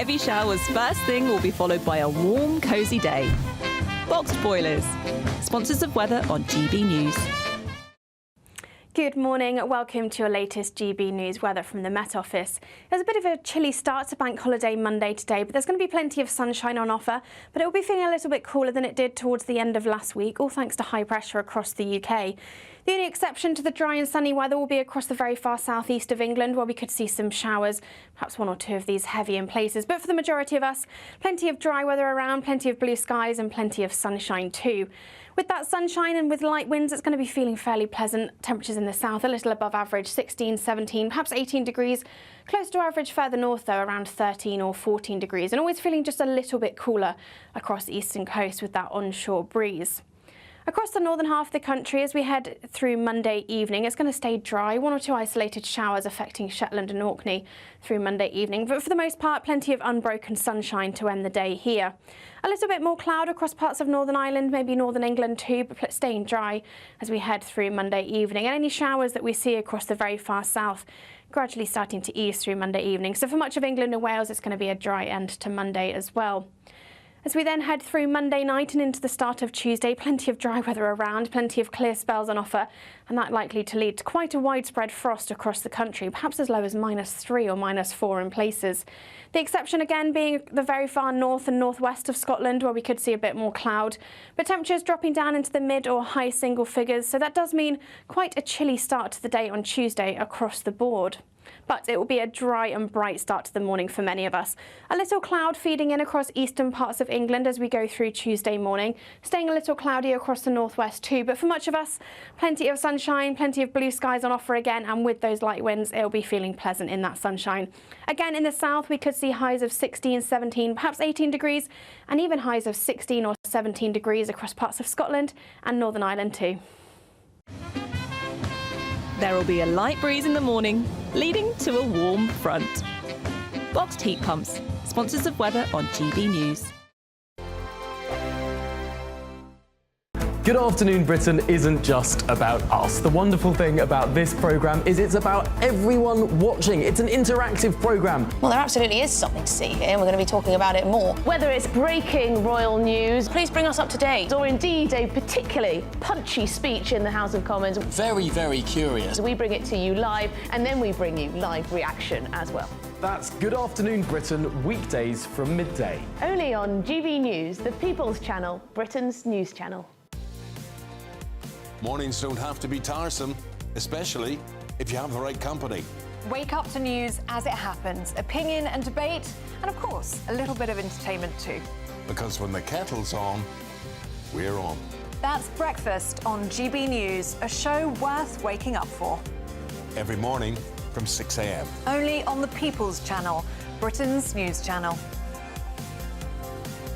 Heavy showers first thing will be followed by a warm, cosy day. Boxed boilers, sponsors of weather on GB News. Good morning, welcome to your latest GB News weather from the Met Office. There's a bit of a chilly start to Bank Holiday Monday today, but there's going to be plenty of sunshine on offer, but it will be feeling a little bit cooler than it did towards the end of last week, all thanks to high pressure across the UK. The only exception to the dry and sunny weather will be across the very far southeast of England, where we could see some showers, perhaps one or two of these heavy in places. But for the majority of us, plenty of dry weather around, plenty of blue skies and plenty of sunshine too. With that sunshine and with light winds, it's going to be feeling fairly pleasant. Temperatures in the south a little above average, 16, 17, perhaps 18 degrees. Close to average further north though, around 13 or 14 degrees. And always feeling just a little bit cooler across the eastern coast with that onshore breeze. Across the northern half of the country, as we head through Monday evening, it's going to stay dry. One or two isolated showers affecting Shetland and Orkney through Monday evening. But for the most part, plenty of unbroken sunshine to end the day here. A little bit more cloud across parts of Northern Ireland, maybe Northern England too, but staying dry as we head through Monday evening. And any showers that we see across the very far south gradually starting to ease through Monday evening. So for much of England and Wales, it's going to be a dry end to Monday as well. As we then head through Monday night and into the start of Tuesday, plenty of dry weather around, plenty of clear spells on offer, and that likely to lead to quite a widespread frost across the country, perhaps as low as -3 or -4 in places. The exception again being the very far north and northwest of Scotland, where we could see a bit more cloud, but temperatures dropping down into the mid or high single figures, so that does mean quite a chilly start to the day on Tuesday across the board. But it will be a dry and bright start to the morning for many of us. A little cloud feeding in across eastern parts of England as we go through Tuesday morning, staying a little cloudy across the northwest too, but for much of us, plenty of sunshine, plenty of blue skies on offer again, and with those light winds, it'll be feeling pleasant in that sunshine. Again, in the south, we could see highs of 16, 17, perhaps 18 degrees, and even highs of 16 or 17 degrees across parts of Scotland and Northern Ireland too. There will be a light breeze in the morning, leading to a warm front. Boxed heat pumps, sponsors of weather on GB News. Good afternoon, Britain isn't just about us. The wonderful thing about this programme is it's about everyone watching. It's an interactive programme. Well, there absolutely is something to see here, and we're going to be talking about it more. Whether it's breaking royal news, Please bring us up to date. or indeed a particularly punchy speech in the House of Commons, Very, very curious. we bring it to you live, and then we bring you live reaction as well. That's Good Afternoon Britain, weekdays from midday. Only on GB News, the People's Channel, Britain's news channel. Mornings don't have to be tiresome, especially if you have the right company. Wake up to news as it happens, opinion and debate, and of course, a little bit of entertainment too. Because when the kettle's on, we're on. That's Breakfast on GB News, a show worth waking up for. Every morning from 6 a.m. Only on the People's Channel, Britain's news channel.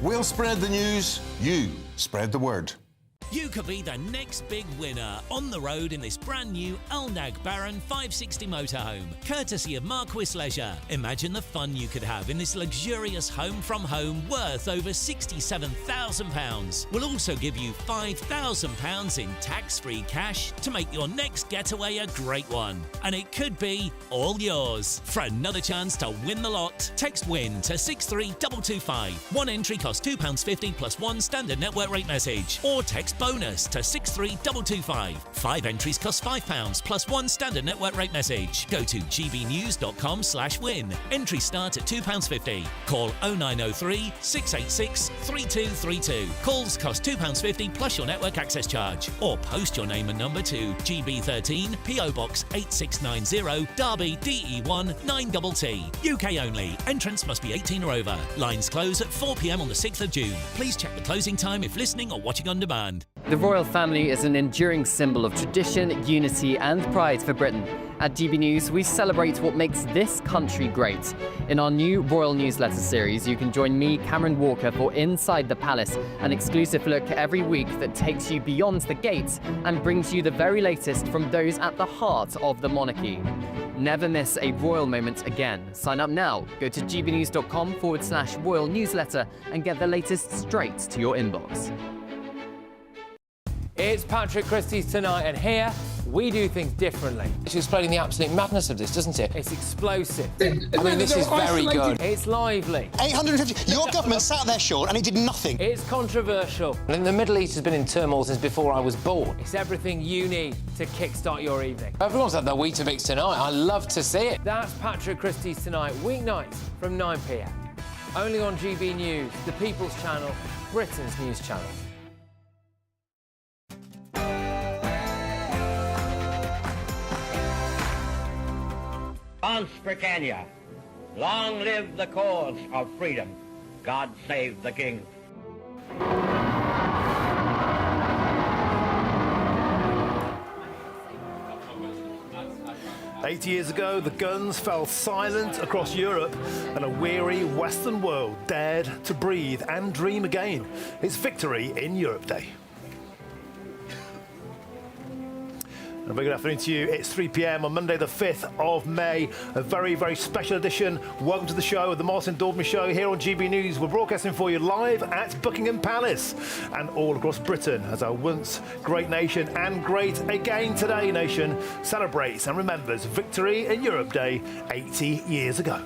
We'll spread the news, you spread the word. You could be the next big winner on the road in this brand new Alnag Baron 560 motorhome, courtesy of Marquis Leisure. Imagine the fun you could have in this luxurious home from home worth over £67,000. We'll also give you £5,000 in tax-free cash to make your next getaway a great one. And it could be all yours. For another chance to win the lot, text WIN to 63225. One entry costs £2.50 plus one standard network rate message. Or text bonus to 63225. 5 entries cost £5 plus one standard network rate message. Go to gbnews.com/win. Entries start at £2.50. Call 0903 686 3232. Calls cost £2.50 plus your network access charge. Or post your name and number to GB13 PO Box 8690 Derby DE1 9TT. UK only. Entrance must be 18 or over. Lines close at 4 p.m. on the 6th of June. Please check the closing time if listening or watching on demand. The royal family is an enduring symbol of tradition, unity and pride for Britain. At GB News, we celebrate what makes this country great. In our new royal newsletter series, you can join me, Cameron Walker, for Inside the Palace, an exclusive look every week that takes you beyond the gates and brings you the very latest from those at the heart of the monarchy. Never miss a royal moment again. Sign up now. Go to gbnews.com/royal newsletter and get the latest straight to your inbox. It's Patrick Christie's Tonight, and here we do things differently. It's explaining the absolute madness of this, doesn't it? It's explosive. I mean, this is very good. It's lively. 850. Your government sat there, Sean, and it did nothing. It's controversial. And the Middle East has been in turmoil since before I was born. It's everything you need to kickstart your evening. Everyone's had their Weetabix tonight. I love to see it. That's Patrick Christie's Tonight, weeknights from 9 p.m. Only on GB News, the People's Channel, Britain's news channel. France Britannia, long live the cause of freedom. God save the King. "80 years ago, the guns fell silent across Europe and a weary Western world dared to breathe and dream again. It's Victory in Europe Day. And a very good afternoon to you. It's 3 p.m. on Monday, the 5th of May. A very, very special edition. Welcome to the show, the Martin Daubney Show here on GB News. We're broadcasting for you live at Buckingham Palace and all across Britain as our once great nation and great again today nation celebrates and remembers Victory in Europe Day 80 years ago.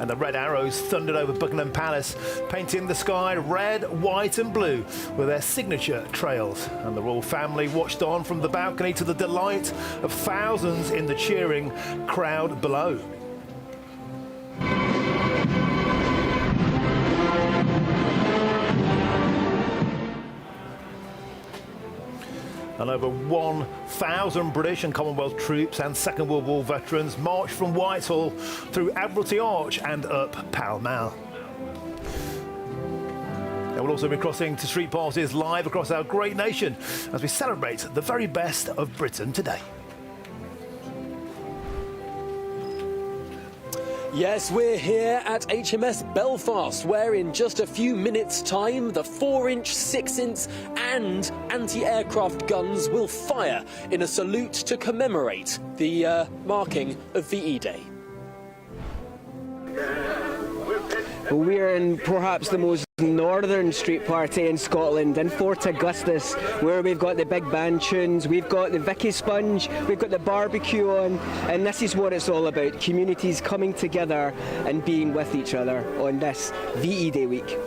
And the red arrows thundered over Buckingham Palace, painting the sky red, white and blue with their signature trails. And the royal family watched on from the balcony to the delight of thousands in the cheering crowd below. And over 1,000 British and Commonwealth troops and Second World War veterans marched from Whitehall through Admiralty Arch and up Pall Mall. And we'll also be crossing to street parties live across our great nation as we celebrate the very best of Britain today. Yes, we're here at HMS Belfast, where in just a few minutes' time, the 4-inch, 6-inch and anti-aircraft guns will fire in a salute to commemorate the marking of VE Day. We're in perhaps the most northern street party in Scotland, in Fort Augustus, where we've got the big band tunes, we've got the Vicky Sponge, we've got the barbecue on, and this is what it's all about, communities coming together and being with each other on this VE Day week.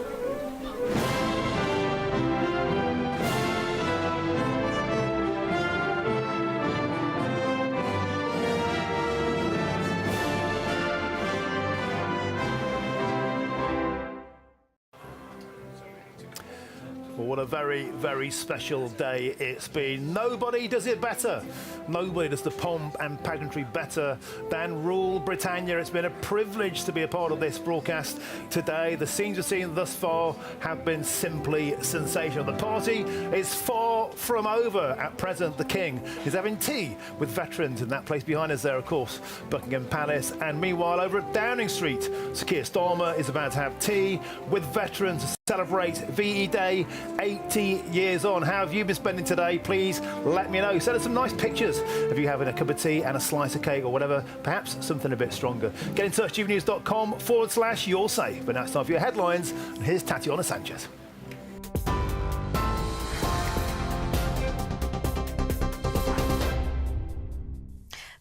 Well, what a very, very special day it's been. Nobody does it better. Nobody does the pomp and pageantry better than Rule Britannia. It's been a privilege to be a part of this broadcast today. The scenes we've seen thus far have been simply sensational. The party is far from over. At present, the King is having tea with veterans in that place behind us there, of course, Buckingham Palace. And meanwhile, over at Downing Street, Sir Keir Starmer is about to have tea with veterans to celebrate VE Day 80 years on. How have you been spending today? Please let me know. Send us some nice pictures of you having a cup of tea and a slice of cake or whatever, perhaps something a bit stronger. Get in touch, gbnews.com/you'll say. But now it's time for your headlines. And here's Tatiana Sanchez.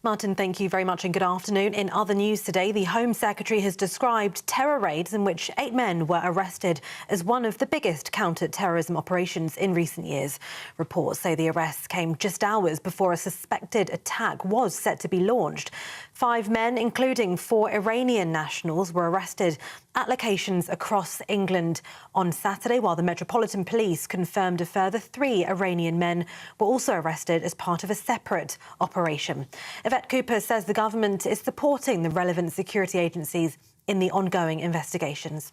Martin, thank you very much and good afternoon. In other news today, the Home Secretary has described terror raids in which 8 men were arrested as one of the biggest counter-terrorism operations in recent years. Reports say the arrests came just hours before a suspected attack was set to be launched. 5 men, including 4 Iranian nationals, were arrested at locations across England on Saturday, while the Metropolitan Police confirmed a further 3 Iranian men were also arrested as part of a separate operation. Yvette Cooper says the government is supporting the relevant security agencies in the ongoing investigations.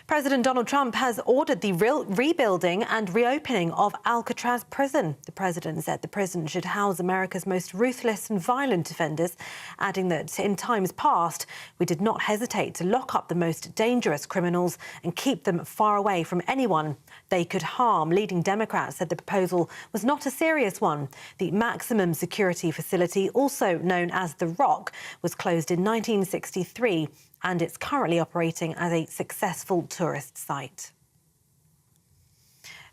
President Donald Trump has ordered the rebuilding and reopening of Alcatraz prison. The president said the prison should house America's most ruthless and violent offenders, adding that in times past, we did not hesitate to lock up the most dangerous criminals and keep them far away from anyone they could harm. Leading Democrats said the proposal was not a serious one. The maximum security facility, also known as The Rock, was closed in 1963 and it's currently operating as a successful tourist site.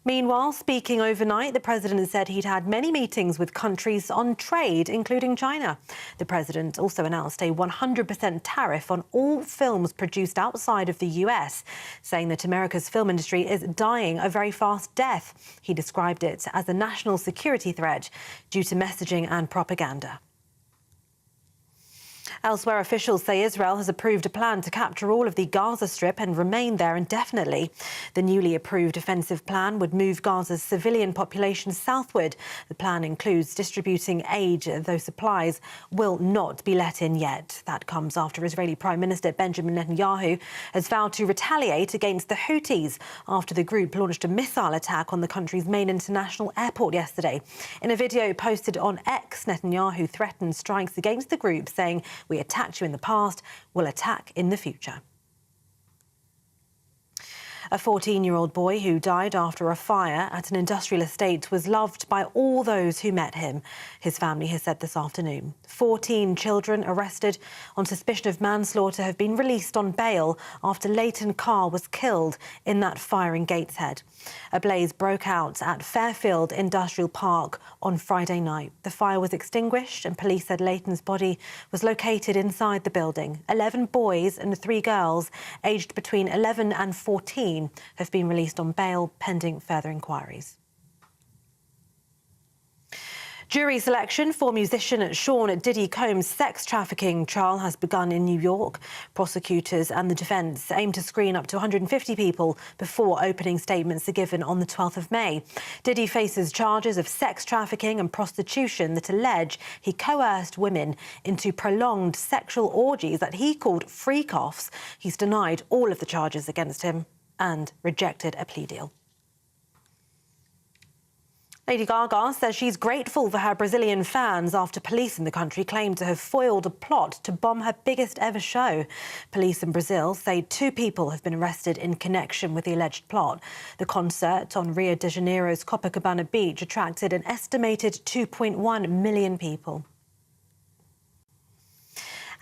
Meanwhile, speaking overnight, the president said he'd had many meetings with countries on trade, including China. The president also announced a 100% tariff on all films produced outside of the US, saying that America's film industry is dying a very fast death. He described it as a national security threat due to messaging and propaganda. Elsewhere, officials say Israel has approved a plan to capture all of the Gaza Strip and remain there indefinitely. The newly approved offensive plan would move Gaza's civilian population southward. The plan includes distributing aid, though supplies will not be let in yet. That comes after Israeli Prime Minister Benjamin Netanyahu has vowed to retaliate against the Houthis after the group launched a missile attack on the country's main international airport yesterday. In a video posted on X, Netanyahu threatened strikes against the group, saying, "We attacked you in the past, we'll attack in the future." A 14-year-old boy who died after a fire at an industrial estate was loved by all those who met him, his family has said this afternoon. 14 children arrested on suspicion of manslaughter have been released on bail after Leighton Carr was killed in that fire in Gateshead. A blaze broke out at Fairfield Industrial Park on Friday night. The fire was extinguished and police said Leighton's body was located inside the building. 11 boys and 3 girls aged between 11 and 14 have been released on bail pending further inquiries. Jury selection for musician Sean Diddy Combs' sex trafficking trial has begun in New York. Prosecutors and the defence aim to screen up to 150 people before opening statements are given on the 12th of May. Diddy faces charges of sex trafficking and prostitution that allege he coerced women into prolonged sexual orgies that he called freak-offs. He's denied all of the charges against him and rejected a plea deal. Lady Gaga says she's grateful for her Brazilian fans after police in the country claimed to have foiled a plot to bomb her biggest ever show. Police in Brazil say 2 people have been arrested in connection with the alleged plot. The concert on Rio de Janeiro's Copacabana beach attracted an estimated 2.1 million people.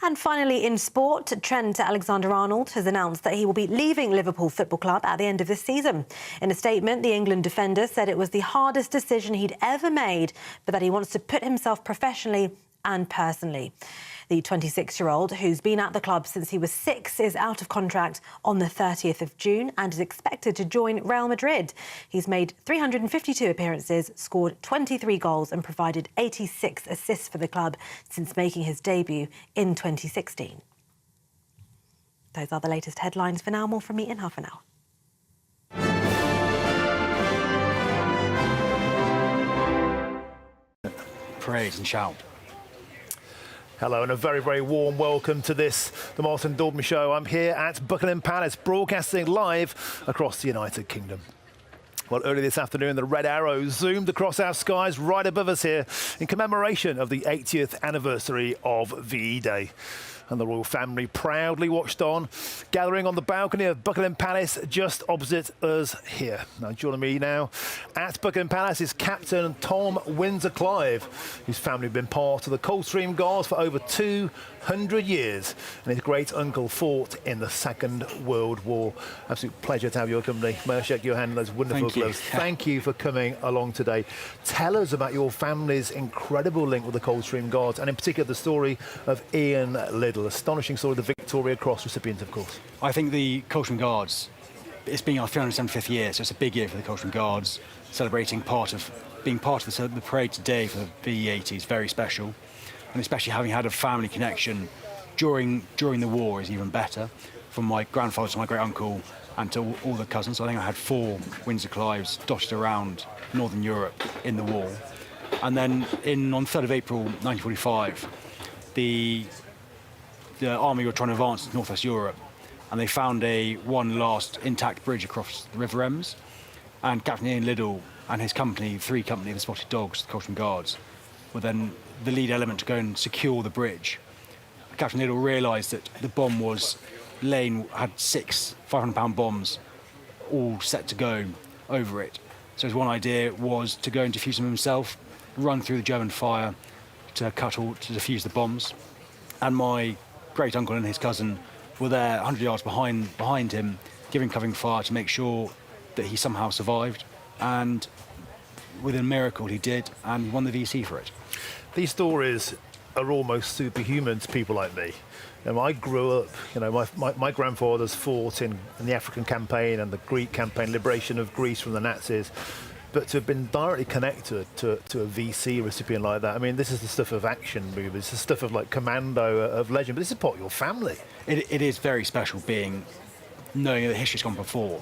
And finally, in sport, Trent Alexander-Arnold has announced that he will be leaving Liverpool Football Club at the end of this season. In a statement, the England defender said it was the hardest decision he'd ever made, but that he wants to put himself professionally and personally. The 26-year-old, who's been at the club since he was 6, is out of contract on the 30th of June and is expected to join Real Madrid. He's made 352 appearances, scored 23 goals and provided 86 assists for the club since making his debut in 2016. Those are the latest headlines for now. More from me in half an hour. Praise and shout. Hello and a very, very warm welcome to this, the Martin Daubney Show. I'm here at Buckingham Palace, broadcasting live across the United Kingdom. Well, early this afternoon, the red arrow zoomed across our skies right above us here in commemoration of the 80th anniversary of VE Day. And the royal family proudly watched on, gathering on the balcony of Buckingham Palace just opposite us here. Now, joining me now at Buckingham Palace is Captain Tom Windsor-Clive, whose family have been part of the Coldstream Guards for over 200 years, and his great-uncle fought in the Second World War. Absolute pleasure to have your company. May I shake your hand in those wonderful gloves? Thank you for coming along today. Tell us about your family's incredible link with the Coldstream Guards, and in particular the story of Ian Liddell. Astonishing story, the Victoria Cross recipient, of course. I think the Coldstream Guards, it's been our 375th year, so it's a big year for the Coldstream Guards, celebrating being part of the parade today for the VE80 is very special, and especially having had a family connection during the war is even better, from my grandfather to my great uncle and to all the cousins. I think I had 4 Windsor-Clives dotted around Northern Europe in the war. And then on 3rd of April 1945, the army were trying to advance to northwest Europe, and they found one last intact bridge across the River Ems. And Captain Ian Liddell and his company, 3 company of the Spotted Dogs, the Coldstream Guards, were then the lead element to go and secure the bridge. Captain Liddell realised that the bomb had 6 500-pound bombs all set to go over it. So his one idea was to go and defuse them himself, run through the German fire to defuse the bombs. And my great uncle and his cousin were there 100 yards behind him, giving covering fire to make sure that he somehow survived. and with a miracle he did, and won the VC for it. These stories are almost superhuman to people like me. I grew up, my grandfathers fought in the African campaign and the Greek campaign, liberation of Greece from the Nazis. But to have been directly connected to a VC recipient like that, I mean, this is the stuff of action movies, this is the stuff of like Commando, of Legend, but this is part of your family. It is very special knowing that the history's gone before,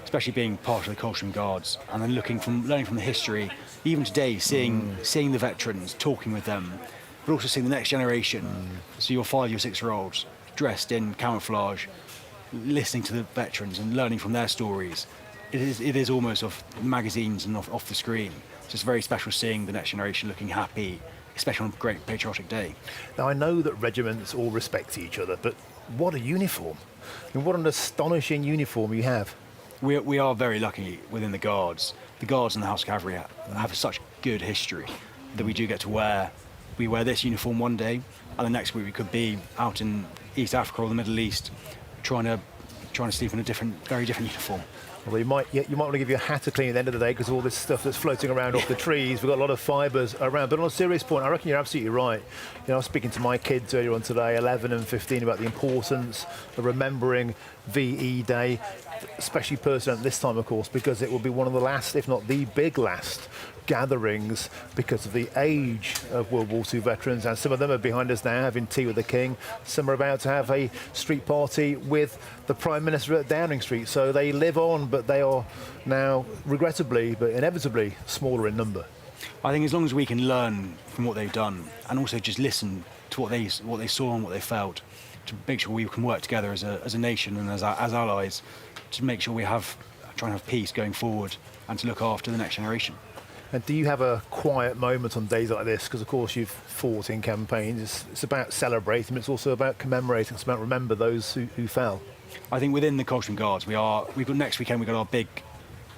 especially being part of the Coldstream Guards, and then learning from the history, even today, seeing the veterans, talking with them, but also seeing the next generation. So your 5 or 6-year-olds dressed in camouflage, listening to the veterans and learning from their stories. It is almost off magazines and off the screen. So it's very special seeing the next generation looking happy, especially on a great patriotic day. Now I know that regiments all respect each other, but what a uniform. I mean, what an astonishing uniform you have. We are very lucky within the Guards. The Guards and the House Cavalry have such good history that we do get to wear. We wear this uniform one day, and the next week we could be out in East Africa or the Middle East, trying to sleep in a very different uniform. Well, you might want to give your hat a clean at the end of the day because all this stuff that's floating around off the trees, we've got a lot of fibres around. But on a serious point, I reckon you're absolutely right. I was speaking to my kids earlier on today, 11 and 15, about the importance of remembering VE Day, especially personally at this time, of course, because it will be one of the last, if not the big last, gatherings because of the age of World War II veterans, and some of them are behind us now having tea with the King. Some are about to have a street party with the Prime Minister at Downing Street. So they live on, but they are now, regrettably but inevitably, smaller in number. I think as long as we can learn from what they've done and also just listen to what they saw and what they felt, to make sure we can work together as a nation and as allies to make sure we try and have peace going forward and to look after the next generation. And do you have a quiet moment on days like this? Because, of course, you've fought in campaigns. It's about celebrating, but it's also about commemorating. It's about remember those who fell. I think within the Coldstream Guards, next weekend we've got our big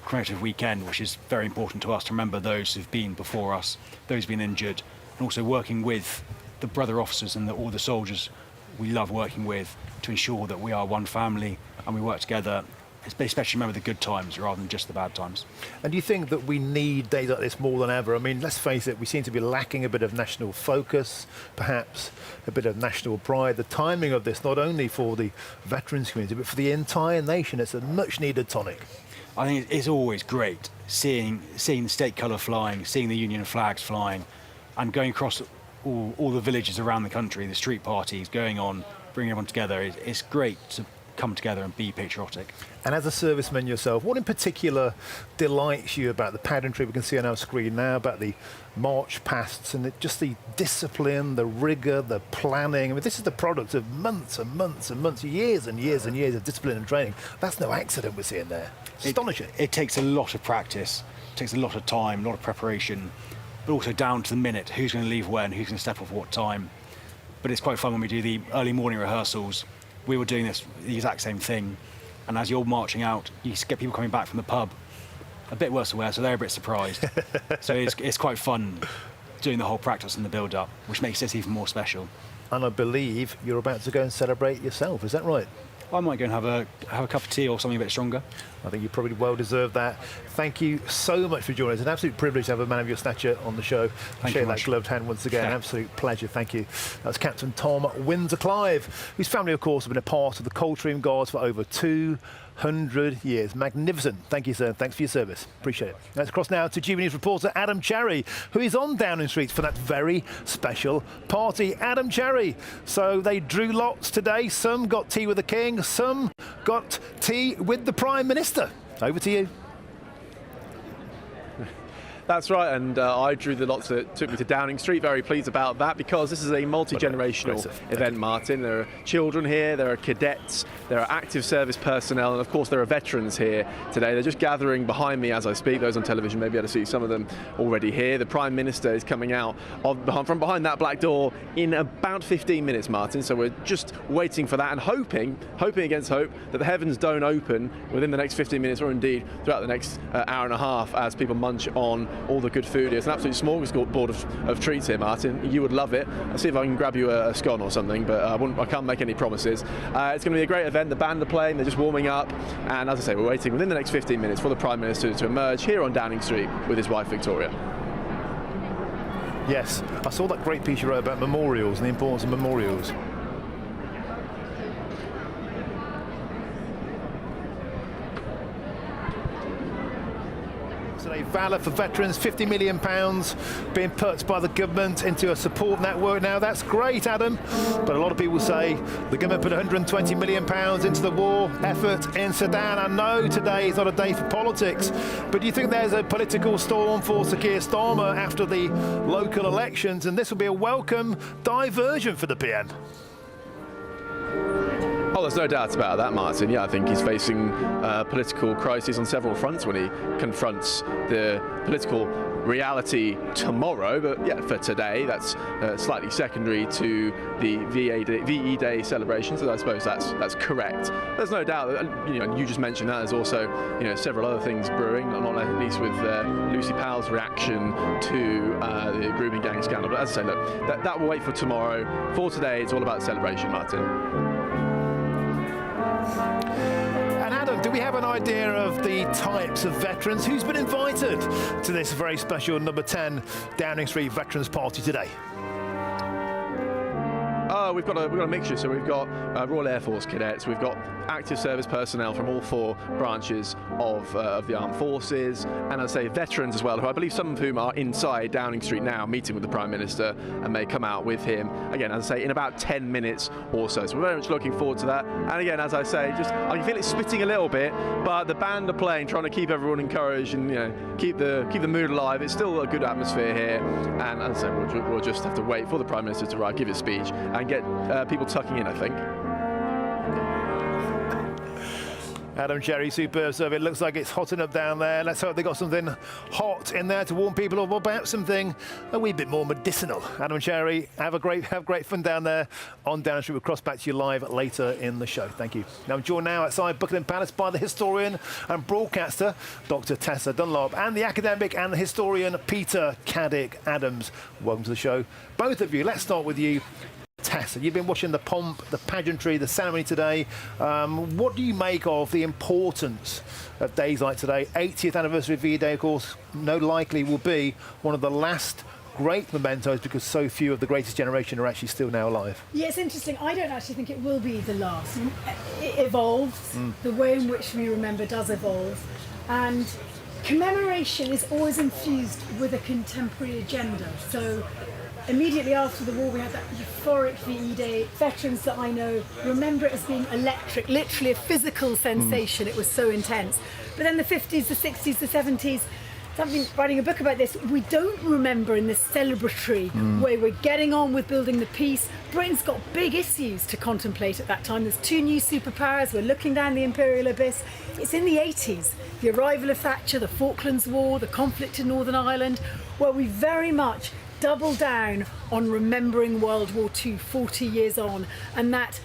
commemorative weekend, which is very important to us to remember those who've been before us, those who've been injured, and also working with the brother officers and all the soldiers we love working with to ensure that we are one family and we work together, especially remember the good times rather than just the bad times. And do you think that we need days like this more than ever? I mean, let's face it, we seem to be lacking a bit of national focus, perhaps a bit of national pride. The timing of this, not only for the veterans community, but for the entire nation, it's a much needed tonic. I think it's always great seeing the state colour flying, seeing the Union flags flying, and going across all the villages around the country, the street parties going on, bringing everyone together. It's great to come together and be patriotic. And as a serviceman yourself, what in particular delights you about the pageantry we can see on our screen now, about the march pasts and just the discipline, the rigour, the planning? I mean, this is the product of months and months and months, years and years and years of discipline and training. That's no accident we're seeing there. It's astonishing. It takes a lot of practice, it takes a lot of time, a lot of preparation, but also down to the minute, who's going to leave when, who's going to step off what time. But it's quite fun when we do the early morning rehearsals. We were doing the exact same thing, and as you're marching out, you get people coming back from the pub, a bit worse aware, so they're a bit surprised. So it's quite fun doing the whole practice and the build-up, which makes this even more special. And I believe you're about to go and celebrate yourself, is that right? I might go and have a cup of tea or something a bit stronger. I think you probably well deserve that. Thank you so much for joining us. An absolute privilege to have a man of your stature on the show. Share that gloved hand once again. An absolute pleasure. Thank you. That's Captain Tom Windsor-Clive, whose family, of course, have been a part of the Coldstream Guards for over 200 years. Magnificent. Thank you, sir. Thanks for your service. Appreciate it. Let's cross now to GBNews reporter Adam Cherry, who is on Downing Street for that very special party. Adam Cherry. So they drew lots today. Some got tea with the King. Some got tea with the Prime Minister. Over to you. That's right, and I drew the lots that took me to Downing Street. Very pleased about that because this is a multi-generational event, Martin. There are children here, there are cadets, there are active service personnel, and of course there are veterans here today. They're just gathering behind me as I speak. Those on television may be able to see some of them already here. The Prime Minister is coming out from behind that black door in about 15 minutes, Martin. So we're just waiting for that and hoping against hope that the heavens don't open within the next 15 minutes or indeed throughout the next hour and a half as people munch on all the good food. It's an absolute smorgasbord of treats here, Martin. You would love it. I'll see if I can grab you a scone or something, but I can't make any promises. It's going to be a great event. The band are playing, they're just warming up, and as I say, we're waiting within the next 15 minutes for the Prime Minister to emerge here on Downing Street with his wife Victoria. Yes, I saw that great piece you wrote about memorials and the importance of memorials. Today, Valour for Veterans, £50 million being put by the government into a support network. Now, that's great, Adam, but a lot of people say the government put £120 million into the war effort in Sudan. I know today is not a day for politics, but do you think there's a political storm for Sir Keir Starmer after the local elections, and this will be a welcome diversion for the PN? Oh, there's no doubt about that, Martin. Yeah, I think he's facing political crises on several fronts when he confronts the political reality tomorrow. But yeah, for today, that's slightly secondary to the VE Day celebrations. So I suppose that's correct. There's no doubt that, you just mentioned that there's also several other things brewing, not least with Lucy Powell's reaction to the grooming gang scandal. But as I say, look, that will wait for tomorrow. For today, it's all about celebration, Martin. And Adam, do we have an idea of the types of veterans who's been invited to this very special number 10 Downing Street Veterans Party today? Oh, we've got a mixture. So we've got Royal Air Force cadets, we've got active service personnel from all 4 branches of the armed forces, and as I say, veterans as well, who I believe some of whom are inside Downing Street now meeting with the Prime Minister and may come out with him, again, as I say, in about 10 minutes or so. So we're very much looking forward to that. And again, as I say, just I can feel it spitting a little bit, but the band are playing, trying to keep everyone encouraged and keep the mood alive. It's still a good atmosphere here, and as I say, we'll just have to wait for the Prime Minister to arrive, give his speech, and get people tucking in, I think. Adam Cherry, superb serve. It looks like it's hotting up down there. Let's hope they got something hot in there to warm people up, or perhaps something a wee bit more medicinal. Adam Cherry, have great fun down there on Downing Street. We'll cross back to you live later in the show. Thank you. Now I'm joined now outside Buckingham Palace by the historian and broadcaster, Dr. Tessa Dunlop, and the academic and the historian, Peter Caddick-Adams. Welcome to the show, both of you. Let's start with you, Tessa. You've been watching the pomp, the pageantry, the ceremony today. What do you make of the importance of days like today? 80th anniversary of VE Day, of course, no likely will be one of the last great mementos because so few of the greatest generation are actually still now alive. Yeah, it's interesting. I don't actually think it will be the last. It evolves. The way in which we remember does evolve. And commemoration is always infused with a contemporary agenda. So immediately after the war, we had that euphoric VE Day. Veterans that I know remember it as being electric, literally a physical sensation. It was so intense. But then the 50s, the 60s, the 70s, I've been writing a book about this. We don't remember in this celebratory way. We're getting on with building the peace. Britain's got big issues to contemplate at that time. There's 2 new superpowers. We're looking down the imperial abyss. It's in the 80s, the arrival of Thatcher, the Falklands War, the conflict in Northern Ireland, where we very much double down on remembering World War II 40 years on, and that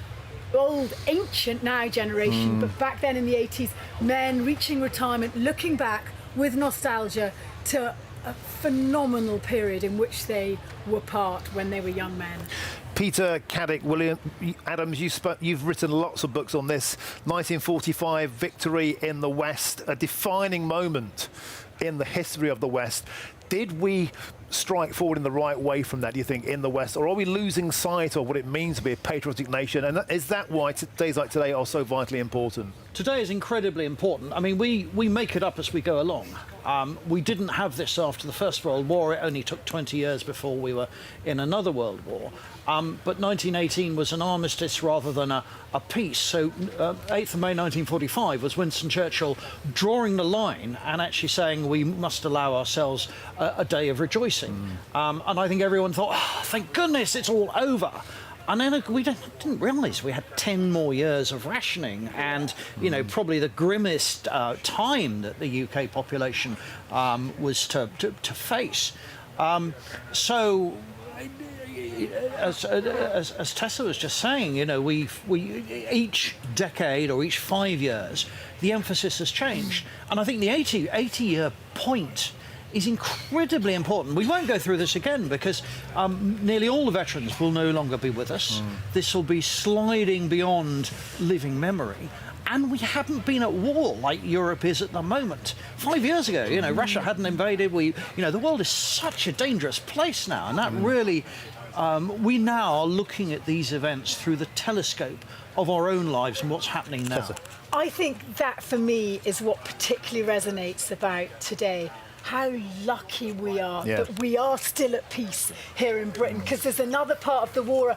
old ancient now generation, but back then in the 80s, men reaching retirement, looking back with nostalgia to a phenomenal period in which they were part when they were young men. Peter Caddick-Adams, you've written lots of books on this. 1945 victory in the West, a defining moment in the history of the West. Did we strike forward in the right way from that, do you think, in the West? Or are we losing sight of what it means to be a patriotic nation? And is that why days like today are so vitally important? Today is incredibly important. I mean, we make it up as we go along. We didn't have this after the First World War. It only took 20 years before we were in another world war. But 1918 was an armistice rather than a peace. So 8th of May 1945 was Winston Churchill drawing the line and actually saying we must allow ourselves a day of rejoicing. And I think everyone thought, oh, thank goodness it's all over. And then we didn't realise we had 10 more years of rationing and, probably the grimmest time that the UK population was to face. So, as Tessa was just saying, each decade or each 5 years, the emphasis has changed. And I think the 80-year point is incredibly important. We won't go through this again because nearly all the veterans will no longer be with us. This will be sliding beyond living memory. And we haven't been at war like Europe is at the moment. 5 years ago, you know, Russia hadn't invaded. The world is such a dangerous place now, and that really, we now are looking at these events through the telescope of our own lives and what's happening now. I think that, for me, is what particularly resonates about today. How lucky we are that we are still at peace here in Britain, because there's another part of the war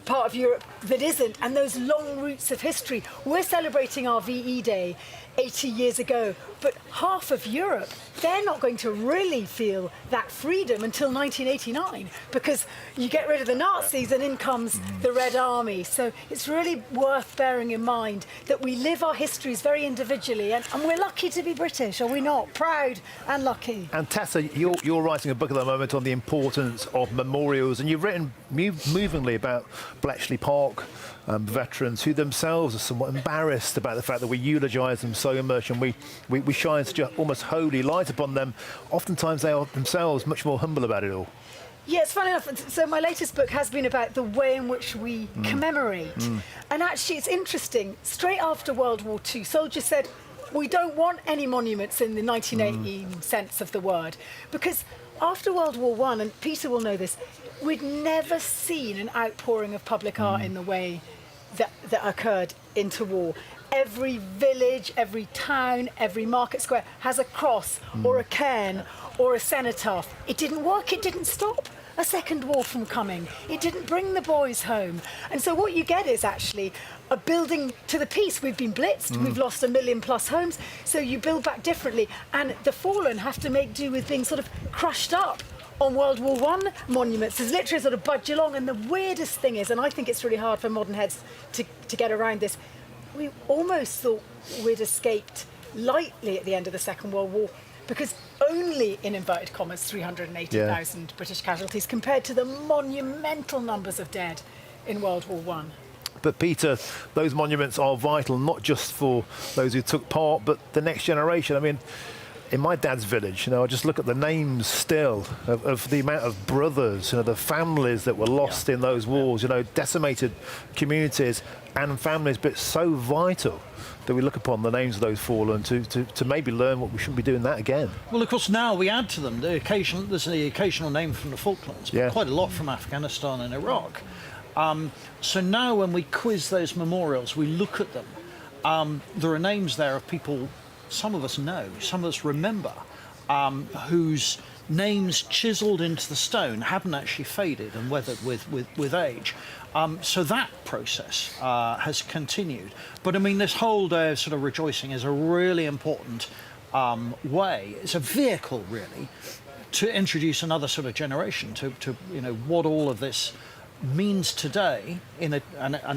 part of Europe that isn't, and those long roots of history. We're celebrating our VE Day 80 years ago, but half of Europe, they're not going to really feel that freedom until 1989, because you get rid of the Nazis and in comes the Red Army. So it's really worth bearing in mind that we live our histories very individually, and we're lucky to be British, are we not? Proud and lucky. And Tessa, you're writing a book at the moment on the importance of memorials, and you've written movingly about Bletchley Park veterans who themselves are somewhat embarrassed about the fact that we eulogise them so much, and we shine such a almost holy light upon them. Oftentimes they are themselves much more humble about it all. Yeah, it's funny enough. So my latest book has been about the way in which we commemorate. And actually, it's interesting. Straight after World War II, soldiers said, we don't want any monuments in the 1918 sense of the word. Because after World War I, and Peter will know this, we'd never seen an outpouring of public art in the way that occurred into war. Every village, every town, every market square has a cross or a cairn or a cenotaph. It didn't work, it didn't stop a second war from coming. It didn't bring the boys home. And so what you get is actually a building to the peace. We've been blitzed, we've lost 1 million plus homes, so you build back differently. And the fallen have to make do with being sort of crushed up on World War I monuments. There's literally sort of budge along, and the weirdest thing is, and I think it's really hard for modern heads to get around this, we almost thought we'd escaped lightly at the end of the Second World War, because only, in inverted commas, 380,000 British casualties compared to the monumental numbers of dead in World War I. But Peter, those monuments are vital, not just for those who took part, but the next generation. I mean, in my dad's village, I just look at the names still of the amount of brothers, the families that were lost in those wars, decimated communities and families, but it's so vital that we look upon the names of those fallen to maybe learn what we shouldn't be doing that again. Well, of course, now we add to them there's the occasional name from the Falklands, but quite a lot from Afghanistan and Iraq. So now when we quiz those memorials, we look at them. There are names there of people some of us know, some of us remember, whose names chiselled into the stone haven't actually faded and weathered with age. So that process has continued. But I mean, this whole day of sort of rejoicing is a really important way. It's a vehicle, really, to introduce another sort of generation to what all of this means today, and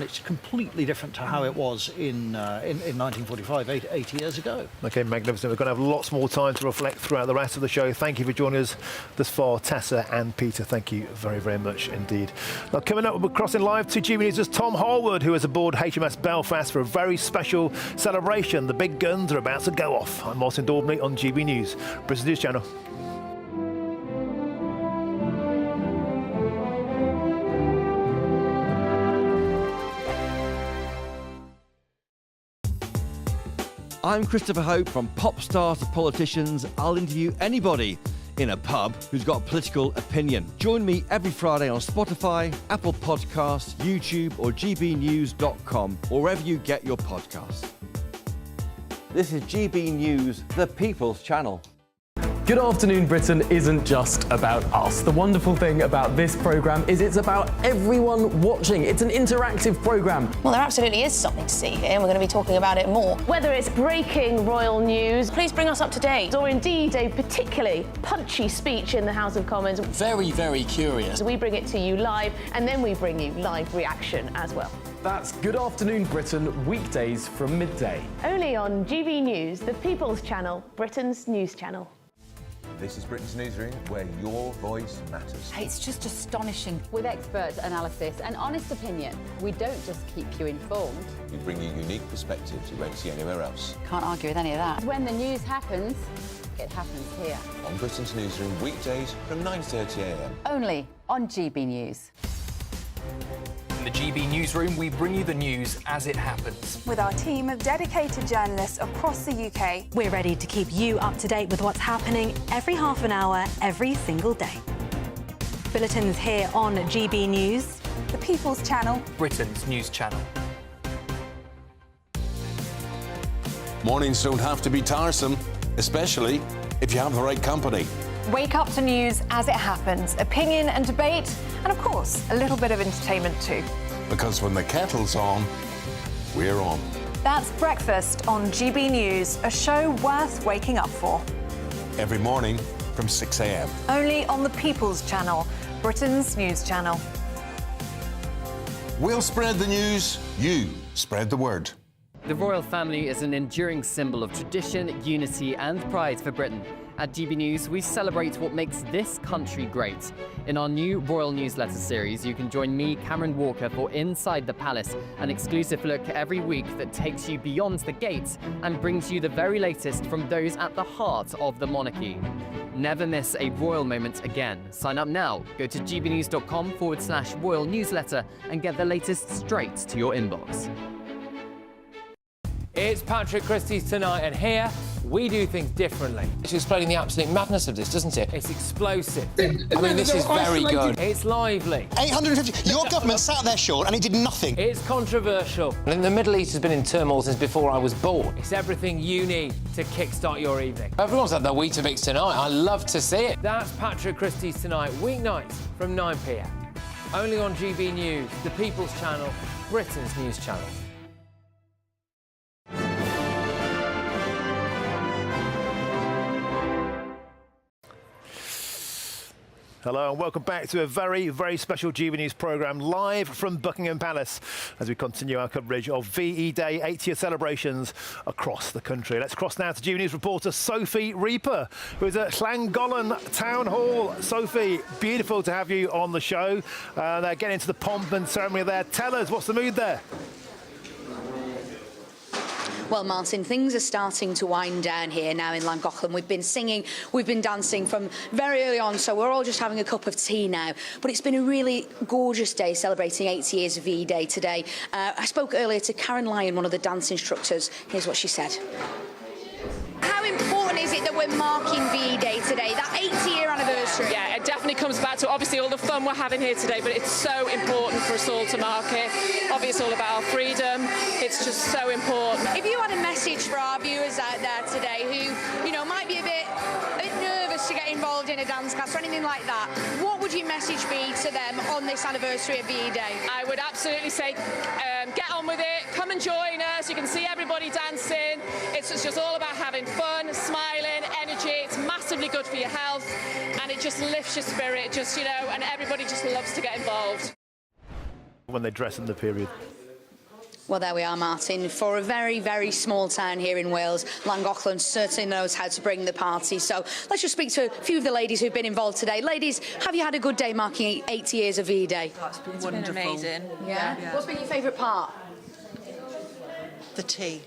it's completely different to how it was in 1945, 80 years ago. OK, magnificent. We're going to have lots more time to reflect throughout the rest of the show. Thank you for joining us this far, Tessa and Peter. Thank you very, very much indeed. Now, coming up, we'll be crossing live to GBNews' Tom Harwood, who is aboard HMS Belfast for a very special celebration. The big guns are about to go off. I'm Martin Daubney on GB News, Britain's News Channel. I'm Christopher Hope. From pop stars to politicians, I'll interview anybody in a pub who's got a political opinion. Join me every Friday on Spotify, Apple Podcasts, YouTube or gbnews.com, or wherever you get your podcasts. This is GB News, the People's Channel. Good Afternoon Britain isn't just about us. The wonderful thing about this programme is it's about everyone watching. It's an interactive programme. Well, there absolutely is something to see here, and we're going to be talking about it more. Whether it's breaking royal news, please bring us up to date. Or indeed a particularly punchy speech in the House of Commons. Very, very curious. We bring it to you live, and then we bring you live reaction as well. That's Good Afternoon Britain, weekdays from midday. Only on GB News, the People's Channel, Britain's news channel. This is Britain's Newsroom, where your voice matters. It's just astonishing. With expert analysis and honest opinion, we don't just keep you informed. We bring you unique perspectives you won't see anywhere else. Can't argue with any of that. When the news happens, It happens here. On Britain's Newsroom, weekdays from 9:30 a.m. Only on GB News. In the GB Newsroom, we bring you the news as it happens. With our team of dedicated journalists across the UK. We're ready to keep you up to date with what's happening every half an hour, every single day. Bulletins here on GB News, the People's Channel, Britain's news channel. Mornings don't have to be tiresome, especially if you have the right company. Wake up to news as it happens, opinion and debate, and of course, a little bit of entertainment too. Because when the kettle's on, we're on. That's Breakfast on GB News, a show worth waking up for. Every morning from 6 a.m. Only on the People's Channel, Britain's news channel. We'll spread the news, you spread the word. The royal family is an enduring symbol of tradition, unity and pride for Britain. At GB News, we celebrate what makes this country great. In our new royal newsletter series, you can join me, Cameron Walker, for Inside the Palace, an exclusive look every week that takes you beyond the gates and brings you the very latest from those at the heart of the monarchy. Never miss a royal moment again. Sign up now. Go to gbnews.com/royal newsletter and get the latest straight to your inbox. It's Patrick Christie's Tonight, and here we do things differently. It's explaining the absolute madness of this, doesn't it? It's explosive. I mean, this is very good. It's lively. 850. Your government sat there, Sean, and it did nothing. It's controversial. And the Middle East has been in turmoil since before I was born. It's everything you need to kickstart your evening. Everyone's had their Weetabix tonight. I love to see it. That's Patrick Christie's Tonight, weeknights from 9 p.m. Only on GB News, the People's Channel, Britain's news channel. Hello and welcome back to a very, very special GB News programme live from Buckingham Palace as we continue our coverage of VE Day 80th celebrations across the country. Let's cross now to GB News reporter Sophie Reaper, who is at Llangollen Town Hall. Sophie, beautiful to have you on the show. They're getting into the pomp and ceremony there. Tell us, what's the mood there? Well, Martin, things are starting to wind down here now in Llangollen. We've been singing, we've been dancing from very early on, so we're all just having a cup of tea now. But it's been a really gorgeous day celebrating 80 years of VE Day today. I spoke earlier to Karen Lyon, one of the dance instructors. Here's what she said. How important is it that we're marking VE Day today, that 80-year anniversary? Yeah, it definitely comes back to obviously all the fun we're having here today, but it's so important for us all to mark it. Obviously, it's all about our freedom. It's just so important. If you had a message for our viewers out there today who, you know, might be a bit nervous to get involved in a dance class or anything like that, what would your message be to them on this anniversary of VE Day? I would absolutely say get on with it, come and join us. You can see everybody dancing. It's just all about having fun, smiling, energy. It's massively good for your health and it just lifts your spirit, just, you know, and everybody just loves to get involved. When they dress in the period. Well, there we are, Martin. For a very, very small town here in Wales, Llangollen certainly knows how to bring the party. So let's just speak to a few of the ladies who've been involved today. Ladies, have you had a good day marking 80 years of VE Day? Oh, it's been wonderful. Been amazing. Yeah? What's been your favourite part? The tea.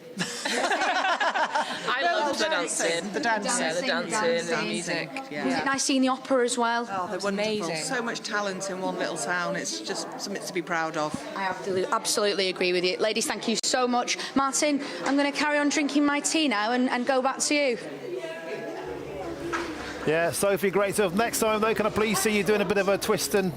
I love the dancing. The dancing, the music. Yeah. Was it nice seeing the opera as well? Oh, they're wonderful. Amazing. So much talent in one little town. It's just something to be proud of. I absolutely agree with you. Ladies, thank you so much. Martin, I'm going to carry on drinking my tea now and go back to you. Yeah, Sophie, great stuff. Next time, though, can I please see you doing a bit of a twist and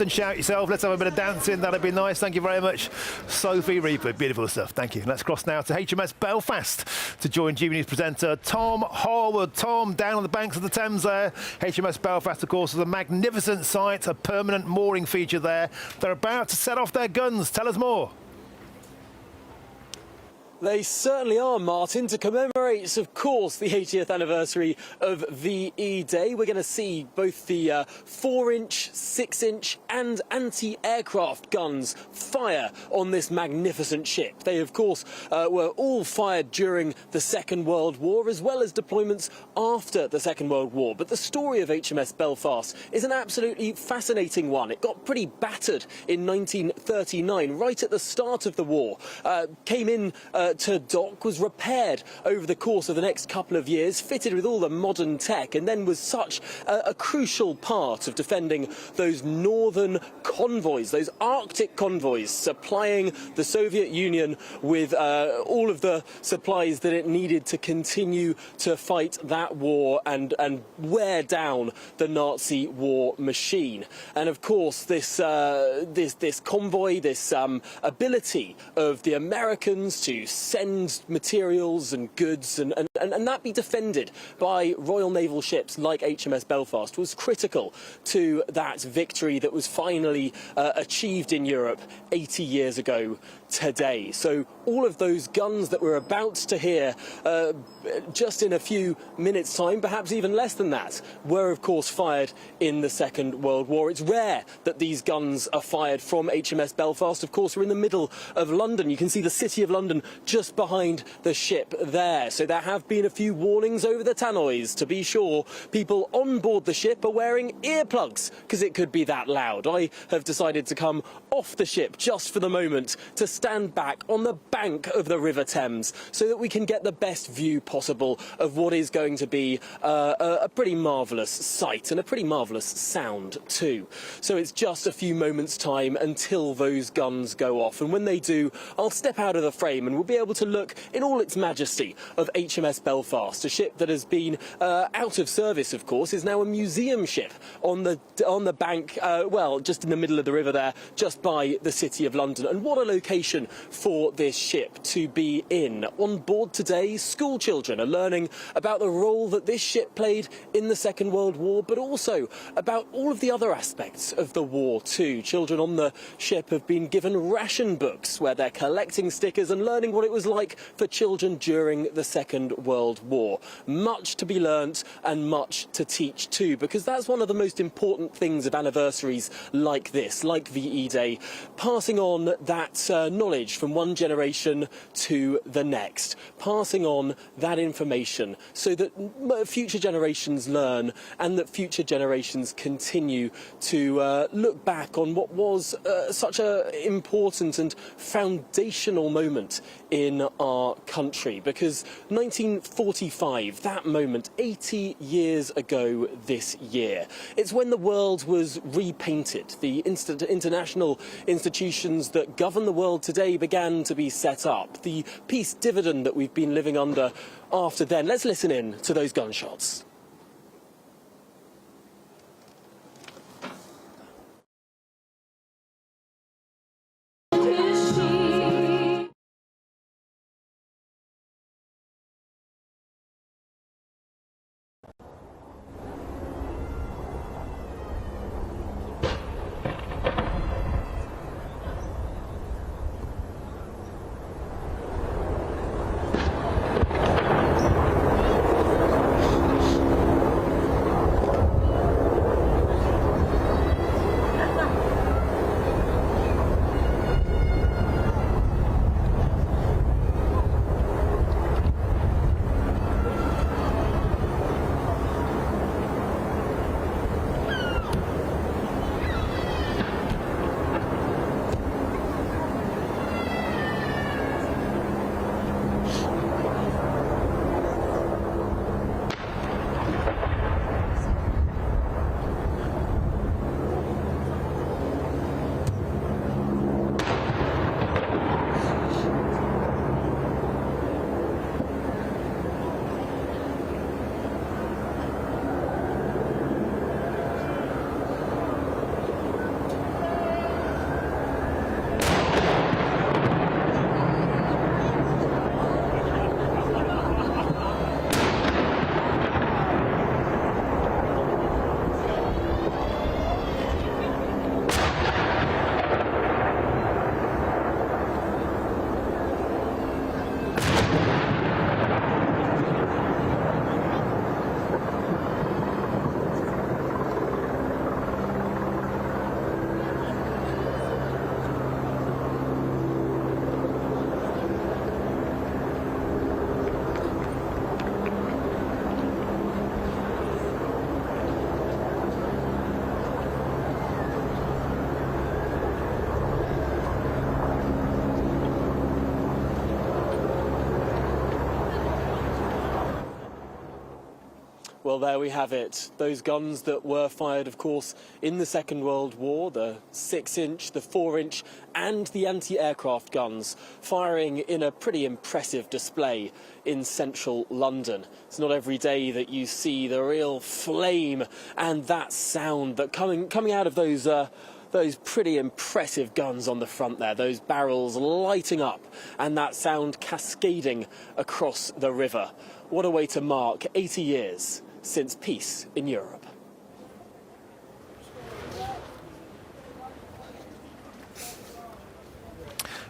shout yourself? Let's have a bit of dancing. That'd be nice. Thank you very much, Sophie Reaper. Beautiful stuff. Thank you. Let's cross now to HMS Belfast to join GB News presenter Tom Harwood. Tom, down on the banks of the Thames there. HMS Belfast, of course, is a magnificent site, a permanent mooring feature there. They're about to set off their guns. Tell us more. They certainly are, Martin. To commemorate, of course, the 80th anniversary of VE Day, we're going to see both the 4-inch, 6-inch and anti-aircraft guns fire on this magnificent ship. They, of course, were all fired during the Second World War, as well as deployments after the Second World War. But the story of HMS Belfast is an absolutely fascinating one. It got pretty battered in 1939, right at the start of the war. Came in to dock was repaired over the course of the next couple of years, fitted with all the modern tech, and then was such a crucial part of defending those northern convoys, those Arctic convoys, supplying the Soviet Union with all of the supplies that it needed to continue to fight that war and wear down the Nazi war machine. And of course, this convoy, this ability of the Americans to send materials and goods and that be defended by Royal Naval ships like HMS Belfast was critical to that victory that was finally achieved in Europe 80 years ago today. So all of those guns that we're about to hear just in a few minutes' time, perhaps even less than that, were of course fired in the Second World War. It's rare that these guns are fired from HMS Belfast. Of course, we're in the middle of London. You can see the City of London just behind the ship there. So there have been a few warnings over the tannoys to be sure people on board the ship are wearing earplugs because it could be that loud. I have decided to come off the ship just for the moment to stand back on the bank of the River Thames so that we can get the best view possible of what is going to be a pretty marvellous sight and a pretty marvellous sound too. So it's just a few moments' time until those guns go off, and when they do, I'll step out of the frame and we'll be able to look in all its majesty of HMS Belfast, a ship that has been out of service, of course, is now a museum ship on the bank, well, just in the middle of the river there, just by the City of London. And what a location for this ship to be in. On board today, school children are learning about the role that this ship played in the Second World War, but also about all of the other aspects of the war too. Children on the ship have been given ration books where they're collecting stickers and learning what it was like for children during the Second World War. Much to be learnt and much to teach too, because that's one of the most important things of anniversaries like this, like VE Day, passing on that knowledge from one generation to the next, passing on that information so that future generations learn and that future generations continue to look back on what was such an important and foundational moment in our country. Because 1945, that moment, 80 years ago this year, it's when the world was repainted. The international institutions that govern the world today began to be set up. The peace dividend that we've been living under after then. Let's listen in to those gunshots. Well, there we have it. Those guns that were fired, of course, in the Second World War, the 6-inch, the 4-inch and the anti-aircraft guns, firing in a pretty impressive display in central London. It's not every day that you see the real flame and that sound that coming out of those pretty impressive guns on the front there, those barrels lighting up and that sound cascading across the river. What a way to mark 80 years since peace in Europe.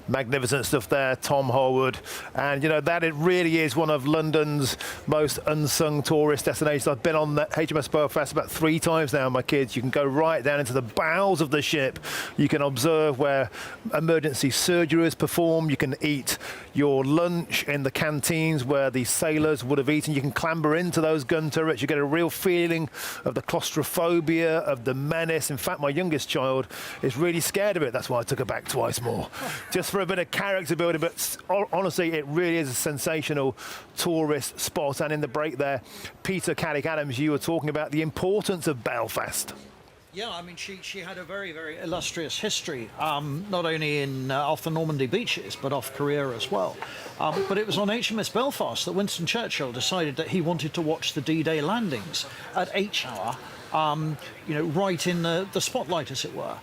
Magnificent stuff there, Tom Harwood. And, you know, that it really is one of London's most unsung tourist destinations. I've been on the HMS Belfast about 3 times now, my kids. You can go right down into the bowels of the ship. You can observe where emergency surgery is performed. You can eat your lunch in the canteens where the sailors would have eaten. You can clamber into those gun turrets. You get a real feeling of the claustrophobia, of the menace. In fact, my youngest child is really scared of it. That's why I took her back twice more. Just for a bit of character building, but honestly, it really is a sensational tourist spot. And in the break there, Peter Caddick-Adams, you were talking about the importance of Belfast. Yeah, I mean, she had a very, very illustrious history, not only in off the Normandy beaches, but off Korea as well. But it was on HMS Belfast that Winston Churchill decided that he wanted to watch the D-Day landings at H hour, you know, right in the spotlight, as it were.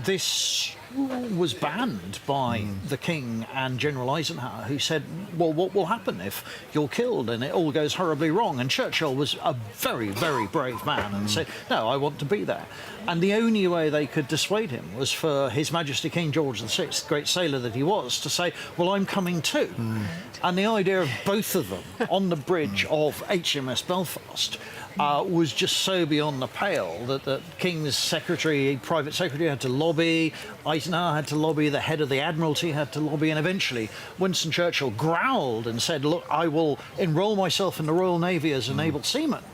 This was banned by the King and General Eisenhower, who said, well, what will happen if you're killed and it all goes horribly wrong? And Churchill was a very, very brave man and said, no, I want to be there. And the only way they could dissuade him was for His Majesty King George VI, great sailor that he was, to say, well, I'm coming too. And the idea of both of them on the bridge of HMS Belfast was just so beyond the pale that the King's secretary, private secretary, had to lobby, Eisenhower had to lobby, the head of the Admiralty had to lobby, and eventually Winston Churchill growled and said, look, I will enrol myself in the Royal Navy as a naval seaman.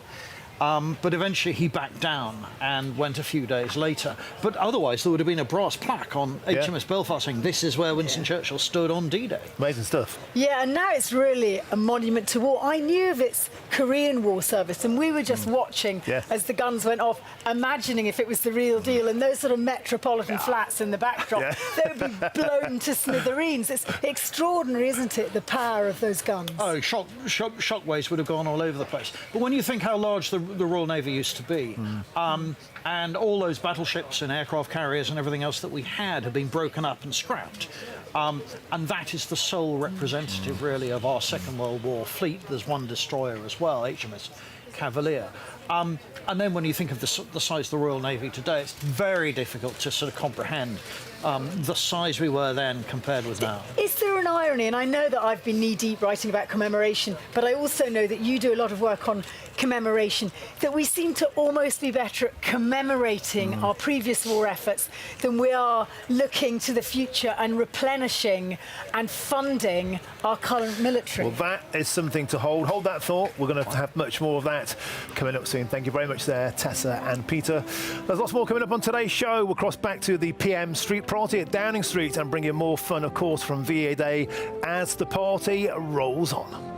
But eventually he backed down and went a few days later. But otherwise there would have been a brass plaque on HMS Belfast saying this is where Winston Churchill stood on D-Day. Amazing stuff. Yeah, and now it's really a monument to war. I knew of its Korean War service, and we were just watching as the guns went off, imagining if it was the real deal, and those sort of metropolitan flats in the backdrop, they would be blown to smithereens. It's extraordinary, isn't it, the power of those guns? Oh, shockwaves would have gone all over the place. But when you think how large the Royal Navy used to be, and all those battleships and aircraft carriers and everything else that we had have been broken up and scrapped. And that is the sole representative, really, of our Second World War fleet. There's one destroyer as well, HMS Cavalier. And then when you think of the size of the Royal Navy today, it's very difficult to sort of comprehend the size we were then compared with now. Is there an irony? And I know that I've been knee-deep writing about commemoration, but I also know that you do a lot of work on commemoration, that we seem to almost be better at commemorating our previous war efforts than we are looking to the future and replenishing and funding our current military. Well, that is something to hold. Hold that thought. We're going to have much more of that coming up soon. Thank you very much there, Tessa and Peter. There's lots more coming up on today's show. We'll cross back to the PM Street Party at Downing Street and bring you more fun, of course, from VA Day as the party rolls on.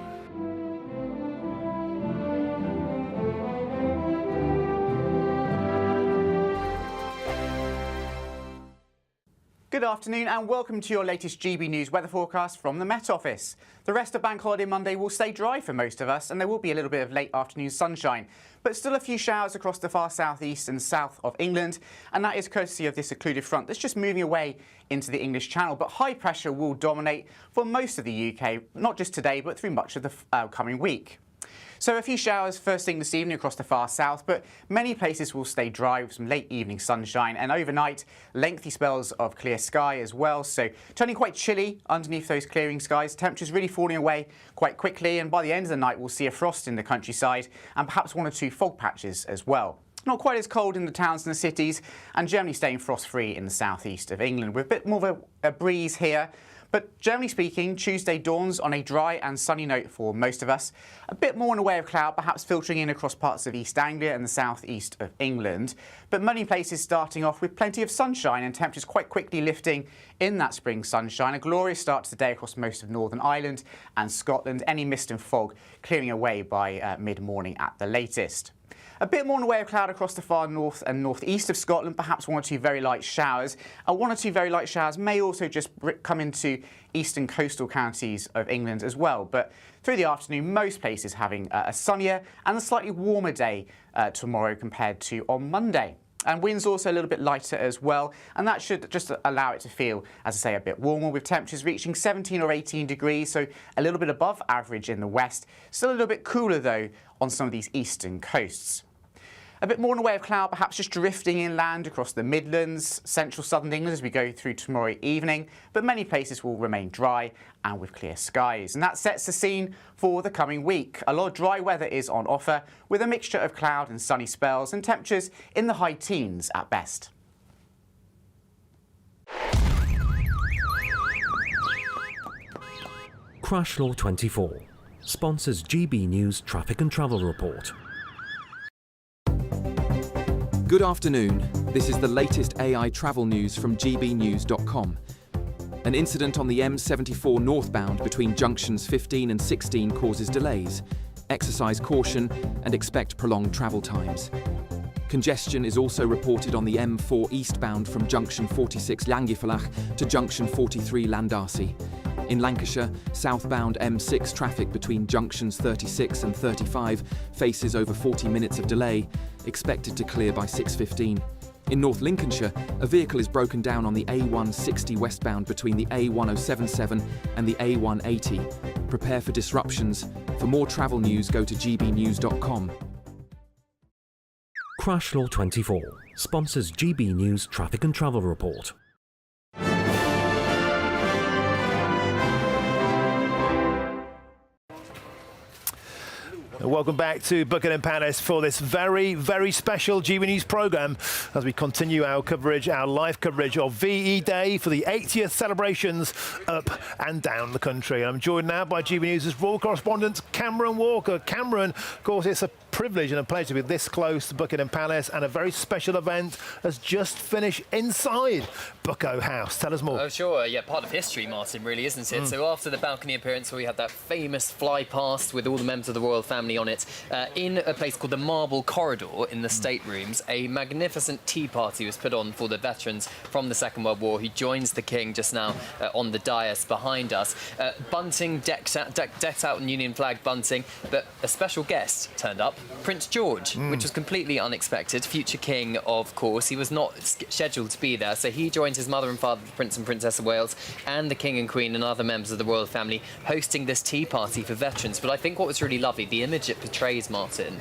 Good afternoon and welcome to your latest GB News weather forecast from the Met Office. The rest of Bank Holiday Monday will stay dry for most of us and there will be a little bit of late afternoon sunshine, but still a few showers across the far southeast and south of England, and that is courtesy of this occluded front that's just moving away into the English Channel. But high pressure will dominate for most of the UK, not just today but through much of the coming week. So a few showers first thing this evening across the far south, but many places will stay dry with some late evening sunshine, and overnight lengthy spells of clear sky as well, so turning quite chilly underneath those clearing skies. Temperatures really falling away quite quickly, and by the end of the night we'll see a frost in the countryside and perhaps 1 or 2 fog patches as well. Not quite as cold in the towns and the cities, and generally staying frost-free in the southeast of England with a bit more of a breeze here. But generally speaking, Tuesday dawns on a dry and sunny note for most of us. A bit more in the way of cloud, perhaps filtering in across parts of East Anglia and the southeast of England. But many places starting off with plenty of sunshine and temperatures quite quickly lifting in that spring sunshine. A glorious start to the day across most of Northern Ireland and Scotland. Any mist and fog clearing away by mid-morning at the latest. A bit more in the way of cloud across the far north and northeast of Scotland, perhaps one or two very light showers. One or two very light showers may also just come into eastern coastal counties of England as well. But through the afternoon, most places having a sunnier and a slightly warmer day tomorrow compared to on Monday. And winds also a little bit lighter as well, and that should just allow it to feel, as I say, a bit warmer, with temperatures reaching 17 or 18 degrees, so a little bit above average in the west. Still a little bit cooler, though, on some of these eastern coasts. A bit more in the way of cloud, perhaps just drifting inland across the Midlands, central southern England as we go through tomorrow evening, but many places will remain dry and with clear skies. And that sets the scene for the coming week. A lot of dry weather is on offer, with a mixture of cloud and sunny spells and temperatures in the high teens at best. Crash Law 24 sponsors GB News Traffic and Travel Report. Good afternoon. This is the latest AI travel news from gbnews.com. An incident on the M74 northbound between junctions 15 and 16 causes delays. Exercise caution and expect prolonged travel times. Congestion is also reported on the M4 eastbound from junction 46 Llangefallach to junction 43 Llandarcy. In Lancashire, southbound M6 traffic between junctions 36 and 35 faces over 40 minutes of delay, expected to clear by 6:15. In North Lincolnshire, a vehicle is broken down on the A160 westbound between the A1077 and the A180. Prepare for disruptions. For more travel news, go to gbnews.com. Crash Law 24 sponsors GB News Traffic and Travel Report. Welcome back to Buckingham Palace for this very, very special GB News programme as we continue our coverage, our live coverage of VE Day for the 80th celebrations up and down the country. I'm joined now by GB News' royal correspondent Cameron Walker. Cameron, of course, it's a privilege and a pleasure to be this close to Buckingham Palace, and a very special event has just finished inside Bucko House. Tell us more. Oh, sure. Yeah, part of history, Martin, really, isn't it? So after the balcony appearance, we had that famous fly past with all the members of the royal family on it, in a place called the Marble Corridor in the staterooms, a magnificent tea party was put on for the veterans from the Second World War who joins the King just now on the dais behind us. Bunting decked out in Union flag bunting, but a special guest turned up. Prince George, which was completely unexpected. Future King, of course. He was not scheduled to be there, so he joined his mother and father, the Prince and Princess of Wales, and the King and Queen and other members of the royal family hosting this tea party for veterans. But I think what was really lovely, the image it portrays, Martin,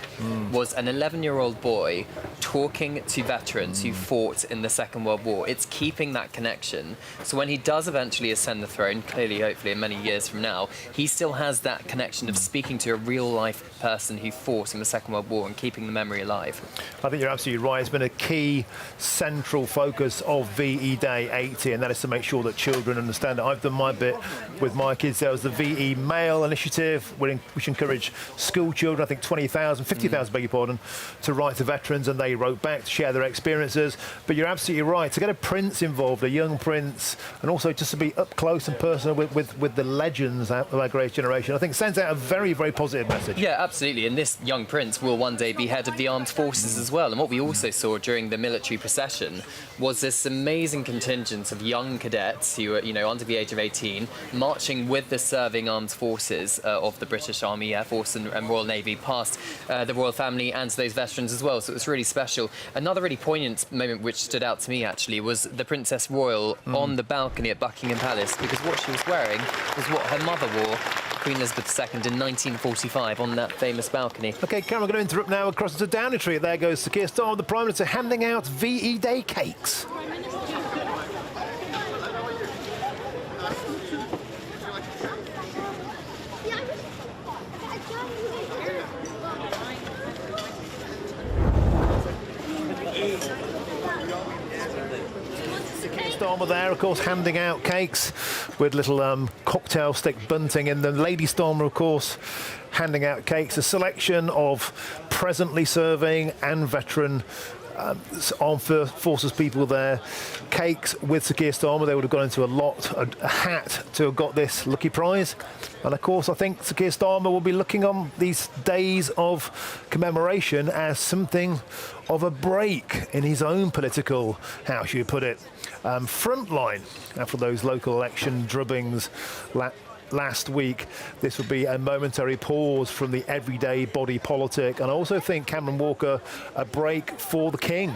was an 11-year-old boy talking to veterans who fought in the Second World War. It's keeping that connection. So when he does eventually ascend the throne, clearly, hopefully, in many years from now, he still has that connection of speaking to a real-life person who fought in the Second World War and keeping the memory alive. I think you're absolutely right. It's been a key central focus of VE Day 80, and that is to make sure that children understand it. I've done my bit with my kids. There was the VE Mail initiative, which encouraged school children, I think 50,000, beg your pardon, to write to veterans, and they wrote back to share their experiences. But you're absolutely right. To get a prince involved, a young prince, and also just to be up close and personal with the legends of our great generation, I think sends out a very, very positive message. Yeah, absolutely. And this young prince will one day be head of the armed forces as well. And what we also saw during the military procession was this amazing contingent of young cadets who were, under the age of 18, marching with the serving armed forces of the British Army, Air Force and Royal Navy past the royal family and those veterans as well. So it was really special. Another really poignant moment which stood out to me, actually, was the Princess Royal on the balcony at Buckingham Palace, because what she was wearing was what her mother wore, Queen Elizabeth II, in 1945 on that famous balcony. OK, Cameron, I'm going to interrupt now across to Downing Street. There goes Sir Keir Starmer, the Prime Minister, handing out VE Day cakes. Starmer there, of course, handing out cakes with little cocktail stick bunting, and the Lady Starmer, of course, handing out cakes. A selection of presently serving and veteran armed forces people there. Cakes with Sir Keir Starmer. They would have gone into a hat to have got this lucky prize. And of course, I think Sir Keir Starmer will be looking on these days of commemoration as something of a break in his own political, how should you put it, front line after those local election drubbings last week. This would be a momentary pause from the everyday body politic, and I also think Cameron Walker a break for the King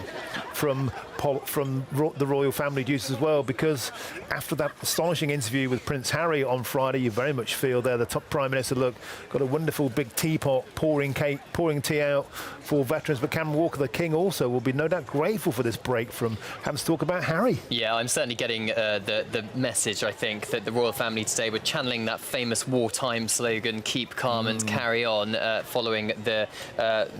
from the royal family duties as well, because after that astonishing interview with Prince Harry on Friday, you very much feel there the top Prime Minister, look, got a wonderful big teapot pouring tea out for veterans, but Cameron Walker, the King, also will be no doubt grateful for this break from having to talk about Harry. Yeah, I'm certainly getting the message, I think, that the royal family today were channeling that famous wartime slogan, keep calm and carry on, following the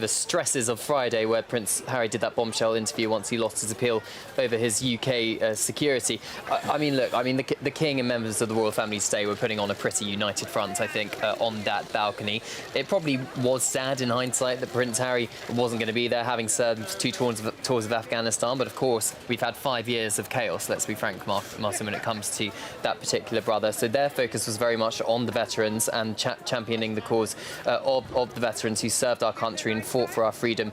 stresses of Friday, where Prince Harry did that bombshell interview once he lost his appeal over his UK security. I mean, look, the King and members of the royal family today were putting on a pretty united front, I think, on that balcony. It probably was sad in hindsight that Prince Harry wasn't going to be there, having served 2 tours of Afghanistan, but of course we've had 5 years of chaos, let's be frank, Martin, when it comes to that particular brother. So their focus was very much on the veterans and championing the cause of the veterans who served our country and fought for our freedom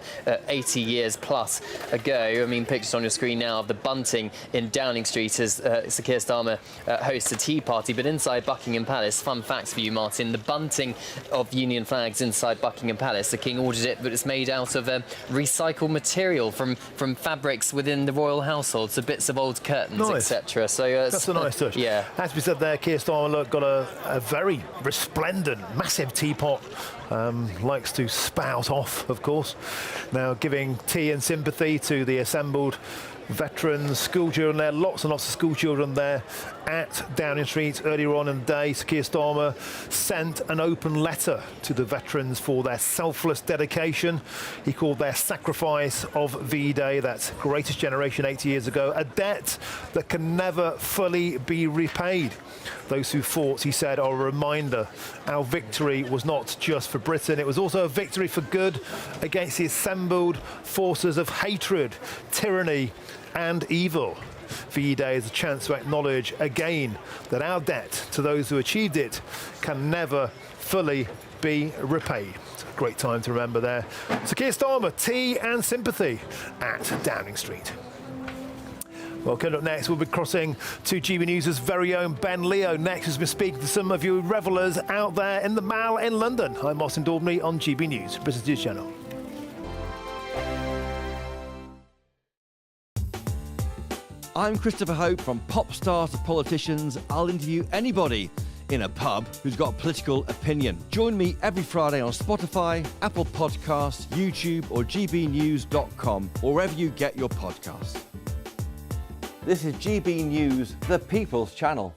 80 years plus ago. I mean, pictures on your screen now of the bunting in Downing Street as Sir Keir Starmer hosts a tea party, but inside Buckingham Palace, fun facts for you, Martin, the bunting of Union flags inside Buckingham Palace, the King ordered it, but it's made out of recycled material from fabrics within the royal household, so bits of old curtains, nice. etc. So that's a nice touch. Yeah. As we said there, Keir Starmer got a very resplendent, massive teapot. Likes to spout off, of course. Now giving tea and sympathy to the assembled veterans, school children there, lots and lots of school children there at Downing Street earlier on in the day. Sir Keir Starmer sent an open letter to the veterans for their selfless dedication. He called their sacrifice of V-Day, that greatest generation 80 years ago, a debt that can never fully be repaid. Those who fought, he said, are a reminder our victory was not just for Britain, it was also a victory for good against the assembled forces of hatred, tyranny and evil. V-Day is a chance to acknowledge again that our debt to those who achieved it can never fully be repaid. It's a great time to remember there. Sir Keir Starmer, tea and sympathy at Downing Street. Well, coming up next, we'll be crossing to GB News' very own Ben Leo next, as we speak to some of you revellers out there in the Mall in London. I'm Martin Daubney on GB News, Britain's News Channel. I'm Christopher Hope. From pop stars to politicians, I'll interview anybody in a pub who's got a political opinion. Join me every Friday on Spotify, Apple Podcasts, YouTube or gbnews.com, or wherever you get your podcasts. This is GB News, the People's Channel.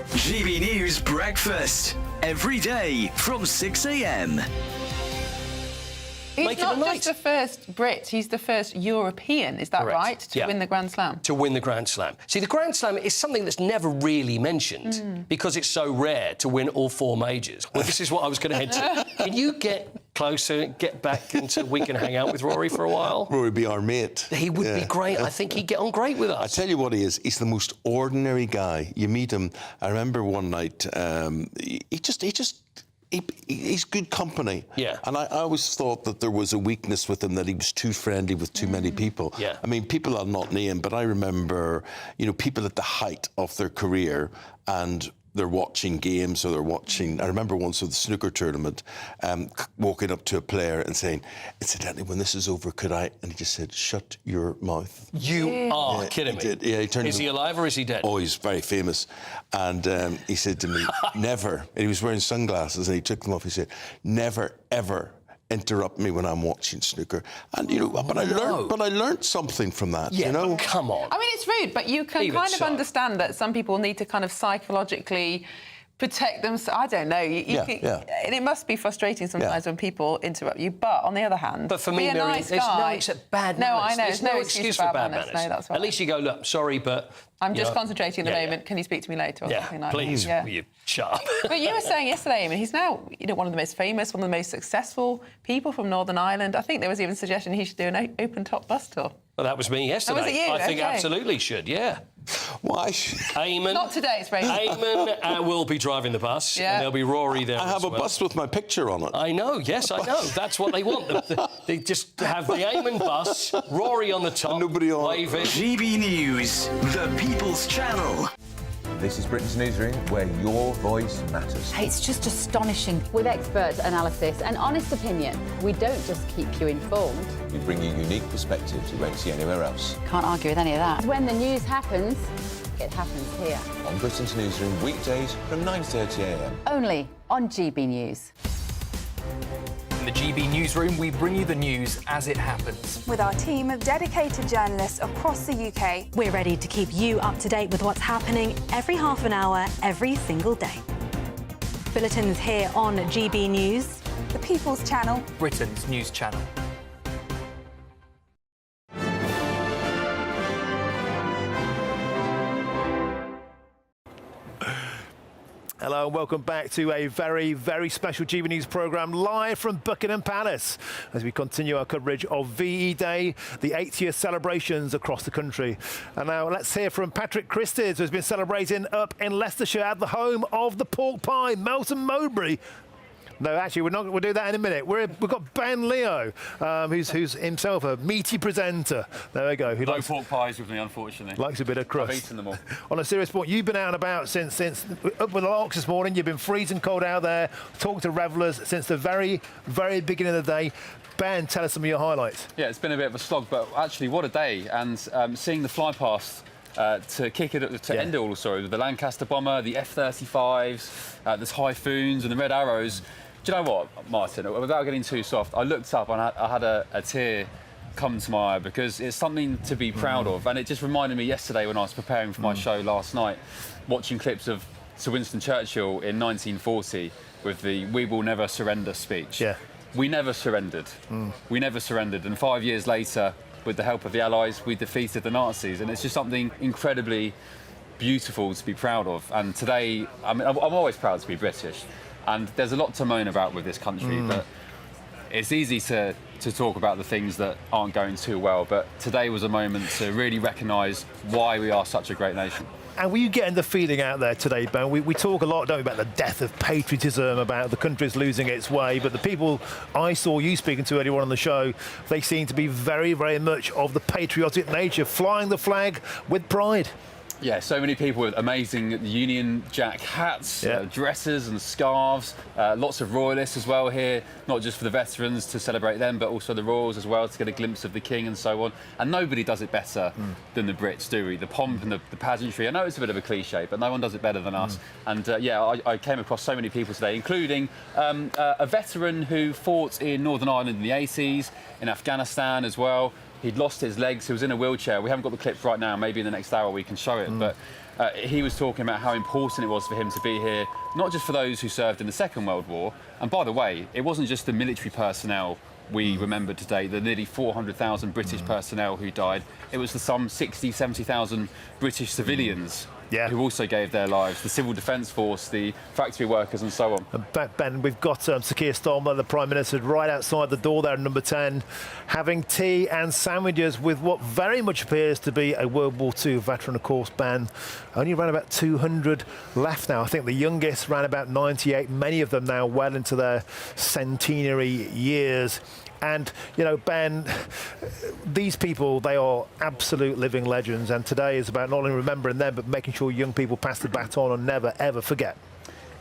GB News Breakfast, every day from 6 a.m. He's not just the first Brit, he's the first European, is that Correct. right, to win the Grand Slam? To win the Grand Slam. See, the Grand Slam is something that's never really mentioned because it's so rare to win all 4 majors. Well, this is what I was going to head to. Can you get closer, get back into we can hang out with Rory for a while? Rory would be our mate. He would be great. I think he'd get on great with us. I tell you what he is. He's the most ordinary guy. You meet him. I remember one night, he's good company. Yeah. And I always thought that there was a weakness with him, that he was too friendly with too many people. Yeah. I mean, people I'll not name, but I remember, people at the height of their career and they're watching games or they're watching... I remember once with the snooker tournament, walking up to a player and saying, incidentally, when this is over, could I... And he just said, shut your mouth. You are kidding me. He did. Yeah, he turned is he alive or is he dead? Oh, he's very famous. And he said to me, never... And he was wearing sunglasses and he took them off. He said, never, ever interrupt me when I'm watching snooker. And, but I learned something from that, Yeah, but come on. I mean, it's rude, but you can kind of understand that some people need to kind of psychologically protect them. So I don't know. And it must be frustrating sometimes when people interrupt you. But on the other hand, but for me, be a Miriam, nice there's guy. no except bad no, manners. I know. There's no excuse for bad manners. No, that's right. At least you go, look, sorry, but I'm just concentrating at the moment. Can you speak to me later or something like please, that? will you shut up? But you were saying yesterday, he's now one of the most famous, one of the most successful people from Northern Ireland. I think there was even a suggestion he should do an open-top bus tour. Well, that was me yesterday. Oh, was it you? I think Okay. absolutely should, yeah. Why? Eamon. Not today, it's very Eamon will be driving the bus, and there'll be Rory there. I have a bus with my picture on it. I know, yes, I know. That's what they want. They just have the Eamon bus, Rory on the top, nobody on waving. GB News, the People's Channel. This is Britain's newsroom, where your voice matters. It's just astonishing. With expert analysis and honest opinion, we don't just keep you informed. We bring you unique perspectives you won't see anywhere else. Can't argue with any of that. When the news happens, it happens here. On Britain's newsroom, weekdays from 9:30 a.m. Only on GB News. In the GB Newsroom, we bring you the news as it happens. With our team of dedicated journalists across the UK, we're ready to keep you up to date with what's happening every half an hour, every single day. Bulletins here on GB News, the People's Channel, Britain's news channel. Hello and welcome back to a very, very special GB News programme live from Buckingham Palace as we continue our coverage of VE Day, the 8th year celebrations across the country. And now let's hear from Patrick Christys, who's been celebrating up in Leicestershire at the home of the pork pie, Melton Mowbray. No, actually, we'll do that in a minute. We've got Ben Leo, who's himself a meaty presenter. There we go. No pork pies with me, unfortunately. Likes a bit of crust. I've eaten them all. On a serious point, you've been out and about since up with the larks this morning. You've been freezing cold out there, talking to revellers since the very, very beginning of the day. Ben, tell us some of your highlights. Yeah, it's been a bit of a slog, but actually, what a day. And seeing the fly past to kick it to end it all, with the Lancaster bomber, the F-35s, the Typhoons and the Red Arrows. Do you know what, Martin, without getting too soft, I looked up and I had a tear come to my eye because it's something to be proud of. And it just reminded me yesterday when I was preparing for my show last night, watching clips of Sir Winston Churchill in 1940 with the "We will never surrender" speech. Yeah. We never surrendered. We never surrendered. And 5 years later, with the help of the Allies, we defeated the Nazis. And it's just something incredibly beautiful to be proud of. And today, I'm always proud to be British. And there's a lot to moan about with this country, but it's easy to talk about the things that aren't going too well. But today was a moment to really recognise why we are such a great nation. And were you getting the feeling out there today, Ben? We talk a lot, don't we, about the death of patriotism, about the country's losing its way, but the people I saw you speaking to earlier on the show, they seem to be very, very much of the patriotic nature, flying the flag with pride. Yeah, so many people with amazing Union Jack hats, dresses and scarves. Lots of royalists as well here, not just for the veterans to celebrate them, but also the royals as well to get a glimpse of the king and so on. And nobody does it better than the Brits, do we? The pomp and the pageantry. I know it's a bit of a cliche, but no one does it better than us. And I came across so many people today, including a veteran who fought in Northern Ireland in the 80s, in Afghanistan as well. He'd lost his legs, he was in a wheelchair. We haven't got the clip right now, maybe in the next hour we can show it, but he was talking about how important it was for him to be here, not just for those who served in the Second World War. And by the way, it wasn't just the military personnel we remembered today, the nearly 400,000 British personnel who died. It was the some 60, 70,000 British civilians who also gave their lives, the Civil Defence Force, the factory workers and so on. Ben, we've got Sir Keir Starmer, the Prime Minister, right outside the door there at number 10, having tea and sandwiches with what very much appears to be a World War II veteran, of course, Ben. Only around about 200 left now. I think the youngest ran about 98, many of them now well into their centenary years. And, Ben, these people, they are absolute living legends. And today is about not only remembering them, but making sure young people pass the baton and never, ever forget.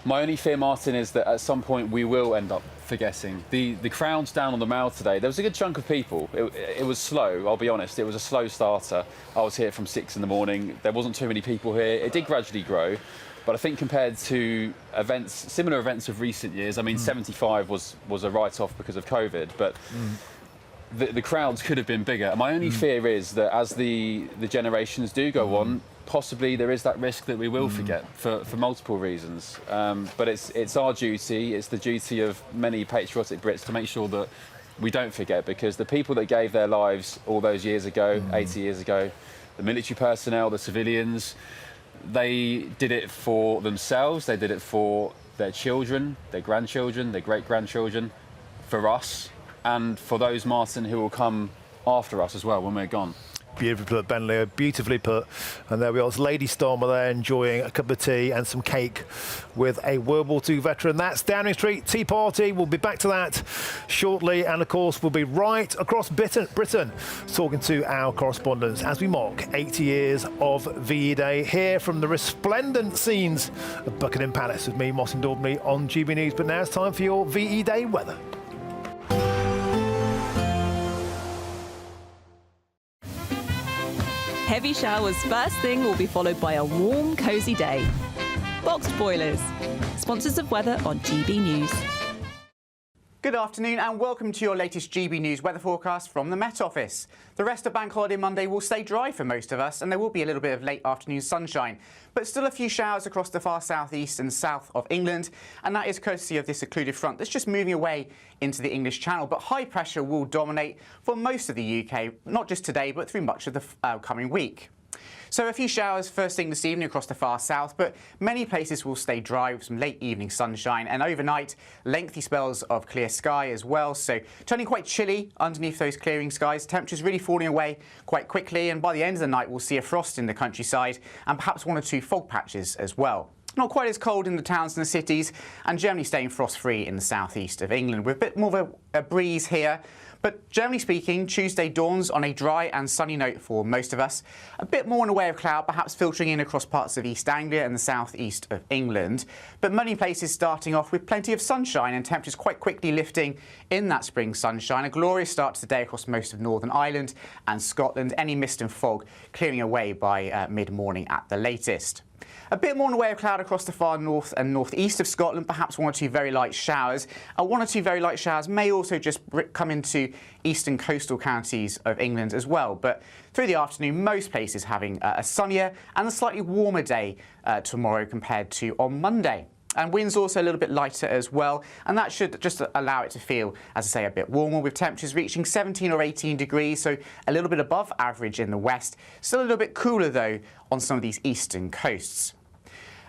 My only fear, Martin, is that at some point we will end up forgetting. The crowds down on the Mall today, there was a good chunk of people. It was slow, I'll be honest. It was a slow starter. I was here from 6 in the morning. There wasn't too many people here. It did gradually grow. But I think compared to similar events of recent years, I mean, 75 was a write-off because of COVID, but the crowds could have been bigger. And my only fear is that as the generations do go on, possibly there is that risk that we will forget for multiple reasons. But it's our duty, it's the duty of many patriotic Brits to make sure that we don't forget, because the people that gave their lives all those years ago, 80 years ago, the military personnel, the civilians, they did it for themselves, they did it for their children, their grandchildren, their great-grandchildren, for us, and for those, Martin, who will come after us as well when we're gone. Beautifully put, Ben Leo, beautifully put. And there we are, it's Lady Stormer there enjoying a cup of tea and some cake with a World War II veteran. That's Downing Street Tea Party. We'll be back to that shortly. And of course, we'll be right across Britain talking to our correspondents as we mock 80 years of VE Day here from the resplendent scenes of Buckingham Palace with me, Martin Daubney, on GB News. But now it's time for your VE Day weather. Heavy showers first thing will be followed by a warm, cosy day. Boxed Boilers, sponsors of weather on GB News. Good afternoon and welcome to your latest GB News weather forecast from the Met Office. The rest of Bank Holiday Monday will stay dry for most of us and there will be a little bit of late afternoon sunshine, but still a few showers across the far southeast and south of England, and that is courtesy of this occluded front that's just moving away into the English Channel. But high pressure will dominate for most of the UK, not just today but through much of the coming week. So a few showers first thing this evening across the far south, but many places will stay dry with some late evening sunshine, and overnight lengthy spells of clear sky as well, so turning quite chilly underneath those clearing skies. Temperatures really falling away quite quickly, and by the end of the night we'll see a frost in the countryside and perhaps one or two fog patches as well. Not quite as cold in the towns and the cities, and generally staying frost-free in the southeast of England with a bit more of a breeze here. But generally speaking, Tuesday dawns on a dry and sunny note for most of us. A bit more in the way of cloud, perhaps filtering in across parts of East Anglia and the southeast of England. But many places starting off with plenty of sunshine and temperatures quite quickly lifting in that spring sunshine. A glorious start to the day across most of Northern Ireland and Scotland. Any mist and fog clearing away by mid-morning at the latest. A bit more in the way of cloud across the far north and northeast of Scotland, perhaps one or two very light showers. One or two very light showers may also just come into eastern coastal counties of England as well. But through the afternoon, most places having a sunnier and a slightly warmer day tomorrow compared to on Monday. And winds also a little bit lighter as well, and that should just allow it to feel, as I say, a bit warmer, with temperatures reaching 17 or 18 degrees, so a little bit above average in the west. Still a little bit cooler, though, on some of these eastern coasts.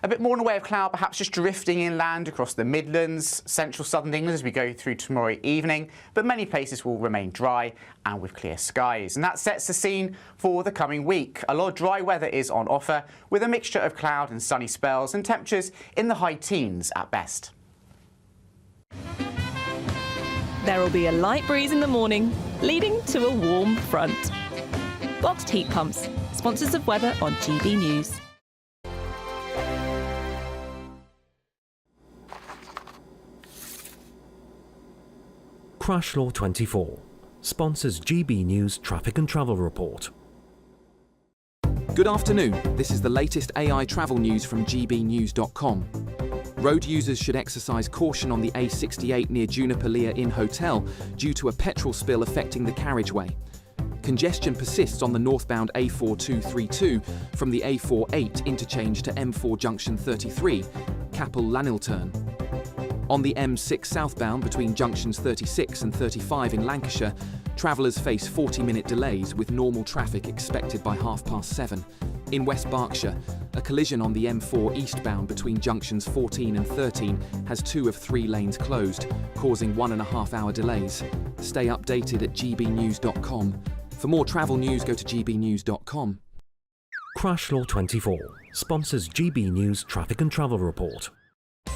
A bit more in the way of cloud, perhaps just drifting inland across the Midlands, central southern England as we go through tomorrow evening, but many places will remain dry and with clear skies. And that sets the scene for the coming week. A lot of dry weather is on offer, with a mixture of cloud and sunny spells and temperatures in the high teens at best. There will be a light breeze in the morning, leading to a warm front. Boxed Heat Pumps, sponsors of weather on GB News. Crash Law 24 sponsors GB News Traffic and Travel Report. Good afternoon. This is the latest AI travel news from GBNews.com. Road users should exercise caution on the A68 near Juniper Inn Hotel due to a petrol spill affecting the carriageway. Congestion persists on the northbound A4232 from the A48 interchange to M4 Junction 33, Capel-Lanilturn. On the M6 southbound between junctions 36 and 35 in Lancashire, travellers face 40-minute delays with normal traffic expected by 7:30. In West Berkshire, a collision on the M4 eastbound between junctions 14 and 13 has 2 of 3 lanes closed, causing 1.5-hour delays. Stay updated at gbnews.com. For more travel news, go to gbnews.com. Crash Law 24 sponsors GB News Traffic and Travel Report.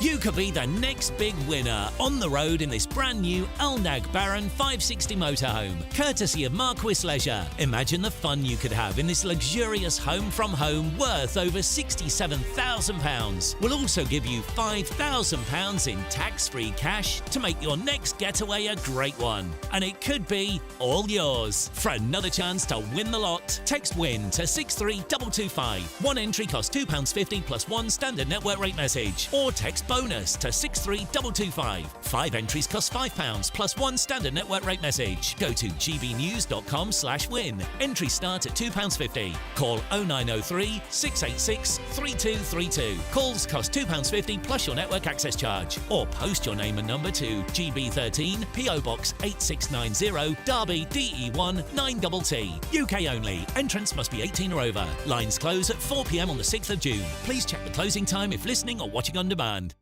You could be the next big winner on the road in this brand new Alnag Baron 560 motorhome, courtesy of Marquis Leisure. Imagine the fun you could have in this luxurious home from home worth over £67,000. We'll also give you £5,000 in tax-free cash to make your next getaway a great one. And it could be all yours. For another chance to win the lot, text WIN to 63225. One entry costs £2.50 plus one standard network rate message. Or text text BONUS to 63225. 5 entries cost £5 plus 1 standard network rate message. Go to gbnews.com/win. Entries start at £2.50. Call 0903 686 3232. Calls cost £2.50 plus your network access charge. Or post your name and number to GB13 PO Box 8690 Derby DE1 9TT. UK only. Entrants must be 18 or over. Lines close at 4 p.m. on the 6th of June. Please check the closing time if listening or watching on demand.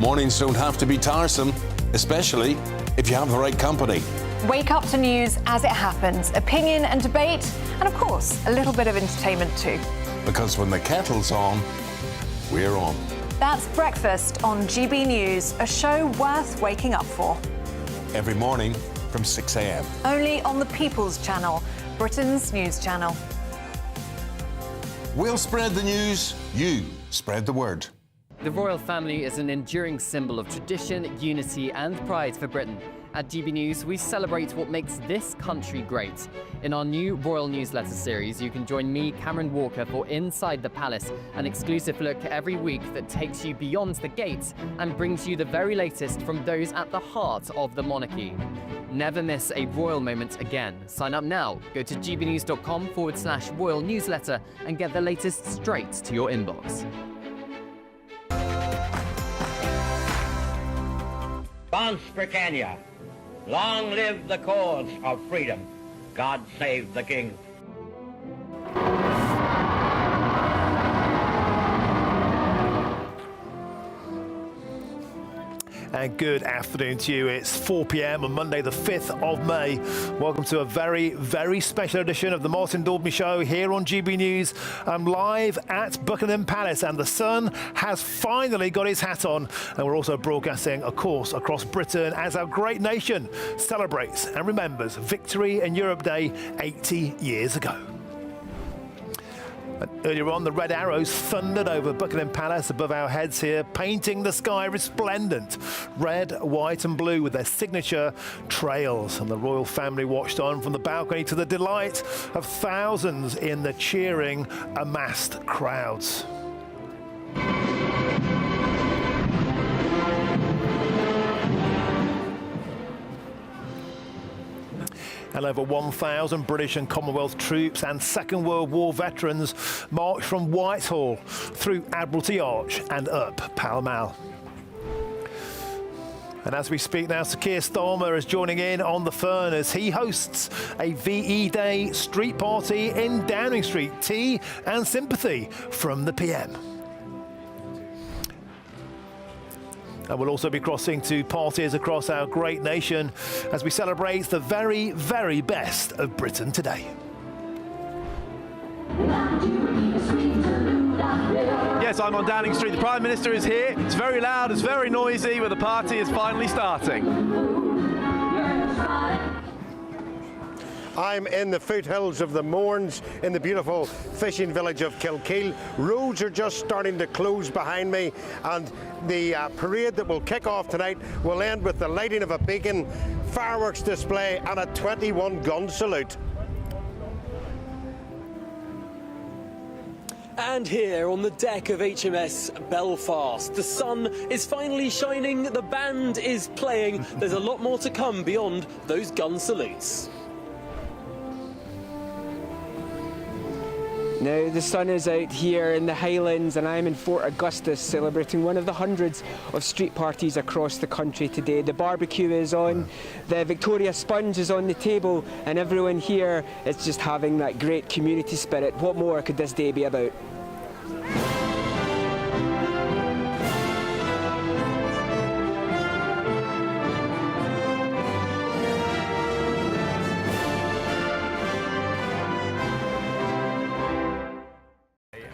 Mornings don't have to be tiresome, especially if you have the right company. Wake up to news as it happens, opinion and debate, and of course, a little bit of entertainment too. Because when the kettle's on, we're on. That's Breakfast on GB News, a show worth waking up for. Every morning from 6 a.m. Only on the People's Channel, Britain's news channel. We'll spread the news, you spread the word. The royal family is an enduring symbol of tradition, unity and pride for Britain. At GB News, we celebrate what makes this country great. In our new royal newsletter series, you can join me, Cameron Walker, for Inside the Palace, an exclusive look every week that takes you beyond the gates and brings you the very latest from those at the heart of the monarchy. Never miss a royal moment again. Sign up now. Go to gbnews.com/royal newsletter and get the latest straight to your inbox. France Britannia, long live the cause of freedom. God save the King. And good afternoon to you. It's 4 p.m. on Monday, the 5th of May. Welcome to a very, very special edition of the Martin Daubney Show here on GB News. I'm live at Buckingham Palace, and the sun has finally got his hat on. And we're also broadcasting, of course, across Britain as our great nation celebrates and remembers Victory in Europe Day 80 years ago. Earlier on, the red arrows thundered over Buckingham Palace above our heads here, painting the sky resplendent, red, white and blue with their signature trails. And the royal family watched on from the balcony to the delight of thousands in the cheering, amassed crowds. And over 1,000 British and Commonwealth troops and Second World War veterans marched from Whitehall through Admiralty Arch and up Pall Mall. And as we speak now, Sir Keir Starmer is joining in on the Fern as he hosts a VE Day street party in Downing Street. Tea and sympathy from the PM. And we'll also be crossing to parties across our great nation as we celebrate the very, very best of Britain today. Yes, I'm on Downing Street. The Prime Minister is here. It's very loud, it's very noisy, but the party is finally starting. I'm in the foothills of the Mournes in the beautiful fishing village of Kilkeel. Roads are just starting to close behind me, and the parade that will kick off tonight will end with the lighting of a beacon, fireworks display and a 21-gun salute. And here on the deck of HMS Belfast, the sun is finally shining, the band is playing. There's a lot more to come beyond those gun salutes. Now the sun is out here in the Highlands and I'm in Fort Augustus celebrating one of the hundreds of street parties across the country today. The barbecue is on, the Victoria Sponge is on the table, and everyone here is just having that great community spirit. What more could this day be about?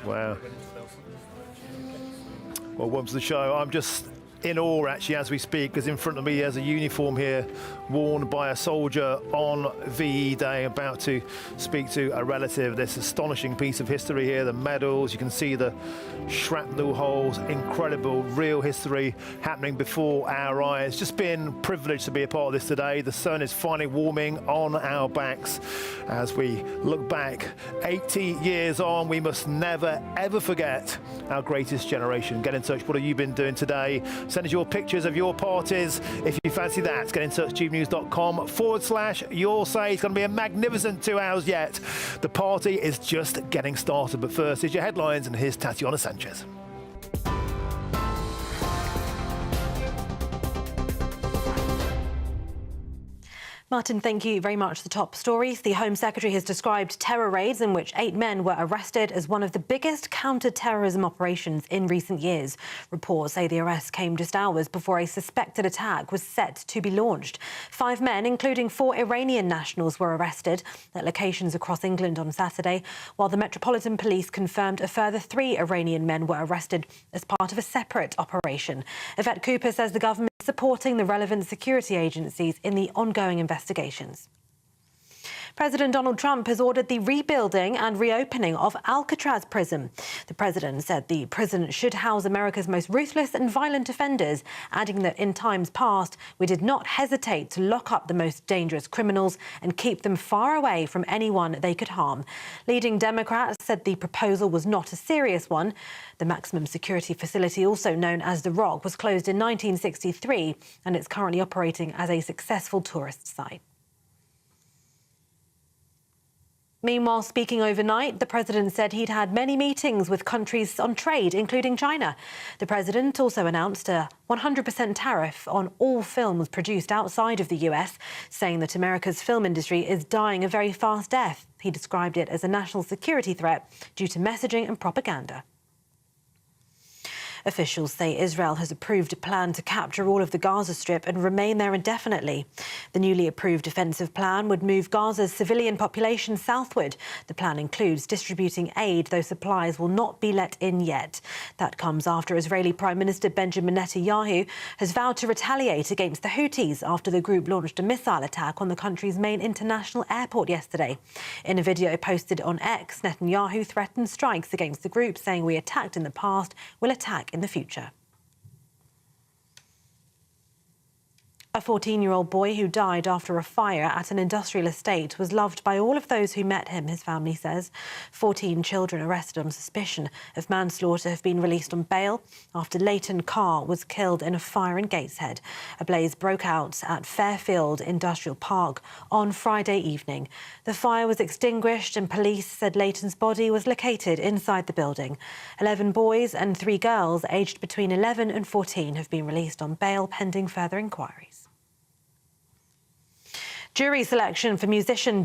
Wow. Well, welcome to the show. I'm just in awe actually as we speak, because in front of me there's a uniform here worn by a soldier on VE Day, about to speak to a relative. This astonishing piece of history here, the medals, you can see the shrapnel holes, incredible real history happening before our eyes. Just been privileged to be a part of this today. The sun is finally warming on our backs as we look back 80 years on. We must never ever forget our greatest generation. Get in touch. What have you been doing today? Send us your pictures of your parties if you fancy that. Get in touch, gbnews.com/your say. It's going to be a magnificent 2 hours yet. The party is just getting started. But first, here's your headlines, and here's Tatiana Sanchez. Martin, thank you very much. The top stories. The Home Secretary has described terror raids in which 8 men were arrested as one of the biggest counter-terrorism operations in recent years. Reports say the arrest came just hours before a suspected attack was set to be launched. 5 men, including 4 Iranian nationals, were arrested at locations across England on Saturday, while the Metropolitan Police confirmed a further 3 Iranian men were arrested as part of a separate operation. Yvette Cooper says the government is supporting the relevant security agencies in the ongoing investigations. President Donald Trump has ordered the rebuilding and reopening of Alcatraz prison. The president said the prison should house America's most ruthless and violent offenders, adding that in times past, we did not hesitate to lock up the most dangerous criminals and keep them far away from anyone they could harm. Leading Democrats said the proposal was not a serious one. The maximum security facility, also known as The Rock, was closed in 1963 and it's currently operating as a successful tourist site. Meanwhile, speaking overnight, the president said he'd had many meetings with countries on trade, including China. The president also announced a 100% tariff on all films produced outside of the US, saying that America's film industry is dying a very fast death. He described it as a national security threat due to messaging and propaganda. Officials say Israel has approved a plan to capture all of the Gaza Strip and remain there indefinitely. The newly approved defensive plan would move Gaza's civilian population southward. The plan includes distributing aid, though supplies will not be let in yet. That comes after Israeli Prime Minister Benjamin Netanyahu has vowed to retaliate against the Houthis after the group launched a missile attack on the country's main international airport yesterday. In a video posted on X, Netanyahu threatened strikes against the group, saying, "We attacked in the past, we'll attack in the future." A 14-year-old boy who died after a fire at an industrial estate was loved by all of those who met him, his family says. 14 children arrested on suspicion of manslaughter have been released on bail after Leighton Carr was killed in a fire in Gateshead. A blaze broke out at Fairfield Industrial Park on Friday evening. The fire was extinguished and police said Leighton's body was located inside the building. 11 boys and 3 girls aged between 11 and 14 have been released on bail pending further inquiries. Jury selection for musician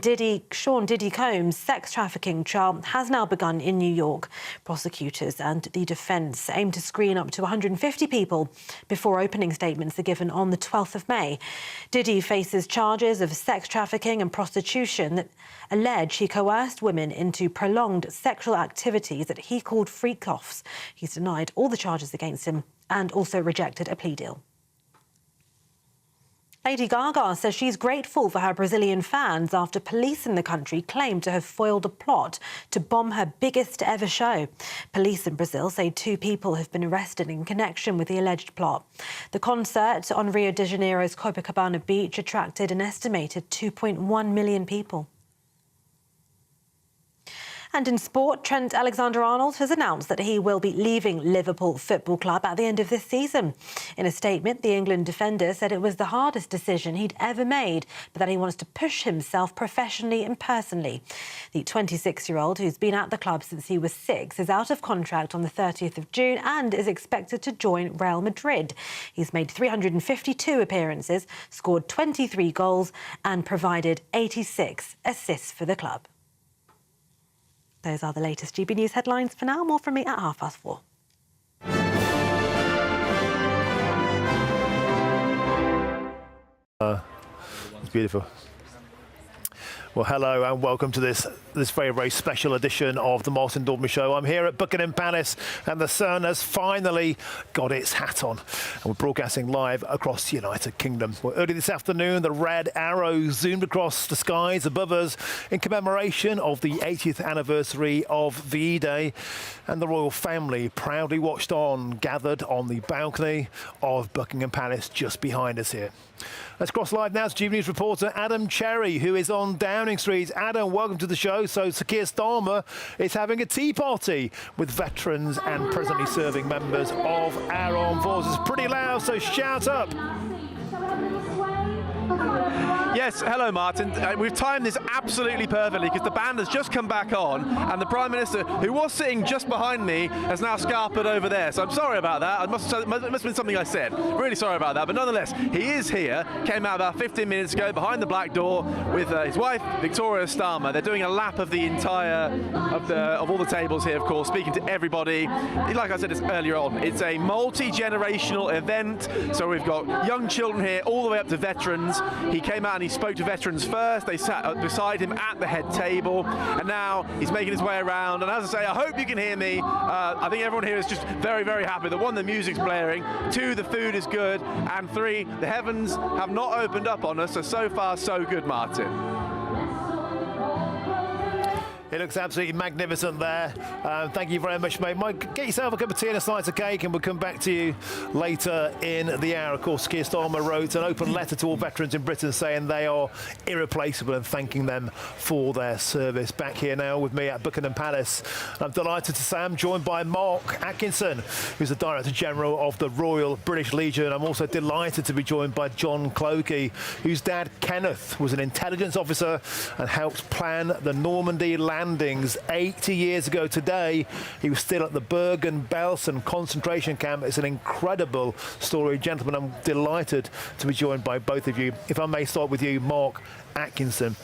Sean Diddy Combs' sex trafficking trial has now begun in New York. Prosecutors and the defence aim to screen up to 150 people before opening statements are given on the 12th of May. Diddy faces charges of sex trafficking and prostitution that allege he coerced women into prolonged sexual activities that he called freak-offs. He's denied all the charges against him and also rejected a plea deal. Lady Gaga says she's grateful for her Brazilian fans after police in the country claim to have foiled a plot to bomb her biggest ever show. Police in Brazil say 2 people have been arrested in connection with the alleged plot. The concert on Rio de Janeiro's Copacabana beach attracted an estimated 2.1 million people. And in sport, Trent Alexander-Arnold has announced that he will be leaving Liverpool Football Club at the end of this season. In a statement, the England defender said it was the hardest decision he'd ever made, but that he wants to push himself professionally and personally. The 26-year-old, who's been at the club since he was 6, is out of contract on the 30th of June and is expected to join Real Madrid. He's made 352 appearances, scored 23 goals and provided 86 assists for the club. Those are the latest GB News headlines for now. More from me at 4:30. It's beautiful. Well, hello and welcome to this very, very special edition of the Martin Daubney Show. I'm here at Buckingham Palace and the sun has finally got its hat on. And we're broadcasting live across the United Kingdom. Well, early this afternoon, the red arrow zoomed across the skies above us in commemoration of the 80th anniversary of VE Day. And the royal family proudly watched on, gathered on the balcony of Buckingham Palace just behind us here. Let's cross live now to GBNews reporter Adam Cherry, who is on Downing Street. Adam, welcome to the show. So Sir Keir Starmer is having a tea party with veterans and presently serving members of our armed forces. Pretty loud, so shout up. Yes, hello Martin. We've timed this absolutely perfectly because the band has just come back on and the Prime Minister, who was sitting just behind me, has now scarpered over there. So I'm sorry about that. It must have been something I said. Really sorry about that. But nonetheless, he is here. Came out about 15 minutes ago behind the black door with his wife, Victoria Starmer. They're doing a lap of the entire, of all the tables here, of course, speaking to everybody. Like I said earlier on, it's a multi-generational event. So we've got young children here all the way up to veterans. He came out and he spoke to veterans first. They sat beside him at the head table, and now he's making his way around. And as I say, I hope you can hear me. I think everyone here is just very, very happy that 1, the music's blaring, 2, the food is good, and 3, the heavens have not opened up on us. So far, so good, Martin. It looks absolutely magnificent there. Thank you very much, mate. Mike, get yourself a cup of tea and a slice of cake and we'll come back to you later in the hour. Of course, Keir Starmer wrote an open letter to all veterans in Britain saying they are irreplaceable and thanking them for their service. Back here now with me at Buckingham Palace. I'm delighted to say I'm joined by Mark Atkinson, who's the Director General of the Royal British Legion. I'm also delighted to be joined by John Clokey, whose dad, Kenneth, was an intelligence officer and helped plan the Normandy landings 80 years ago today. He was still at the Bergen-Belsen concentration camp. It's an incredible story. Gentlemen, I'm delighted to be joined by both of you. If I may start with you, Mark Atkinson.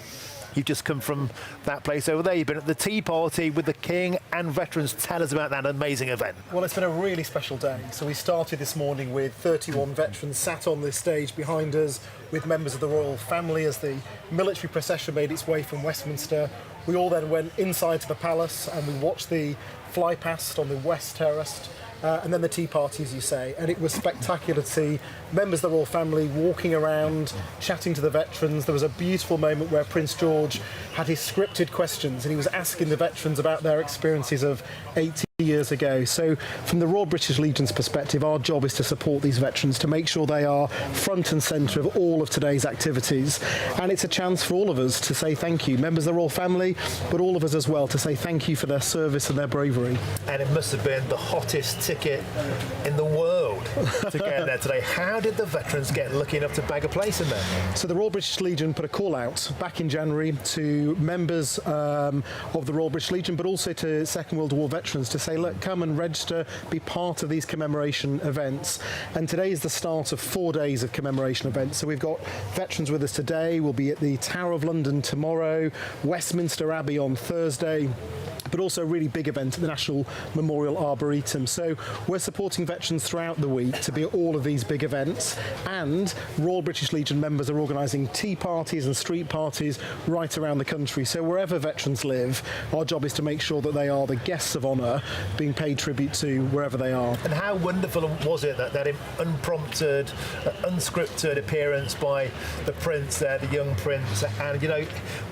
You've just come from that place over there. You've been at the tea party with the King and veterans. Tell us about that amazing event. Well, it's been a really special day. So we started this morning with 31 veterans sat on this stage behind us with members of the royal family as the military procession made its way from Westminster. We all then went inside to the palace and we watched the fly past on the West Terrace. And then the tea party, as you say, and it was spectacular to see members of the royal family walking around, chatting to the veterans. There was a beautiful moment where Prince George had his scripted questions and he was asking the veterans about their experiences of 80 years ago. So from the Royal British Legion's perspective, our job is to support these veterans, to make sure they are front and centre of all of today's activities. And it's a chance for all of us to say thank you, members of the royal family, but all of us as well, to say thank you for their service and their bravery. And it must have been the hottest ticket in the world to get there today. How did the veterans get lucky enough to bag a place in there? So the Royal British Legion put a call out back in January to members of the Royal British Legion, but also to Second World War veterans to say, look, come and register, be part of these commemoration events. And today is the start of 4 days of commemoration events. So we've got veterans with us today. We'll be at the Tower of London tomorrow, Westminster Abbey on Thursday, but also a really big event at the National Memorial Arboretum. So we're supporting veterans throughout the week to be at all of these big events, and Royal British Legion members are organising tea parties and street parties right around the country. So wherever veterans live, our job is to make sure that they are the guests of honour being paid tribute to wherever they are. And how wonderful was it that unprompted, unscripted appearance by the Prince there, the young Prince, and you know,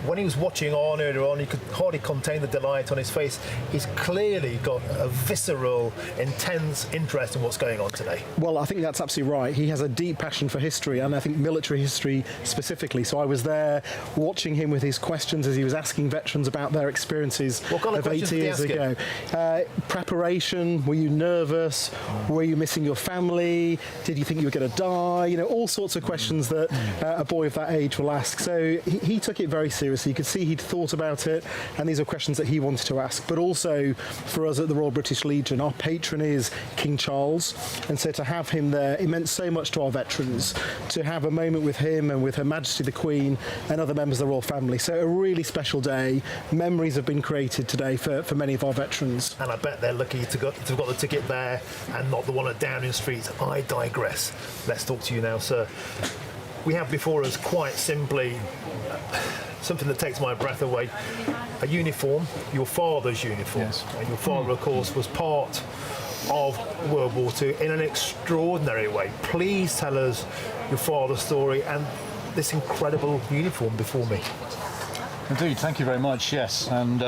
when he was watching on earlier on, he could hardly contain the delight on his face. He's clearly got a visceral, intense interest in what's going on today. Well, I think that's absolutely right. He has a deep passion for history, and I think military history specifically. So I was there watching him with his questions as he was asking veterans about their experiences of 80 years ago. Preparation, were you nervous? Were you missing your family? Did you think you were going to die? You know, all sorts of questions that a boy of that age will ask. So he took it very seriously. You could see he'd thought about it, and these are questions that he wanted to ask. But also for us at the Royal British Legion, our patron is King Charles, and so to have him there, it meant so much to our veterans to have a moment with him and with Her Majesty the Queen and other members of the royal family. So a really special day. Memories have been created today for many of our veterans. And I bet they're lucky to have got the ticket there and not the one at Downing Street. I digress. Let's talk to you now, sir. we have before us quite simply something that takes my breath away, a uniform, your father's uniform. Yes. And your father, of course, was part of World War II in an extraordinary way. Please tell us your father's story and this incredible uniform before me. Indeed, thank you very much, yes. And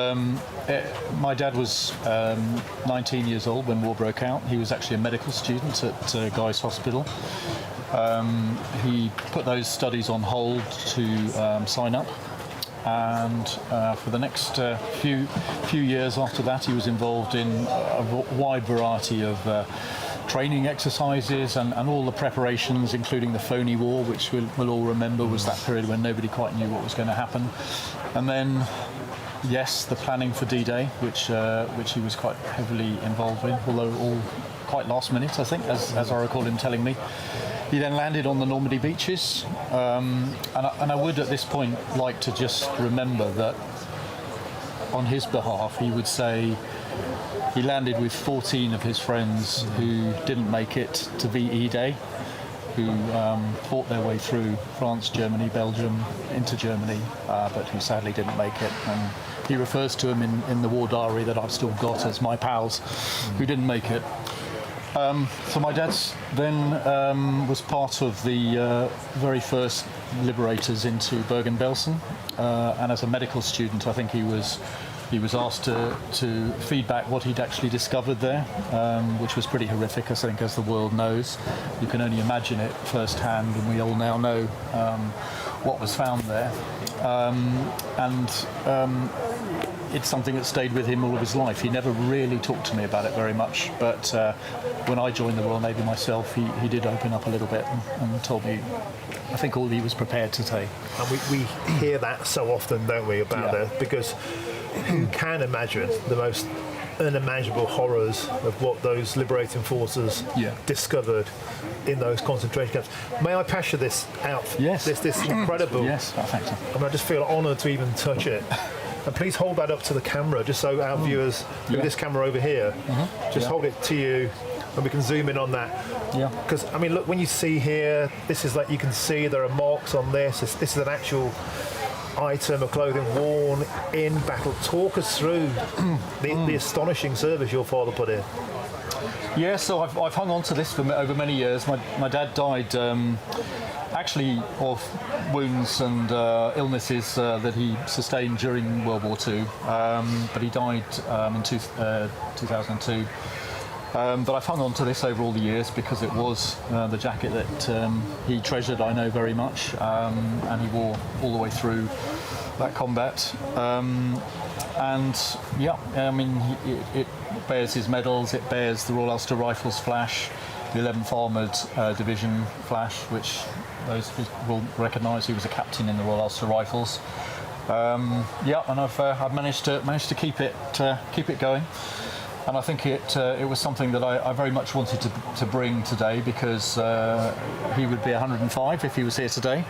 my dad was 19 years old when war broke out. He was actually a medical student at Guy's Hospital. He put those studies on hold to sign up. And for the next few years after that, he was involved in a wide variety of training exercises and all the preparations, including the phony war, which we'll all remember was that period when nobody quite knew what was going to happen. And then, yes, the planning for D-Day, which he was quite heavily involved with, although all quite last minute, I think, as I recall him telling me. He then landed on the Normandy beaches, and I would at this point like to just remember that on his behalf he would say he landed with 14 of his friends who didn't make it to VE Day, who fought their way through France, Germany, Belgium, into Germany, but who sadly didn't make it. And he refers to them in the war diary that I've still got as my pals who didn't make it. So my dad then was part of the very first liberators into Bergen-Belsen, and as a medical student, I think he was asked to feed back what he'd actually discovered there, which was pretty horrific, I think, as the world knows. You can only imagine it firsthand, and we all now know what was found there. It's something that stayed with him all of his life. He never really talked to me about it very much, but when I joined the Royal Navy myself, he did open up a little bit and told me, I think, all he was prepared to say. And we hear that so often, don't we, about that? Because who can imagine the most unimaginable horrors of what those liberating forces discovered in those concentration camps? May I pass you this out? Yes. This incredible. Yes, thank you. I mean, I just feel honoured to even touch it. And please hold that up to the camera, just so our viewers, with this camera over here, just hold it to you, and we can zoom in on that. Yeah. Because I mean, look, when you see here, this is like, you can see there are marks on this. This is an actual item of clothing worn in battle. Talk us through the astonishing service your father put in. Yeah, so I've hung on to this for over many years. My dad died actually of wounds and illnesses that he sustained during World War II, but he died in 2002. But I've hung on to this over all the years because it was the jacket that he treasured, I know, very much, and he wore all the way through that combat. And yeah, I mean, it bears his medals, it bears the Royal Ulster Rifles flash, the 11th Armoured Division flash, which those will recognise he was a captain in the Royal Ulster Rifles. Yeah, and I've managed to keep it going. And I think it was something that I very much wanted to bring today, because he would be 105 if he was here today.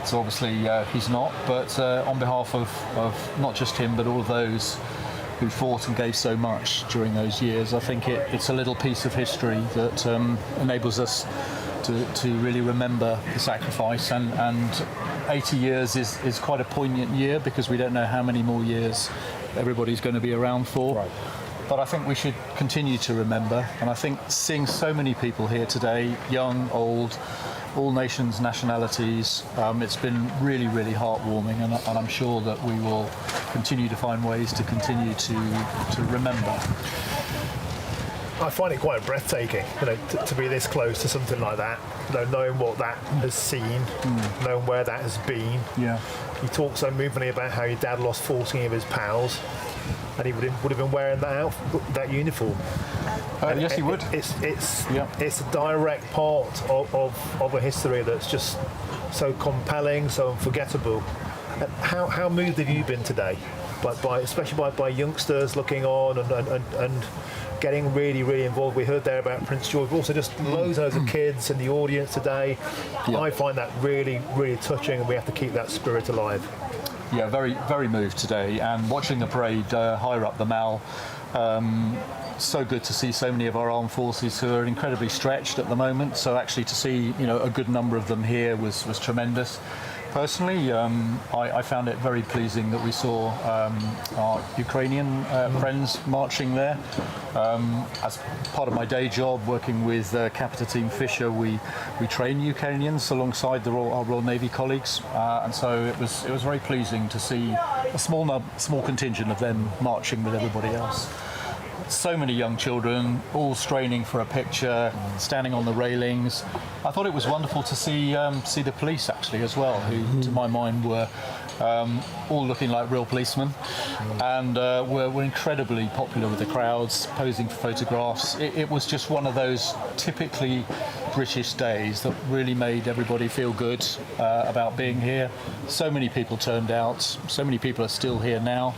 So obviously he's not, but on behalf of not just him, but all of those who fought and gave so much during those years, I think it's a little piece of history that enables us to really remember the sacrifice. And 80 years is quite a poignant year, because we don't know how many more years everybody's going to be around for. Right. But I think we should continue to remember, and I think seeing so many people here today, young, old, all nations, nationalities, it's been really, really heartwarming, and I'm sure that we will continue to find ways to continue to remember. I find it quite breathtaking, to be this close to something like that, knowing what that has seen, knowing where that has been. Yeah. You talk so movingly about how your dad lost 14 of his pals, and he would have been wearing that uniform. Yes, he would. It's a direct part of a history that's just so compelling, so unforgettable. How moved have you been today, especially by youngsters looking on and getting really, really involved? We heard there about Prince George, but also just loads of kids in the audience today. I find that really, really touching, and we have to keep that spirit alive. Yeah, very, very moved today, and watching the parade higher up the Mall. So good to see so many of our armed forces who are incredibly stretched at the moment. So actually to see, you know, a good number of them here was tremendous. Personally, I found it very pleasing that we saw our Ukrainian friends marching there. As part of my day job, working with Capita Team Fisher, we train Ukrainians alongside our Royal Navy colleagues, and so it was very pleasing to see a small contingent of them marching with everybody else. So many young children, all straining for a picture, standing on the railings. I thought it was wonderful to see the police actually as well, who, to my mind, were all looking like real policemen, and were incredibly popular with the crowds, posing for photographs. It was just one of those typically British days that really made everybody feel good about being here. So many people turned out. So many people are still here now.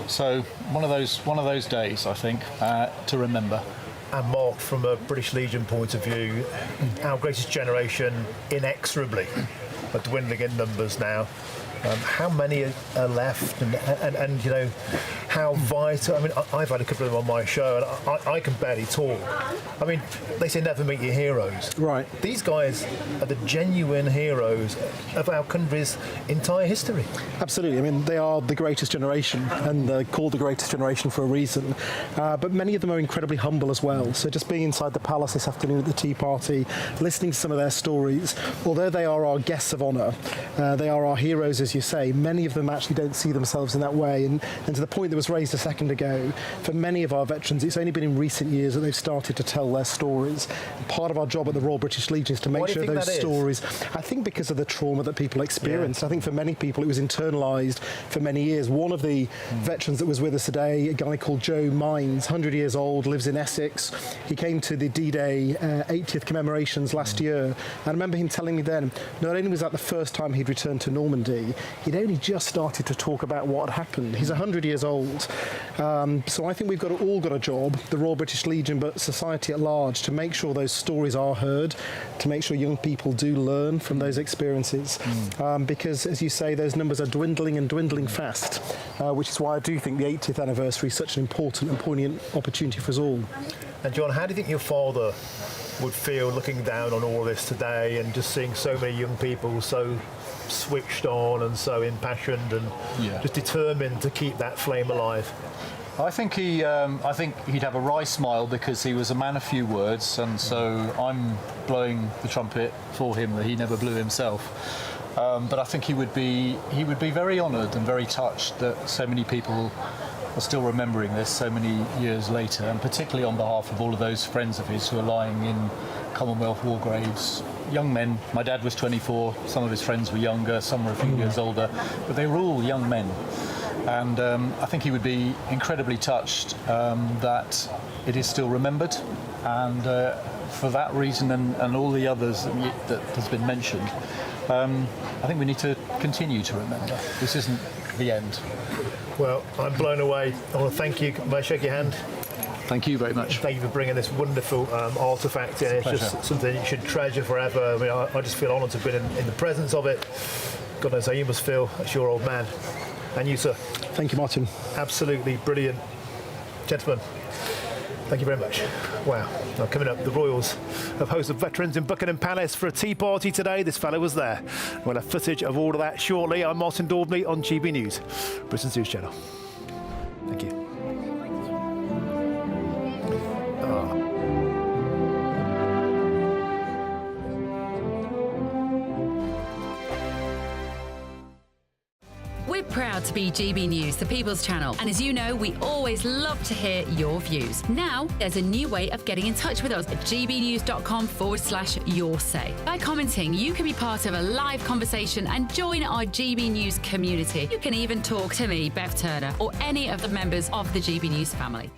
So one of those days, I think, to remember. And Mark, from a British Legion point of view, our greatest generation inexorably are dwindling in numbers now. How many are left, and you know, how vital? I mean, I've had a couple of them on my show, and I can barely talk. I mean, they say never meet your heroes. Right. These guys are the genuine heroes of our country's entire history. Absolutely. I mean, they are the greatest generation, and they're called the greatest generation for a reason. But many of them are incredibly humble as well. So just being inside the palace this afternoon at the tea party, listening to some of their stories, although they are our guests of honour, they are our heroes, as you say, many of them actually don't see themselves in that way. And to the point that was raised a second ago, for many of our veterans, it's only been in recent years that they've started to tell their stories. Part of our job at the Royal British Legion is to make sure those stories, I think because of the trauma that people experienced, I think for many people it was internalised for many years. One of the veterans that was with us today, a guy called Joe Mines, 100 years old, lives in Essex. He came to the D-Day 80th commemorations last year. I remember him telling me then, not only was that the first time he'd returned to Normandy, he'd only just started to talk about what had happened. He's 100 years old. So I think we've all got a job, the Royal British Legion, but society at large, to make sure those stories are heard, to make sure young people do learn from those experiences. Because, as you say, those numbers are dwindling and dwindling fast, which is why I do think the 80th anniversary is such an important and poignant opportunity for us all. And John, how do you think your father would feel looking down on all this today and just seeing so many young people so switched on and so impassioned and just determined to keep that flame alive? I think he'd have a wry smile because he was a man of few words, and so I'm blowing the trumpet for him that he never blew himself. But I think he would be very honoured and very touched that so many people are still remembering this so many years later, and particularly on behalf of all of those friends of his who are lying in Commonwealth war graves. Young men. My dad was 24, some of his friends were younger, some were a few years older, but they were all young men. And I think he would be incredibly touched that it is still remembered, and for that reason and all the others that has been mentioned, I think we need to continue to remember. This isn't the end. Well, I'm blown away. I want to thank you. May I shake your hand? Thank you very much. Thank you for bringing this wonderful artefact in. It's just something you should treasure forever. I mean, I just feel honoured to have been in the presence of it. God knows how you must feel. That's your old man. And you, sir. Thank you, Martin. Absolutely brilliant. Gentlemen, thank you very much. Wow. Now, coming up, the Royals have hosted veterans in Buckingham Palace for a tea party today. This fellow was there. We'll have footage of all of that shortly. I'm Martin Daubney on GB News, Britain's News Channel. Thank you. We're proud to be GB News, the People's Channel. And as you know, we always love to hear your views. Now, there's a new way of getting in touch with us at gbnews.com/yoursay. By commenting, you can be part of a live conversation and join our GB News community. You can even talk to me, Bev Turner, or any of the members of the GB News family.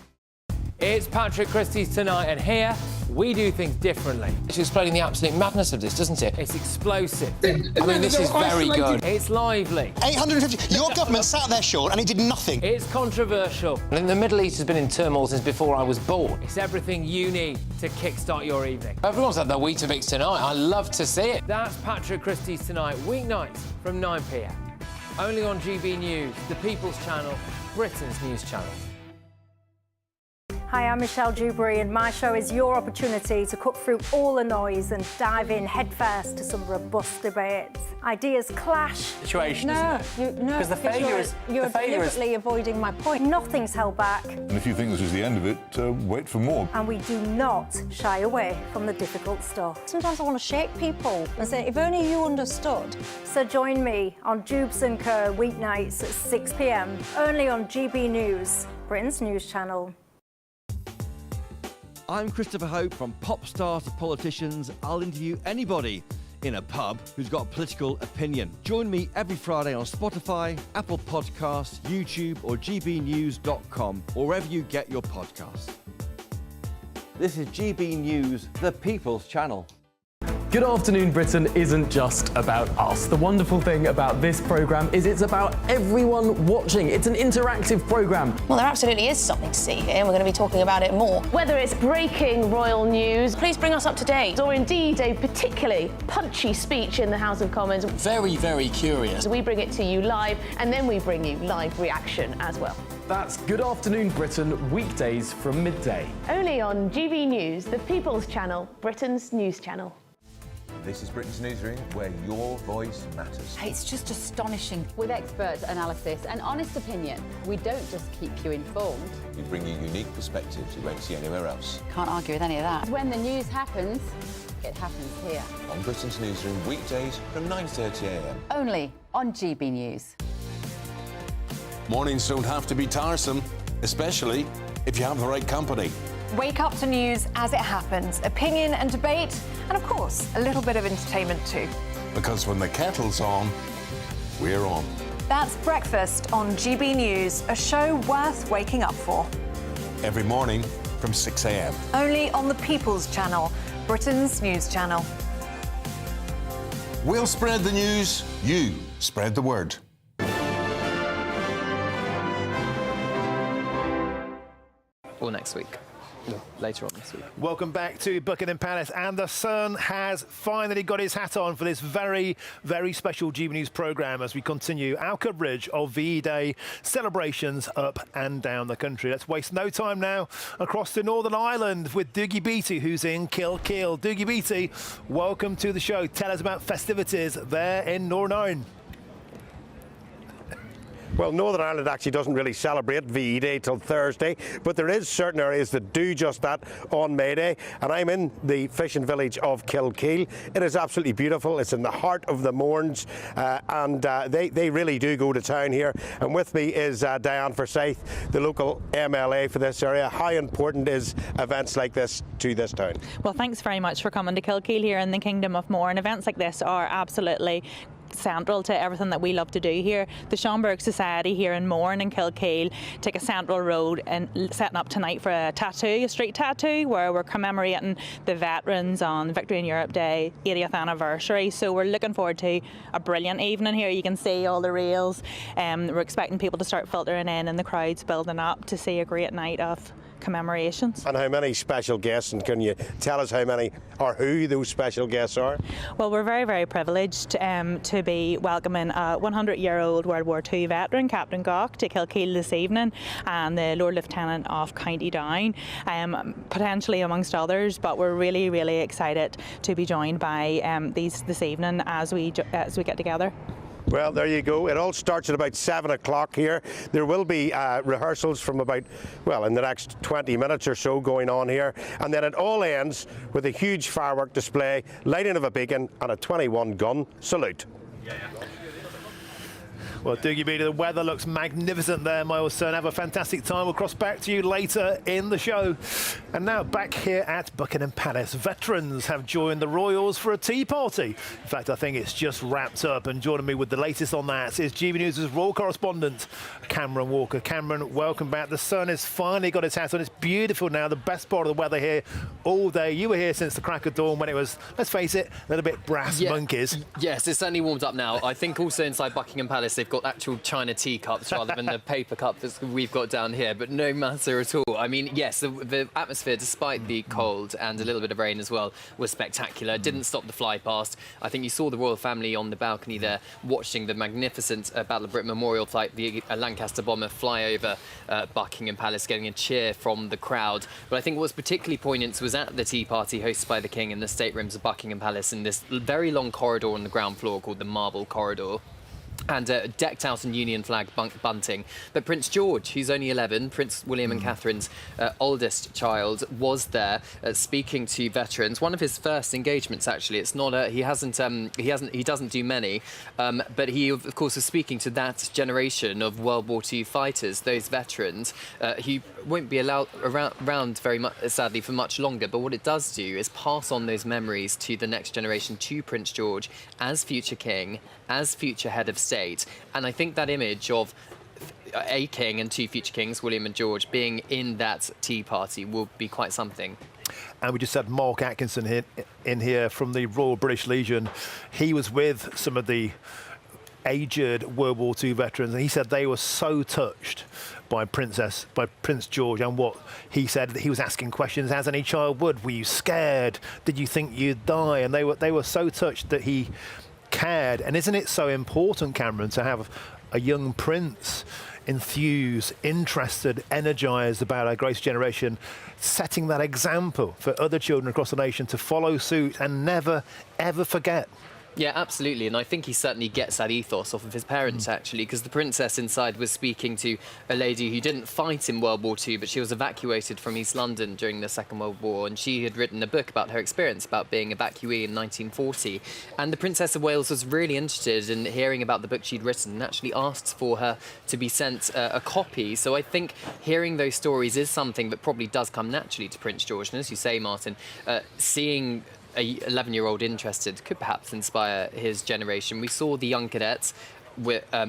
It's Patrick Christie's Tonight, and here we do things differently. It's explaining the absolute madness of this, doesn't it? It's explosive. I mean, this is very good. It's lively. 850. Your government sat there, Sean, and it did nothing. It's controversial. And the Middle East has been in turmoil since before I was born. It's everything you need to kickstart your evening. Everyone's had their Weetabix tonight. I love to see it. That's Patrick Christie's Tonight, weeknights from 9 p.m. Only on GB News, the People's Channel, Britain's news channel. Hi, I'm Michelle Dewberry, and my show is your opportunity to cut through all the noise and dive in headfirst to some robust debates. Ideas clash. Situation, isn't it? No, Because the failure is... You're deliberately avoiding my point. Nothing's held back. And if you think this is the end of it, wait for more. And we do not shy away from the difficult stuff. Sometimes I want to shake people and say, if only you understood. So join me on Jubes and Kerr weeknights at 6 p.m, only on GB News, Britain's news channel. I'm Christopher Hope. From pop stars to politicians, I'll interview anybody in a pub who's got a political opinion. Join me every Friday on Spotify, Apple Podcasts, YouTube or gbnews.com, or wherever you get your podcasts. This is GB News, the People's Channel. Good Afternoon Britain isn't just about us. The wonderful thing about this programme is it's about everyone watching. It's an interactive programme. Well, there absolutely is something to see here, and we're going to be talking about it more. Whether it's breaking royal news, please bring us up to date. Or indeed a particularly punchy speech in the House of Commons. Very, very curious. We bring it to you live, and then we bring you live reaction as well. That's Good Afternoon Britain, weekdays from midday. Only on GB News, the People's Channel, Britain's news channel. This is Britain's Newsroom, where your voice matters. It's just astonishing. With expert analysis and honest opinion, we don't just keep you informed. We bring you unique perspectives you won't see anywhere else. Can't argue with any of that. When the news happens, it happens here. On Britain's Newsroom, weekdays from 9:30 a.m. Only on GB News. Mornings don't have to be tiresome, especially if you have the right company. Wake up to news as it happens, opinion and debate, and of course, a little bit of entertainment too. Because when the kettle's on, we're on. That's Breakfast on GB News, a show worth waking up for. Every morning from 6 a.m. Only on the People's Channel, Britain's news channel. We'll spread the news, you spread the word. Or next week. No, later on this week. Welcome back to Buckingham Palace, and the Sun has finally got his hat on for this very, very special GB News programme as we continue our coverage of VE Day celebrations up and down the country. Let's waste no time now across to Northern Ireland with Dougie Beattie, who's in Kilkeel. Dougie Beattie, welcome to the show. Tell us about festivities there in Northern Ireland. Well, Northern Ireland actually doesn't really celebrate VE Day till Thursday, but there is certain areas that do just that on May Day, and I'm in the fishing village of Kilkeel. It is absolutely beautiful. It's in the heart of the Mourns, and they really do go to town here. And with me is Diane Forsyth, the local MLA for this area. How important is events like this to this town? Well, thanks very much for coming to Kilkeel here in the Kingdom of Mourne. Events like this are absolutely central to everything that we love to do here. The Schomburg Society here in Mourne and Kilkeel take a central road and setting up tonight for a street tattoo, where we're commemorating the veterans on Victory in Europe Day 80th anniversary. So we're looking forward to a brilliant evening here. You can see all the rails. We're expecting people to start filtering in and the crowds building up to see a great night of commemorations. And how many special guests, and can you tell us how many or who those special guests are? Well, we're very, very privileged to be welcoming a 100-year-old World War II veteran, Captain Gach, to Kilkeel this evening, and the Lord Lieutenant of County Down, potentially amongst others, but we're really, really excited to be joined by these this evening as we get together. Well, there you go. It all starts at about 7 o'clock here. There will be rehearsals from about, well, in the next 20 minutes or so going on here. And then it all ends with a huge firework display, lighting of a beacon and a 21-gun salute. Well, Dougie Beattie, the weather looks magnificent there, my old son. Have a fantastic time. We'll cross back to you later in the show. And now back here at Buckingham Palace, veterans have joined the royals for a tea party. In fact, I think it's just wrapped up. And joining me with the latest on that is GB News' royal correspondent, Cameron Walker. Cameron, welcome back. The sun has finally got its hat on. It's beautiful now, the best part of the weather here all day. You were here since the crack of dawn when it was, let's face it, a little bit brass monkeys. Yes, it's certainly warmed up now. I think also inside Buckingham Palace they've got got actual china teacups rather than the paper cup that we've got down here, but no matter at all. I mean, yes, the atmosphere, despite the cold and a little bit of rain as well, was spectacular. It didn't stop the fly past. I think you saw the royal family on the balcony there watching the magnificent Battle of Britain Memorial flight, the Lancaster bomber, fly over Buckingham Palace, getting a cheer from the crowd. But I think what was particularly poignant was at the tea party hosted by the King in the staterooms of Buckingham Palace in this very long corridor on the ground floor called the Marble Corridor. And decked out in Union flag bunting. But Prince George, who's only 11, Prince William and Catherine's oldest child, was there speaking to veterans. One of his first engagements, actually. It's not he doesn't do many, but he of course was speaking to that generation of World War II fighters, those veterans who won't be allowed around very much, sadly, for much longer. But what it does do is pass on those memories to the next generation, to Prince George as future king, as future head of state. And I think that image of a king and two future kings, William and George, being in that tea party will be quite something. And we just had Mark Atkinson in here from the Royal British Legion. He was with some of the aged World War II veterans, and he said they were so touched by Prince George, and what he said, that he was asking questions as any child would. Were you scared? Did you think you'd die? And they were so touched that he cared. And isn't it so important, Cameron, to have a young prince enthused, interested, energised about our greatest generation, setting that example for other children across the nation to follow suit and never, ever forget? Yeah, absolutely. And I think he certainly gets that ethos off of his parents, actually, because the princess inside was speaking to a lady who didn't fight in World War II, but she was evacuated from East London during the Second World War. And she had written a book about her experience about being evacuee in 1940. And the Princess of Wales was really interested in hearing about the book she'd written and actually asked for her to be sent a copy. So I think hearing those stories is something that probably does come naturally to Prince George. And as you say, Martin, seeing a 11-year-old interested could perhaps inspire his generation. We saw the young cadets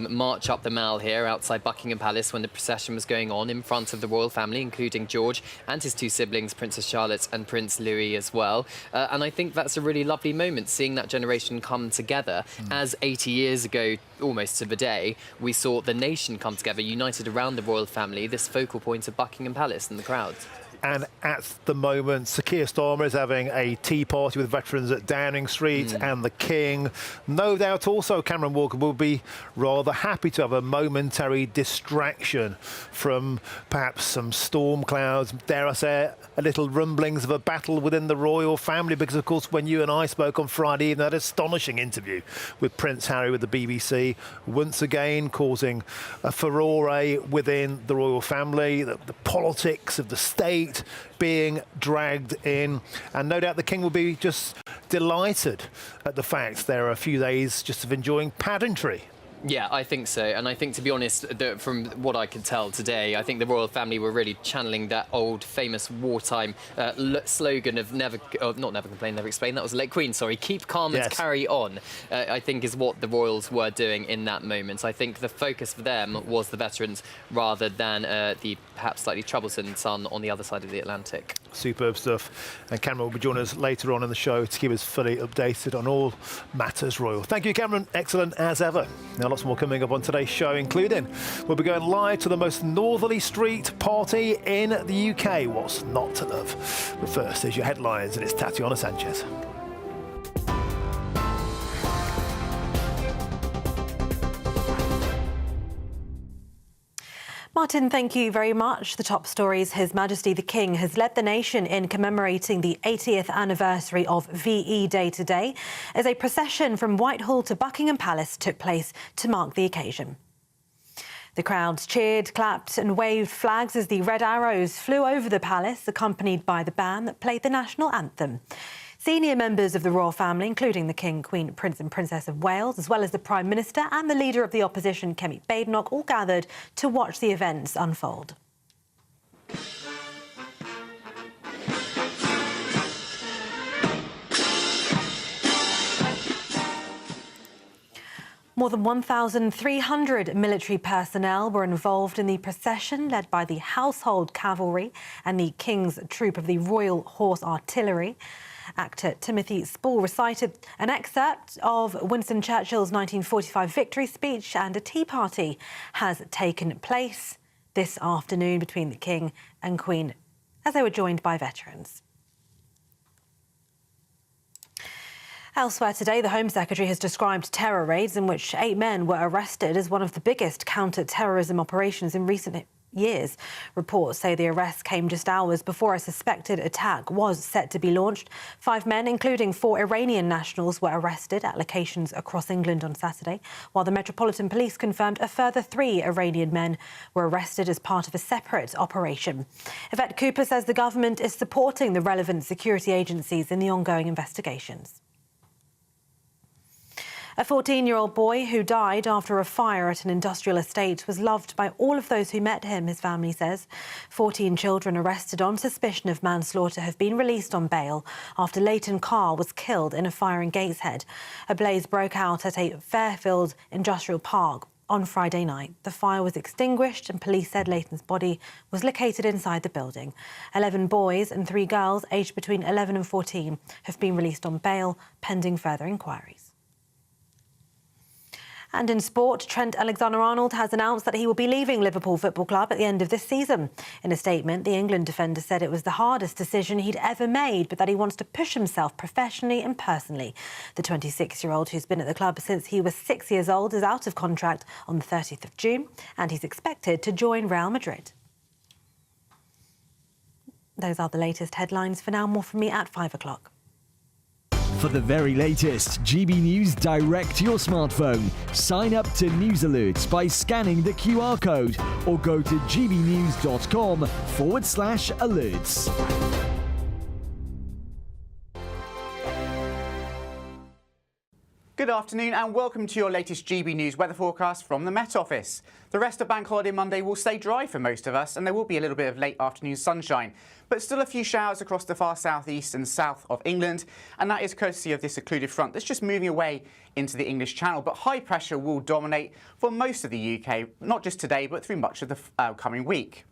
march up the Mall here outside Buckingham Palace when the procession was going on in front of the royal family, including George and his two siblings, Princess Charlotte and Prince Louis as well. And I think that's a really lovely moment, seeing that generation come together. As 80 years ago, almost to the day, we saw the nation come together, united around the royal family, this focal point of Buckingham Palace and the crowds. And at the moment, Sir Keir Starmer is having a tea party with veterans at Downing Street, and the King, no doubt also Cameron Walker, will be rather happy to have a momentary distraction from perhaps some storm clouds, dare I say, a little rumblings of a battle within the royal family, because of course when you and I spoke on Friday evening, that astonishing interview with Prince Harry with the BBC, once again causing a furore within the royal family, the politics of the state being dragged in, and no doubt the King will be just delighted at the fact there are a few days just of enjoying pageantry. Yeah, I think so. And I think, to be honest, from what I could tell today, I think the royal family were really channeling that old famous wartime slogan of not never complain, never explain. That was the late Queen, sorry. Keep calm and carry on, I think is what the royals were doing in that moment. I think the focus for them was the veterans rather than the perhaps slightly troublesome son on the other side of the Atlantic. Superb stuff. And Cameron will be joining us later on in the show to keep us fully updated on all matters royal. Thank you, Cameron. Excellent as ever. Now, lots more coming up on today's show, including we'll be going live to the most northerly street party in the UK. What's not to love? But first, here's your headlines, and it's Tatiana Sanchez. Martin, thank you very much. The top stories: His Majesty the King has led the nation in commemorating the 80th anniversary of VE Day today, as a procession from Whitehall to Buckingham Palace took place to mark the occasion. The crowds cheered, clapped and waved flags as the red arrows flew over the palace, accompanied by the band that played the national anthem. Senior members of the royal family, including the King, Queen, Prince and Princess of Wales, as well as the Prime Minister and the Leader of the Opposition, Kemi Badenoch, all gathered to watch the events unfold. More than 1,300 military personnel were involved in the procession, led by the Household Cavalry and the King's Troop of the Royal Horse Artillery. Actor Timothy Spall recited an excerpt of Winston Churchill's 1945 victory speech, and a tea party has taken place this afternoon between the King and Queen as they were joined by veterans. Elsewhere today, the Home Secretary has described terror raids in which 8 men were arrested as one of the biggest counter-terrorism operations in recent years. Reports say the arrest came just hours before a suspected attack was set to be launched. 5 men, including 4 Iranian nationals, were arrested at locations across England on Saturday, while the Metropolitan Police confirmed a further 3 Iranian men were arrested as part of a separate operation. Yvette Cooper says the government is supporting the relevant security agencies in the ongoing investigations. A 14-year-old boy who died after a fire at an industrial estate was loved by all of those who met him, his family says. 14 children arrested on suspicion of manslaughter have been released on bail after Leighton Carr was killed in a fire in Gateshead. A blaze broke out at a Fairfield industrial park on Friday night. The fire was extinguished and police said Leighton's body was located inside the building. 11 boys and 3 girls aged between 11 and 14 have been released on bail pending further inquiries. And in sport, Trent Alexander-Arnold has announced that he will be leaving Liverpool Football Club at the end of this season. In a statement, the England defender said it was the hardest decision he'd ever made, but that he wants to push himself professionally and personally. The 26-year-old, who's been at the club since he was 6 years old, is out of contract on the 30th of June, and he's expected to join Real Madrid. Those are the latest headlines. For now, more from me at 5 o'clock. For the very latest GB News direct to your smartphone, sign up to News Alerts by scanning the QR code or go to gbnews.com/alerts. Good afternoon and welcome to your latest GB News weather forecast from the Met Office. The rest of Bank Holiday Monday will stay dry for most of us and there will be a little bit of late afternoon sunshine, but still a few showers across the far southeast and south of England, and that is courtesy of this occluded front that's just moving away into the English Channel. But high pressure will dominate for most of the UK, not just today but through much of the coming week.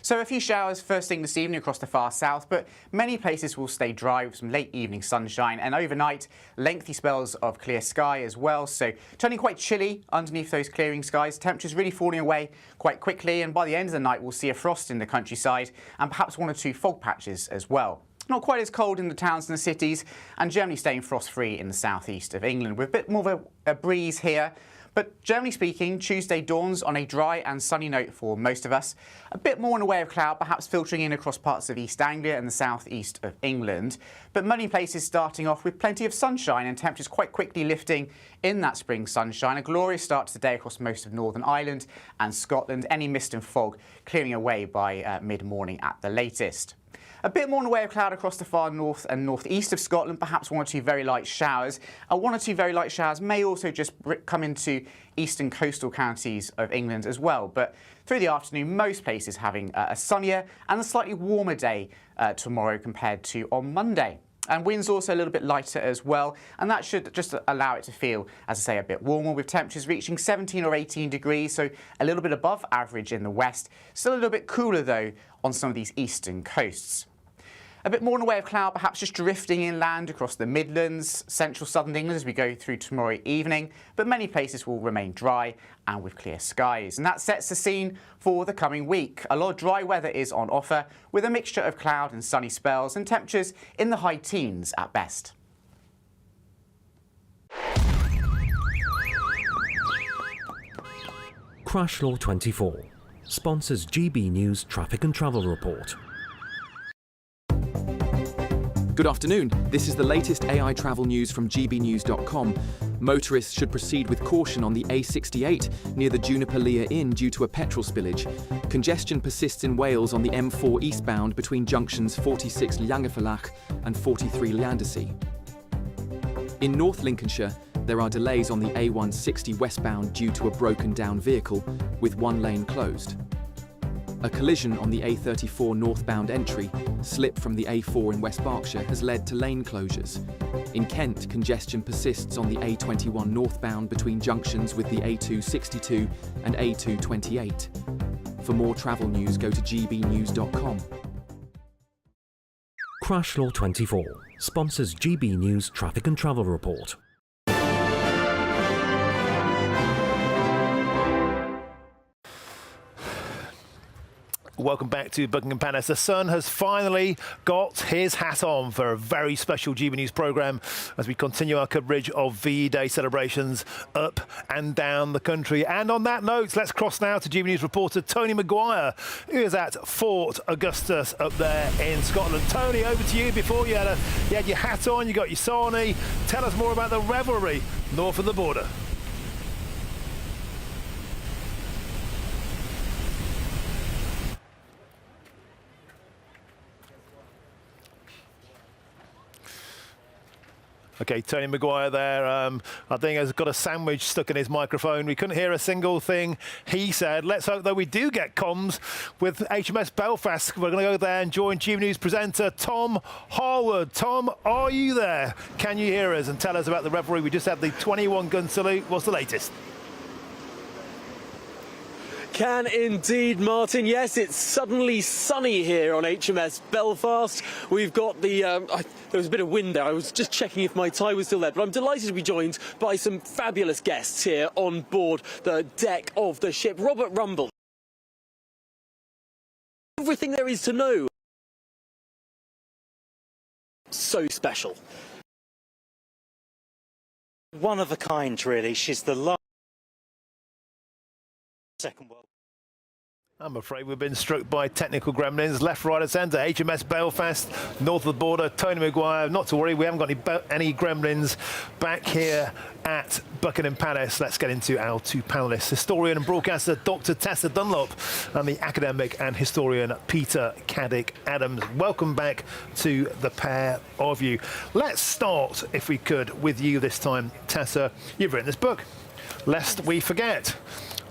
So a few showers first thing this evening across the far south, but many places will stay dry with some late evening sunshine, and overnight lengthy spells of clear sky as well. So turning quite chilly underneath those clearing skies, temperatures really falling away quite quickly, and by the end of the night we'll see a frost in the countryside and perhaps 1 or 2 fog patches as well. Not quite as cold in the towns and the cities, and generally staying frost-free in the southeast of England with a bit more of a breeze here. But generally speaking, Tuesday dawns on a dry and sunny note for most of us. A bit more in the way of cloud, perhaps filtering in across parts of East Anglia and the southeast of England. But many places starting off with plenty of sunshine and temperatures quite quickly lifting in that spring sunshine. A glorious start to the day across most of Northern Ireland and Scotland. Any mist and fog clearing away by mid-morning at the latest. A bit more in the way of cloud across the far north and northeast of Scotland, perhaps 1 or 2 very light showers. 1 or 2 very light showers may also just come into eastern coastal counties of England as well. But through the afternoon, most places having a sunnier and a slightly warmer day tomorrow compared to on Monday. And winds also a little bit lighter as well, and that should just allow it to feel, as I say, a bit warmer, with temperatures reaching 17 or 18 degrees, so a little bit above average in the west. Still a little bit cooler, though, on some of these eastern coasts. A bit more in the way of cloud, perhaps just drifting inland across the Midlands, central southern England as we go through tomorrow evening, but many places will remain dry and with clear skies. And that sets the scene for the coming week. A lot of dry weather is on offer, with a mixture of cloud and sunny spells and temperatures in the high teens at best. Crash Law 24 sponsors GB News Traffic and Travel Report. Good afternoon. This is the latest AI travel news from gbnews.com. Motorists should proceed with caution on the A68 near the Juniper Lea Inn due to a petrol spillage. Congestion persists in Wales on the M4 eastbound between junctions 46 Llangefferlach and 43 Llandersea. In North Lincolnshire, there are delays on the A160 westbound due to a broken down vehicle, with 1 lane closed. A collision on the A34 northbound entry, slip from the A4 in West Berkshire, has led to lane closures. In Kent, congestion persists on the A21 northbound between junctions with the A262 and A228. For more travel news, go to gbnews.com. Crash Law 24 sponsors GB News Traffic and Travel Report. Welcome back to Buckingham Palace. The Sun has finally got his hat on for a very special GB News programme as we continue our coverage of VE Day celebrations up and down the country. And on that note, let's cross now to GB News reporter Tony Maguire, who is at Fort Augustus up there in Scotland. Tony, over to you. Before you had your hat on, you got your sarnie. Tell us more about the revelry north of the border. OK, Tony Maguire there, I think has got a sandwich stuck in his microphone. We couldn't hear a single thing he said. Let's hope, though, we do get comms with HMS Belfast. We're going to go there and join GB News presenter Tom Harwood. Tom, are you there? Can you hear us and tell us about the revelry? We just had the 21-gun salute. What's the latest? Can indeed, Martin. Yes, it's suddenly sunny here on HMS Belfast. We've got the... there was a bit of wind there. I was just checking if my tie was still there, but I'm delighted to be joined by some fabulous guests here on board the deck of the ship. Robert Rumble. Everything there is to know. So special. One of a kind, really. She's the last Second World. I'm afraid we've been struck by technical gremlins. Left, right and centre. HMS Belfast, north of the border. Tony Maguire, not to worry, we haven't got any gremlins back here at Buckingham Palace. Let's get into our two panellists. Historian and broadcaster Dr. Tessa Dunlop and the academic and historian Peter Caddick-Adams. Welcome back to the pair of you. Let's start, if we could, with you this time, Tessa. You've written this book, Lest We Forget.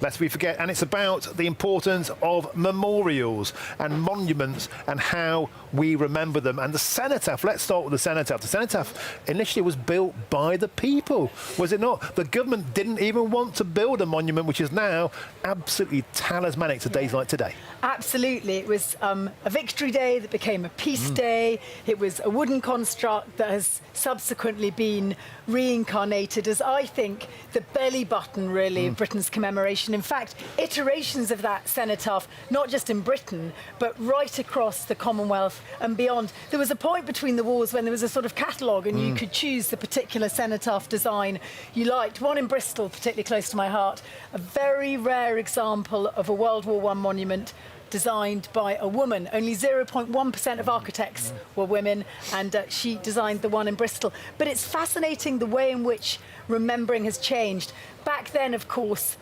Lest we forget, and it's about the importance of memorials and monuments and how we remember them. And the cenotaph, let's start with the cenotaph. The cenotaph initially was built by the people, was it not? The government didn't even want to build a monument, which is now absolutely talismanic to days like today. Absolutely. It was a victory day that became a peace day. It was a wooden construct that has subsequently been reincarnated as, I think, the belly button, really, of Britain's commemoration. In fact, iterations of that cenotaph, not just in Britain, but right across the Commonwealth and beyond. There was a point between the wars when there was a sort of catalogue and you could choose the particular cenotaph design you liked. One in Bristol, particularly close to my heart, a very rare example of a World War I monument designed by a woman. Only 0.1% of architects were women, and she designed the one in Bristol. But it's fascinating the way in which remembering has changed. Back then, of course,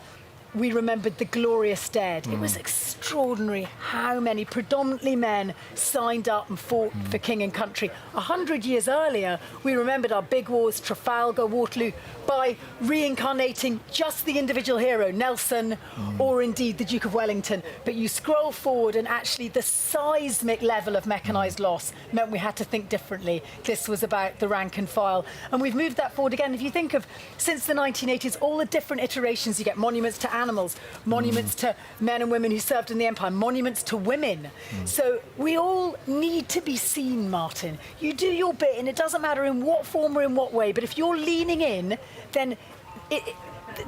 we remembered the glorious dead. It was extraordinary how many predominantly men signed up and fought for king and country. 100 years earlier, we remembered our big wars, Trafalgar, Waterloo, by reincarnating just the individual hero, Nelson, or indeed the Duke of Wellington. But you scroll forward and actually the seismic level of mechanised loss meant we had to think differently. This was about the rank and file. And we've moved that forward again. If you think of, since the 1980s, all the different iterations, you get monuments to animals, monuments to men and women who served in the empire, monuments to women. So we all need to be seen, Martin. You do your bit, and it doesn't matter in what form or in what way, but if you're leaning in, then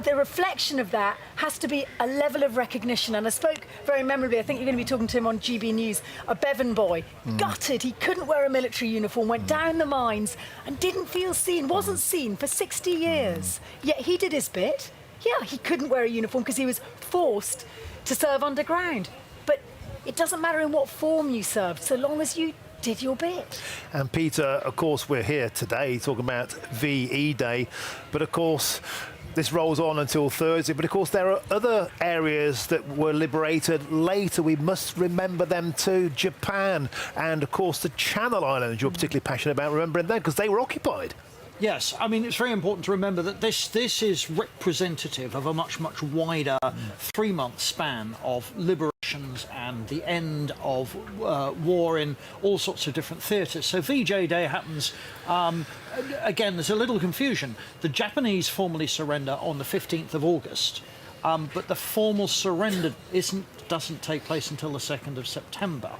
the reflection of that has to be a level of recognition. And I spoke very memorably, I think you're going to be talking to him on GB News, a Bevan boy, gutted. He couldn't wear a military uniform, went down the mines and didn't feel seen, wasn't seen for 60 years. Yet he did his bit. Yeah, he couldn't wear a uniform because he was forced to serve underground. But it doesn't matter in what form you served, so long as you did your bit. And Peter, of course, we're here today talking about VE Day, but of course this rolls on until Thursday. But of course there are other areas that were liberated later. We must remember them too. Japan and of course the Channel Islands. You're particularly passionate about remembering them because they were occupied. Yes, I mean, it's very important to remember that this is representative of a much wider 3-month span of liberations and the end of war in all sorts of different theatres. So VJ Day happens, again, there's a little confusion. The Japanese formally surrender on the 15th of August, but the formal surrender doesn't take place until the 2nd of September.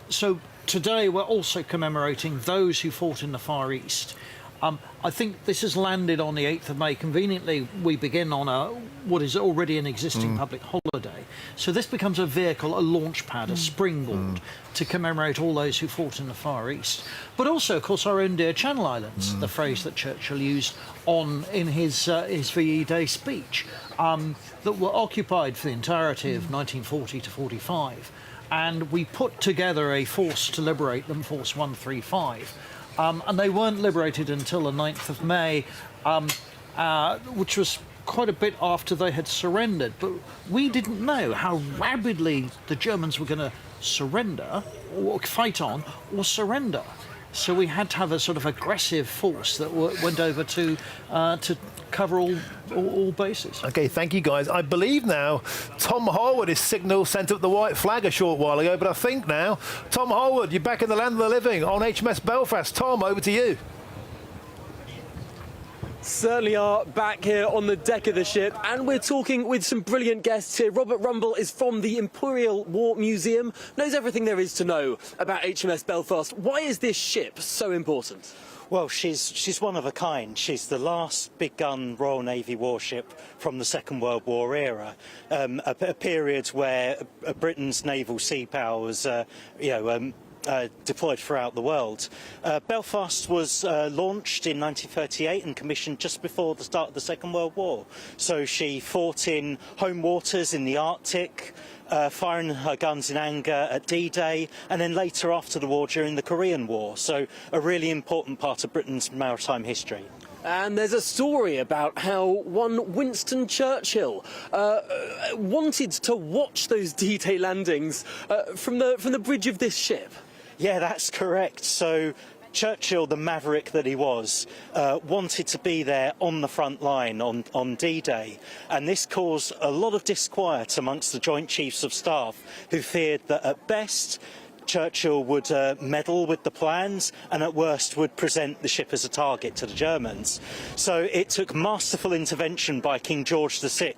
So today we're also commemorating those who fought in the Far East. I think this has landed on the 8th of May. Conveniently, we begin on what is already an existing public holiday. So this becomes a vehicle, a launch pad, a springboard to commemorate all those who fought in the Far East. But also, of course, our own dear Channel Islands, the phrase that Churchill used in his VE Day speech, that were occupied for the entirety of 1940 to 45. And we put together a force to liberate them, Force 135. And they weren't liberated until the 9th of May, which was quite a bit after they had surrendered. But we didn't know how rapidly the Germans were going to surrender, or fight on, or surrender. So we had to have a sort of aggressive force that went over to cover all bases. OK, thank you, guys. I believe now Tom Harwood is signal sent up the white flag a short while ago, but I think now, Tom Harwood, you're back in the land of the living on HMS Belfast. Tom, over to you. Certainly are back here on the deck of the ship, and we're talking with some brilliant guests here. Robert Rumble is from the Imperial War Museum, knows everything there is to know about HMS Belfast. Why is this ship so important? Well, she's one of a kind. She's the last big gun Royal Navy warship from the Second World War era, a period where Britain's naval sea power was, deployed throughout the world. Belfast was launched in 1938 and commissioned just before the start of the Second World War. So she fought in home waters in the Arctic, firing her guns in anger at D-Day, and then later after the war during the Korean War. So a really important part of Britain's maritime history. And there's a story about how one Winston Churchill wanted to watch those D-Day landings from the bridge of this ship. Yeah, that's correct. So Churchill, the maverick that he was, wanted to be there on the front line on D-Day, and this caused a lot of disquiet amongst the Joint Chiefs of Staff, who feared that at best Churchill would meddle with the plans and at worst would present the ship as a target to the Germans. So it took masterful intervention by King George VI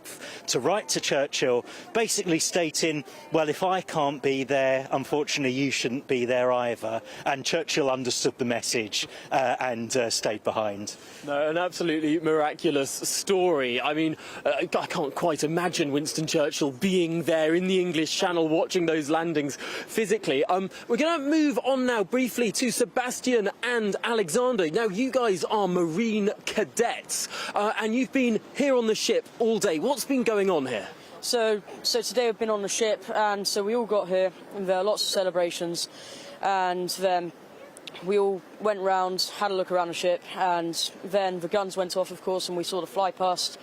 to write to Churchill, basically stating, well, if I can't be there, unfortunately you shouldn't be there either. And Churchill understood the message and stayed behind. No, an absolutely miraculous story. I mean, I can't quite imagine Winston Churchill being there in the English Channel watching those landings physically. We're going to move on now briefly to Sebastian and Alexander. Now, you guys are Marine cadets, and you've been here on the ship all day. What's been going on here? So today we've been on the ship, and so we all got here, and there are lots of celebrations, and then we all went round, had a look around the ship, and then the guns went off, of course, and we saw the fly past,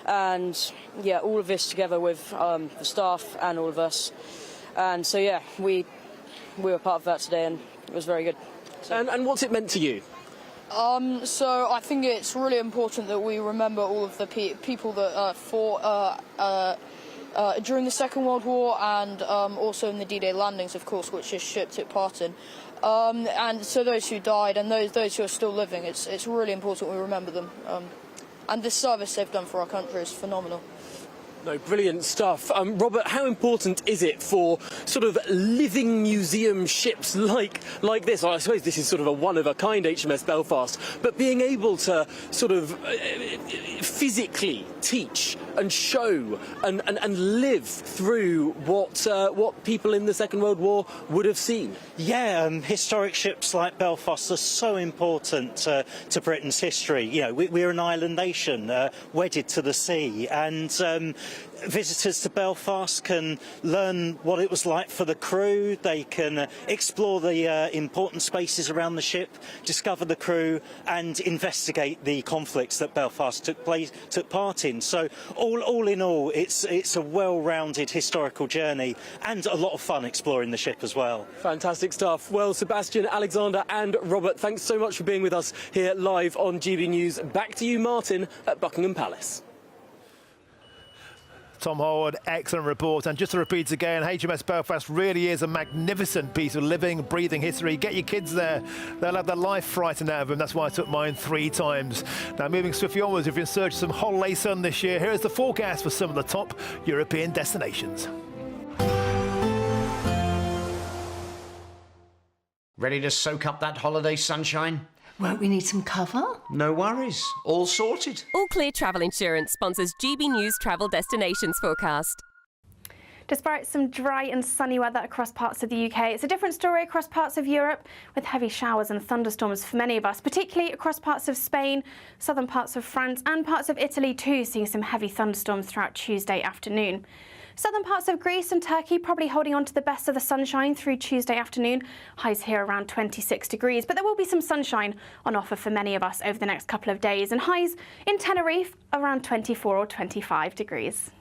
and yeah, all of this together with the staff and all of us, and so yeah, we were part of that today, and it was very good. So. And what's it meant to you? So I think it's really important that we remember all of the people that fought during the Second World War, and also in the D-Day landings, of course, which this ship took part in. And so those who died and those who are still living, it's really important we remember them. And this service they've done for our country is phenomenal. No, brilliant stuff. Robert, how important is it for sort of living museum ships like this? Well, I suppose this is sort of a one-of-a-kind HMS Belfast, but being able to sort of physically teach and show and live through what people in the Second World War would have seen. Yeah, historic ships like Belfast are so important to Britain's history. You know, we're an island nation, wedded to the sea, and visitors to Belfast can learn what it was like for the crew. They can explore the important spaces around the ship, discover the crew, and investigate the conflicts that Belfast took part in. So all in all, it's a well-rounded historical journey and a lot of fun exploring the ship as well. Fantastic stuff. Well, Sebastian, Alexander and Robert, thanks so much for being with us here live on GB News. Back to you, Martin, at Buckingham Palace. Tom Harwood, excellent report. And just to repeat again, HMS Belfast really is a magnificent piece of living, breathing history. Get your kids there. They'll have their life frightened out of them. That's why I took mine 3 times. Now, moving swiftly onwards, if you're in search of some holiday sun this year, here's the forecast for some of the top European destinations. Ready to soak up that holiday sunshine? Won't we need some cover? No worries. All sorted. All Clear Travel Insurance sponsors GB News Travel Destinations Forecast. Despite some dry and sunny weather across parts of the UK, it's a different story across parts of Europe, with heavy showers and thunderstorms for many of us, particularly across parts of Spain, southern parts of France and parts of Italy too, seeing some heavy thunderstorms throughout Tuesday afternoon. Southern parts of Greece and Turkey probably holding on to the best of the sunshine through Tuesday afternoon. Highs here around 26 degrees, but there will be some sunshine on offer for many of us over the next couple of days, and highs in Tenerife around 24 or 25 degrees.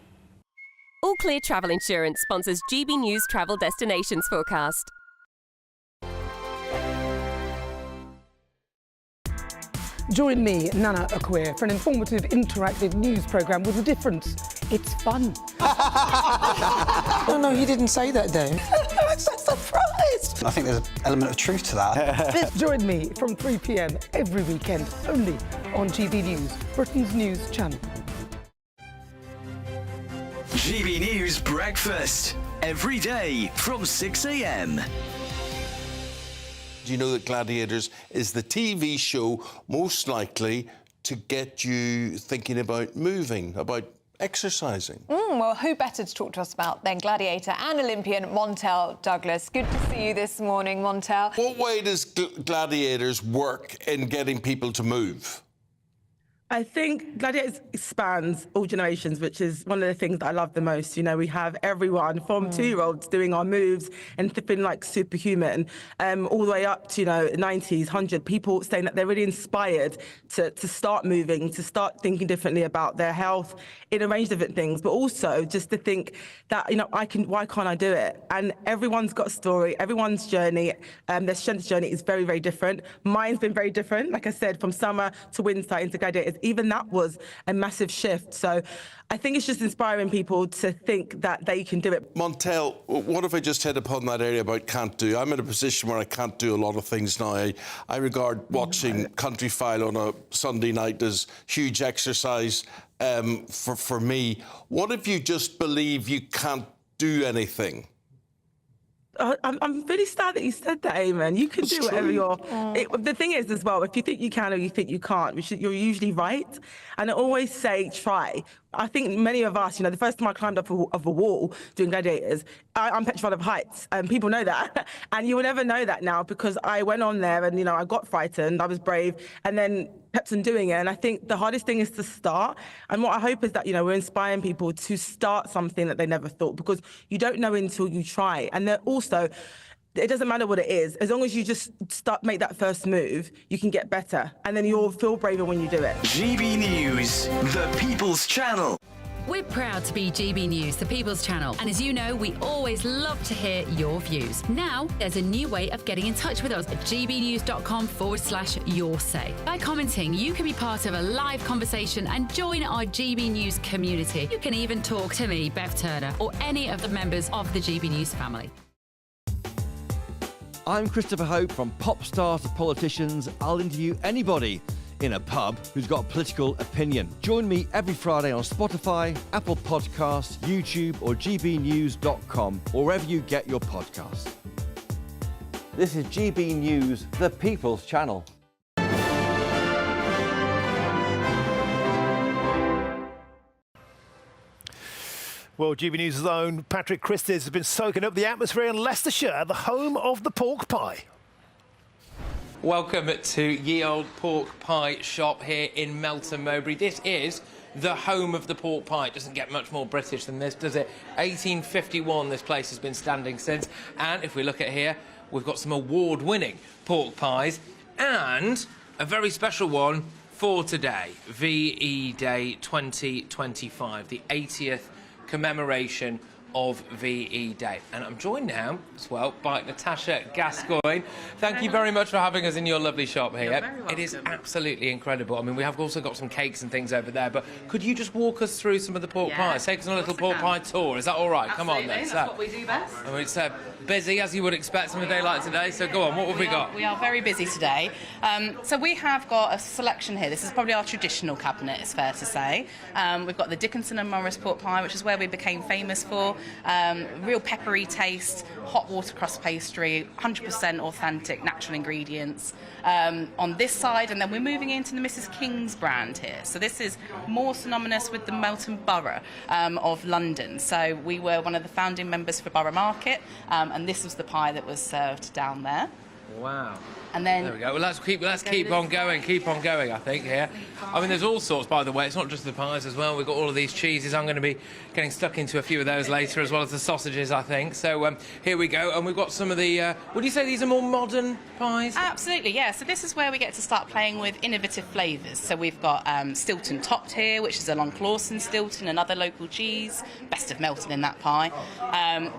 All Clear Travel Insurance sponsors GB News Travel Destinations Forecast. Join me, Nana Akweer, for an informative, interactive news programme with a difference. It's fun. No, you didn't say that, Dave. I'm so surprised. I think there's an element of truth to that. Join me from 3 p.m. every weekend, only on GB News, Britain's news channel. GB News Breakfast, every day from 6 a.m. Do you know that Gladiators is the TV show most likely to get you thinking about moving, about exercising? Well, who better to talk to us about than Gladiator and Olympian Montel Douglas? Good to see you this morning, Montel. What way does Gladiators work in getting people to move? I think Gladiators spans all generations, which is one of the things that I love the most. You know, we have everyone from 2-year-olds doing our moves and feeling like superhuman, all the way up to, 90s, 100, people saying that they're really inspired to start moving, to start thinking differently about their health in a range of different things, but also just to think that, why can't I do it? And everyone's got a story, everyone's journey, their strength journey is very, very different. Mine's been very different, like I said, from summer to winter into Gladiators. Even that was a massive shift. So I think it's just inspiring people to think that they can do it. Montel, what if I just hit upon that area about can't do? I'm in a position where I can't do a lot of things now. I regard watching Country File on a Sunday night as huge exercise for me. What if you just believe you can't do anything? I'm really sad that you said that, Eamon. You can do whatever you're... the thing is, as well, if you think you can or you think you can't, you're usually right. And I always say, try. I think many of us, the first time I climbed up of a wall doing Gladiators, I'm petrified of heights, and people know that. And you will never know that now, because I went on there and, I got frightened, I was brave, and then kept on doing it. And I think the hardest thing is to start. And what I hope is that, we're inspiring people to start something that they never thought, because you don't know until you try. And then also, it doesn't matter what it is. As long as you just make that first move, you can get better. And then you'll feel braver when you do it. GB News, the People's Channel. We're proud to be GB News, the People's Channel. And as you know, we always love to hear your views. Now, there's a new way of getting in touch with us at gbnews.com/your say. By commenting, you can be part of a live conversation and join our GB News community. You can even talk to me, Bev Turner, or any of the members of the GB News family. I'm Christopher Hope. From pop stars to politicians, I'll interview anybody in a pub who's got a political opinion. Join me every Friday on Spotify, Apple Podcasts, YouTube or gbnews.com, or wherever you get your podcasts. This is GB News, the People's Channel. Well, GB News' own Patrick Christys has been soaking up the atmosphere in Leicestershire, the home of the pork pie. Welcome to Ye Old Pork Pie shop here in Melton Mowbray. This is the home of the pork pie. It doesn't get much more British than this, does it? 1851 this place has been standing since. And if we look at here, we've got some award-winning pork pies and a very special one for today, VE Day 2025, the 80th commemoration of VE Day. And I'm joined now as well by Natasha Gascoigne. Thank you very much for having us in your lovely shop here. It is absolutely incredible. I mean, we have also got some cakes and things over there, but could you just walk us through some of the pork pies? Take us on a little pork pie tour. Is that all right? Come on then. That's what we do best. I mean, it's busy, as you would expect on a day like today, so go on, what have we got? We are very busy today. So we have got a selection here. This is probably our traditional cabinet, it's fair to say. We've got the Dickinson and Morris pork pie, which is where we became famous for. Real peppery taste, hot water crust pastry, 100% authentic natural ingredients on this side, and then we're moving into the Mrs. King's brand here. So this is more synonymous with the Melton Borough of London. So we were one of the founding members for Borough Market, and this was the pie that was served down there. Wow. And then there we go. Well, let's keep on going. Keep on going. I think here. I mean, there's all sorts. By the way, it's not just the pies as well. We've got all of these cheeses. I'm going to be getting stuck into a few of those later, as well as the sausages, I think. So here we go. And we've got some of the. Would you say these are more modern pies? Absolutely, yeah. So this is where we get to start playing with innovative flavours. So we've got Stilton topped here, which is a Long Clawson Stilton, another local cheese. Best of Melton in that pie.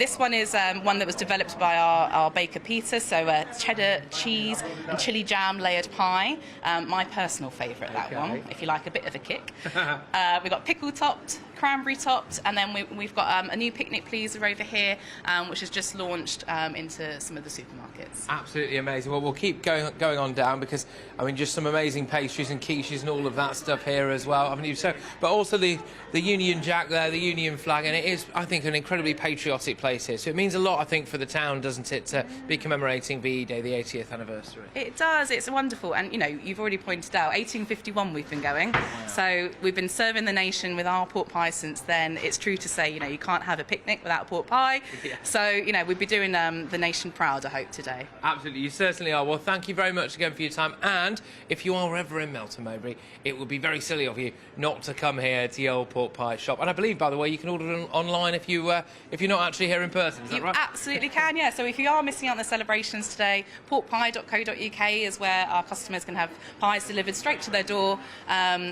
This one is one that was developed by our baker Peter. So cheddar cheese and chili jam layered pie. My personal favourite, that one, if you like a bit of a kick. We've got pickle topped, cranberry topped, and then we've got a new picnic pleaser over here, which has just launched into some of the supermarkets. Absolutely amazing. Well, we'll keep going on down because, I mean, just some amazing pastries and quiches and all of that stuff here as well, haven't you? So, but also the Union Jack there, the Union flag, and it is, I think, an incredibly patriotic place here. So it means a lot, I think, for the town, doesn't it, to be commemorating VE Day, the 80th anniversary. It does. It's wonderful. And, you know, you've already pointed out, 1851 we've been going. Wow. So we've been serving the nation with our pork pie since then. It's true to say, you know, you can't have a picnic without a pork pie. Yeah. So, you know, we'll be doing the nation proud, I hope, today. Absolutely. You certainly are. Well, thank you very much again for your time. And if you are ever in Melton Mowbray, it would be very silly of you not to come here to the old pork pie shop. And I believe, by the way, you can order it online if you're not actually here in person. Is that right? You absolutely can, yeah. So if you are missing out on the celebrations today, porkpie.co.uk is where our customers can have pies delivered straight to their door,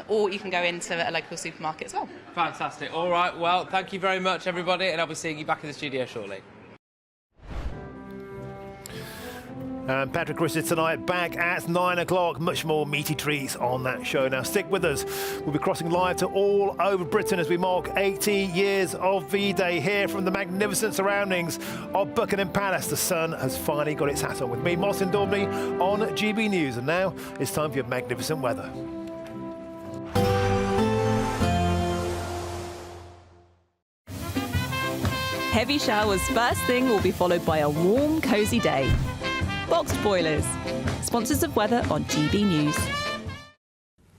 or you can go into a local supermarket as well. Fantastic. All right, well, thank you very much, everybody, and I'll be seeing you back in the studio shortly. Patrick Chris is tonight back at 9 o'clock. Much more meaty treats on that show. Now stick with us. We'll be crossing live to all over Britain as we mark 80 years of V-Day here from the magnificent surroundings of Buckingham Palace. The sun has finally got its hat on. With me, Martin Daubney on GB News. And now it's time for your magnificent weather. Heavy showers first thing will be followed by a warm, cosy day. Boxed Boilers, sponsors of weather on GB News.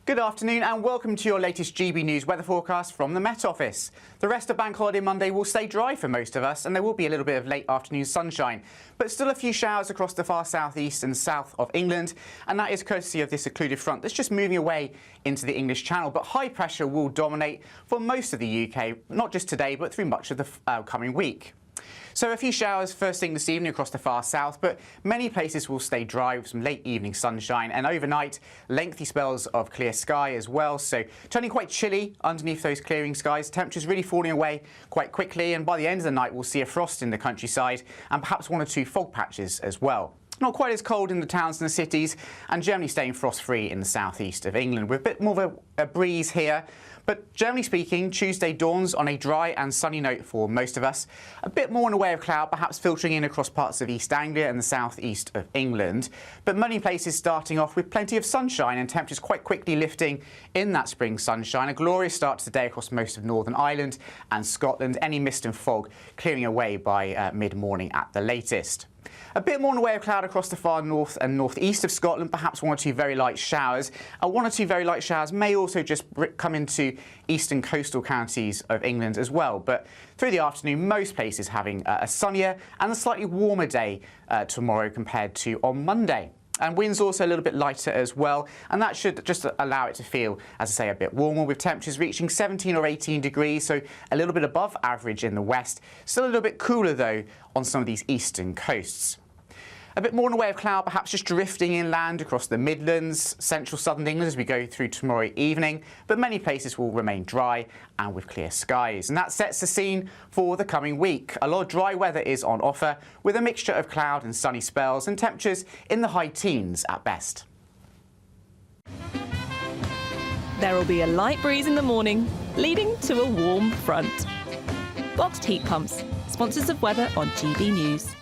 Good afternoon and welcome to your latest GB News weather forecast from the Met Office. The rest of Bank Holiday Monday will stay dry for most of us and there will be a little bit of late afternoon sunshine, but still a few showers across the far southeast and south of England, and that is courtesy of this occluded front that's just moving away into the English Channel. But high pressure will dominate for most of the UK, not just today but through much of the coming week. So a few showers first thing this evening across the far south, but many places will stay dry with some late evening sunshine, and overnight lengthy spells of clear sky as well, so turning quite chilly underneath those clearing skies. Temperatures really falling away quite quickly, and by the end of the night we'll see a frost in the countryside and perhaps one or two fog patches as well. Not quite as cold in the towns and the cities, and generally staying frost-free in the southeast of England, with a bit more of a breeze here. But generally speaking, Tuesday dawns on a dry and sunny note for most of us. A bit more in the way of cloud, perhaps filtering in across parts of East Anglia and the southeast of England. But many places starting off with plenty of sunshine and temperatures quite quickly lifting in that spring sunshine. A glorious start to the day across most of Northern Ireland and Scotland. Any mist and fog clearing away by mid-morning at the latest. A bit more in the way of cloud across the far north and northeast of Scotland, perhaps one or two very light showers. One or two very light showers may also just come into eastern coastal counties of England as well. But through the afternoon, most places having a sunnier and a slightly warmer day tomorrow compared to on Monday. And winds also a little bit lighter as well, and that should just allow it to feel, as I say, a bit warmer, with temperatures reaching 17 or 18 degrees, so a little bit above average in the west. Still a little bit cooler, though, on some of these eastern coasts. A bit more in the way of cloud, perhaps just drifting inland across the Midlands, central southern England as we go through tomorrow evening, but many places will remain dry and with clear skies. And that sets the scene for the coming week. A lot of dry weather is on offer, with a mixture of cloud and sunny spells and temperatures in the high teens at best. There will be a light breeze in the morning, leading to a warm front. Boxed heat pumps, sponsors of weather on GB News.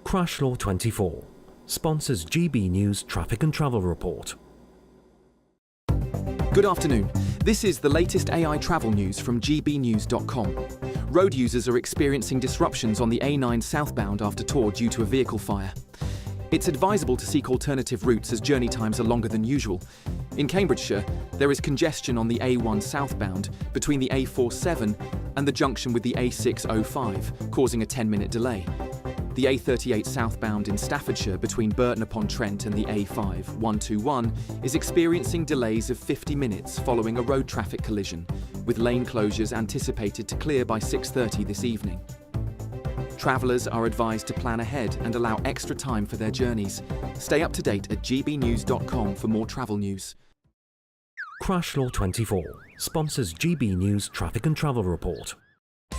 Crash Law 24 sponsors GB News Traffic and Travel Report. Good afternoon. This is the latest AI travel news from GBNews.com. Road users are experiencing disruptions on the A9 southbound after Tor due to a vehicle fire. It's advisable to seek alternative routes as journey times are longer than usual. In Cambridgeshire, there is congestion on the A1 southbound between the A47 and the junction with the A605, causing a 10-minute delay. The A38 southbound in Staffordshire between Burton-upon-Trent and the A5-121 is experiencing delays of 50 minutes following a road traffic collision, with lane closures anticipated to clear by 6:30 this evening. Travellers are advised to plan ahead and allow extra time for their journeys. Stay up to date at gbnews.com for more travel news. Crash Law 24 sponsors GB News Traffic and Travel Report.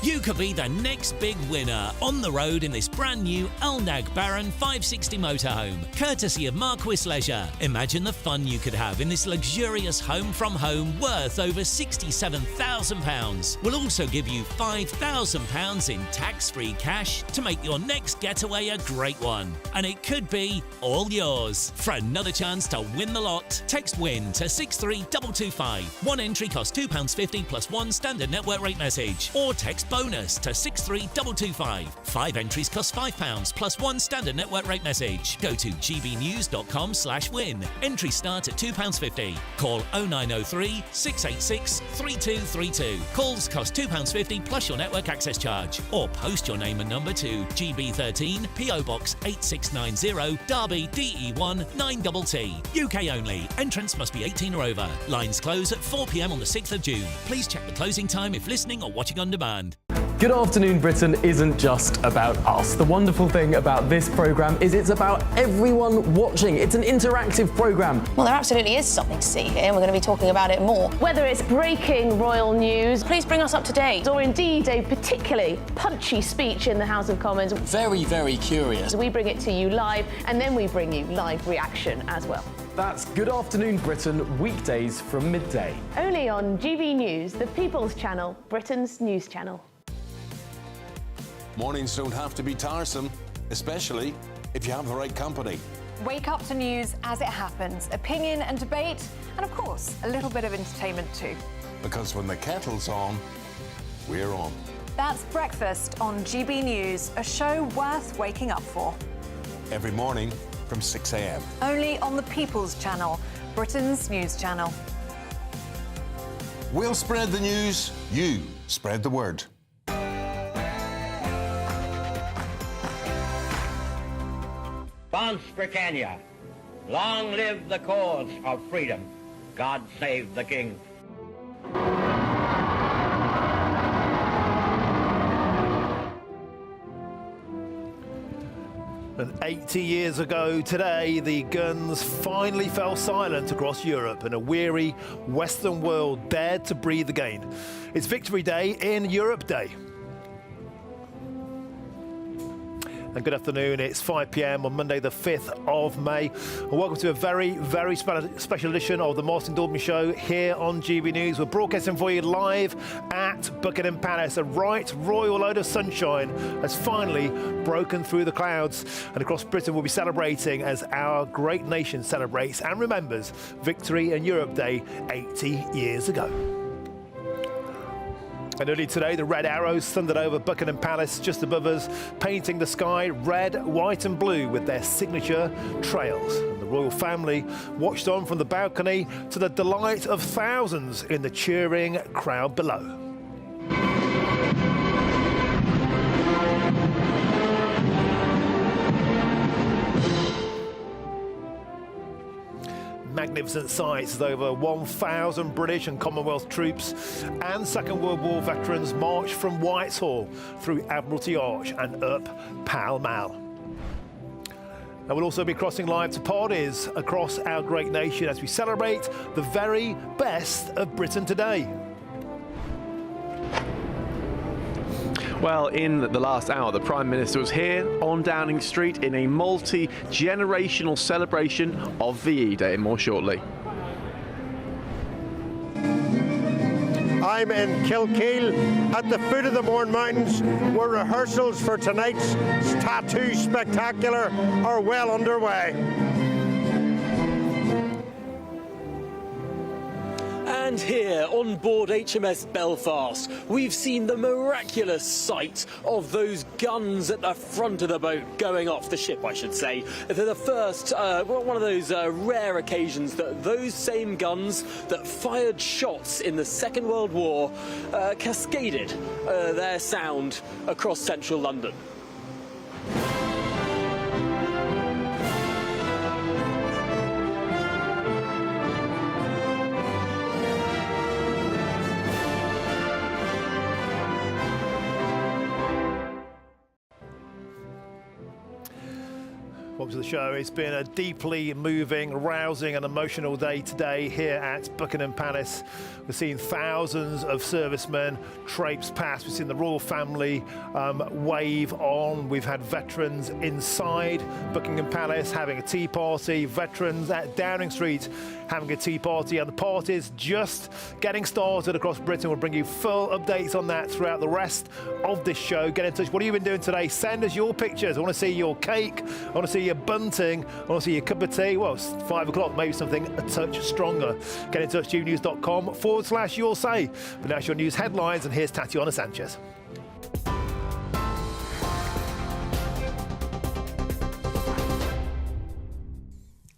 You could be the next big winner on the road in this brand new Elnag Baron 560 motorhome, courtesy of Marquis Leisure. Imagine the fun you could have in this luxurious home from home worth over £67,000. We'll also give you £5,000 in tax-free cash to make your next getaway a great one. And it could be all yours. For another chance to win the lot, text WIN to 63225. One entry costs £2.50 plus one standard network rate message. Or text bonus to 63225. 5 entries cost £5 plus one standard network rate message. Go to gbnews.com/win. Entries start at £2.50. Call 0903 686 3232. Calls cost £2.50 plus your network access charge. Or post your name and number to GB13 PO Box 8690 Derby DE1 9TT. UK only. Entrance must be 18 or over. Lines close at 4 p.m. on the 6th of June. Please check the closing time if listening or watching on demand. Good Afternoon Britain isn't just about us. The wonderful thing about this programme is it's about everyone watching. It's an interactive programme. Well, there absolutely is something to see here, and we're going to be talking about it more. Whether it's breaking royal news, please bring us up to date, or indeed a particularly punchy speech in the House of Commons. Very, very curious. We bring it to you live, and then we bring you live reaction as well. That's Good Afternoon Britain, weekdays from midday. Only on GB News, the People's Channel, Britain's news channel. Mornings don't have to be tiresome, especially if you have the right company. Wake up to news as it happens, opinion and debate, and of course, a little bit of entertainment too. Because when the kettle's on, we're on. That's Breakfast on GB News, a show worth waking up for. Every morning from 6 a.m. Only on the People's Channel, Britain's news channel. We'll spread the news, you spread the word. France Britannia, long live the cause of freedom. God save the King. And 80 years ago today, the guns finally fell silent across Europe and a weary Western world dared to breathe again. It's Victory Day in Europe Day. And good afternoon, it's 5 p.m. on Monday the 5th of May. And welcome to a very, very special edition of the Martin Daubney Show here on GB News. We're broadcasting for you live at Buckingham Palace. A right royal load of sunshine has finally broken through the clouds. And across Britain we'll be celebrating as our great nation celebrates and remembers Victory in Europe Day 80 years ago. And early today, the red arrows thundered over Buckingham Palace just above us, painting the sky red, white and blue with their signature trails. And the royal family watched on from the balcony to the delight of thousands in the cheering crowd below. Magnificent sights as over 1,000 British and Commonwealth troops and Second World War veterans marched from Whitehall through Admiralty Arch and up Pall Mall. And we'll also be crossing live to parties across our great nation as we celebrate the very best of Britain today. Well, in the last hour, the Prime Minister was here on Downing Street in a multi-generational celebration of VE Day. More shortly. I'm in Kilkeel at the foot of the Mourne Mountains, where rehearsals for tonight's Tattoo Spectacular are well underway. And here on board HMS Belfast, we've seen the miraculous sight of those guns at the front of the boat going off the ship, I should say. For the first, one of those rare occasions that those same guns that fired shots in the Second World War cascaded their sound across central London. Welcome to the show. It's been a deeply moving, rousing and emotional day today here at Buckingham Palace. We've seen thousands of servicemen traipse past. We've seen the royal family wave on. We've had veterans inside Buckingham Palace having a tea party, veterans at Downing Street having a tea party, and the party's just getting started across Britain. We'll bring you full updates on that throughout the rest of this show. Get in touch. What have you been doing today? Send us your pictures. I want to see your cake. I want to see your bunting. I want to see your cup of tea. Well, it's 5 o'clock, maybe something a touch stronger. Get in touch, GBNews.com/your say. But now it's your news headlines, and here's Tatiana Sanchez.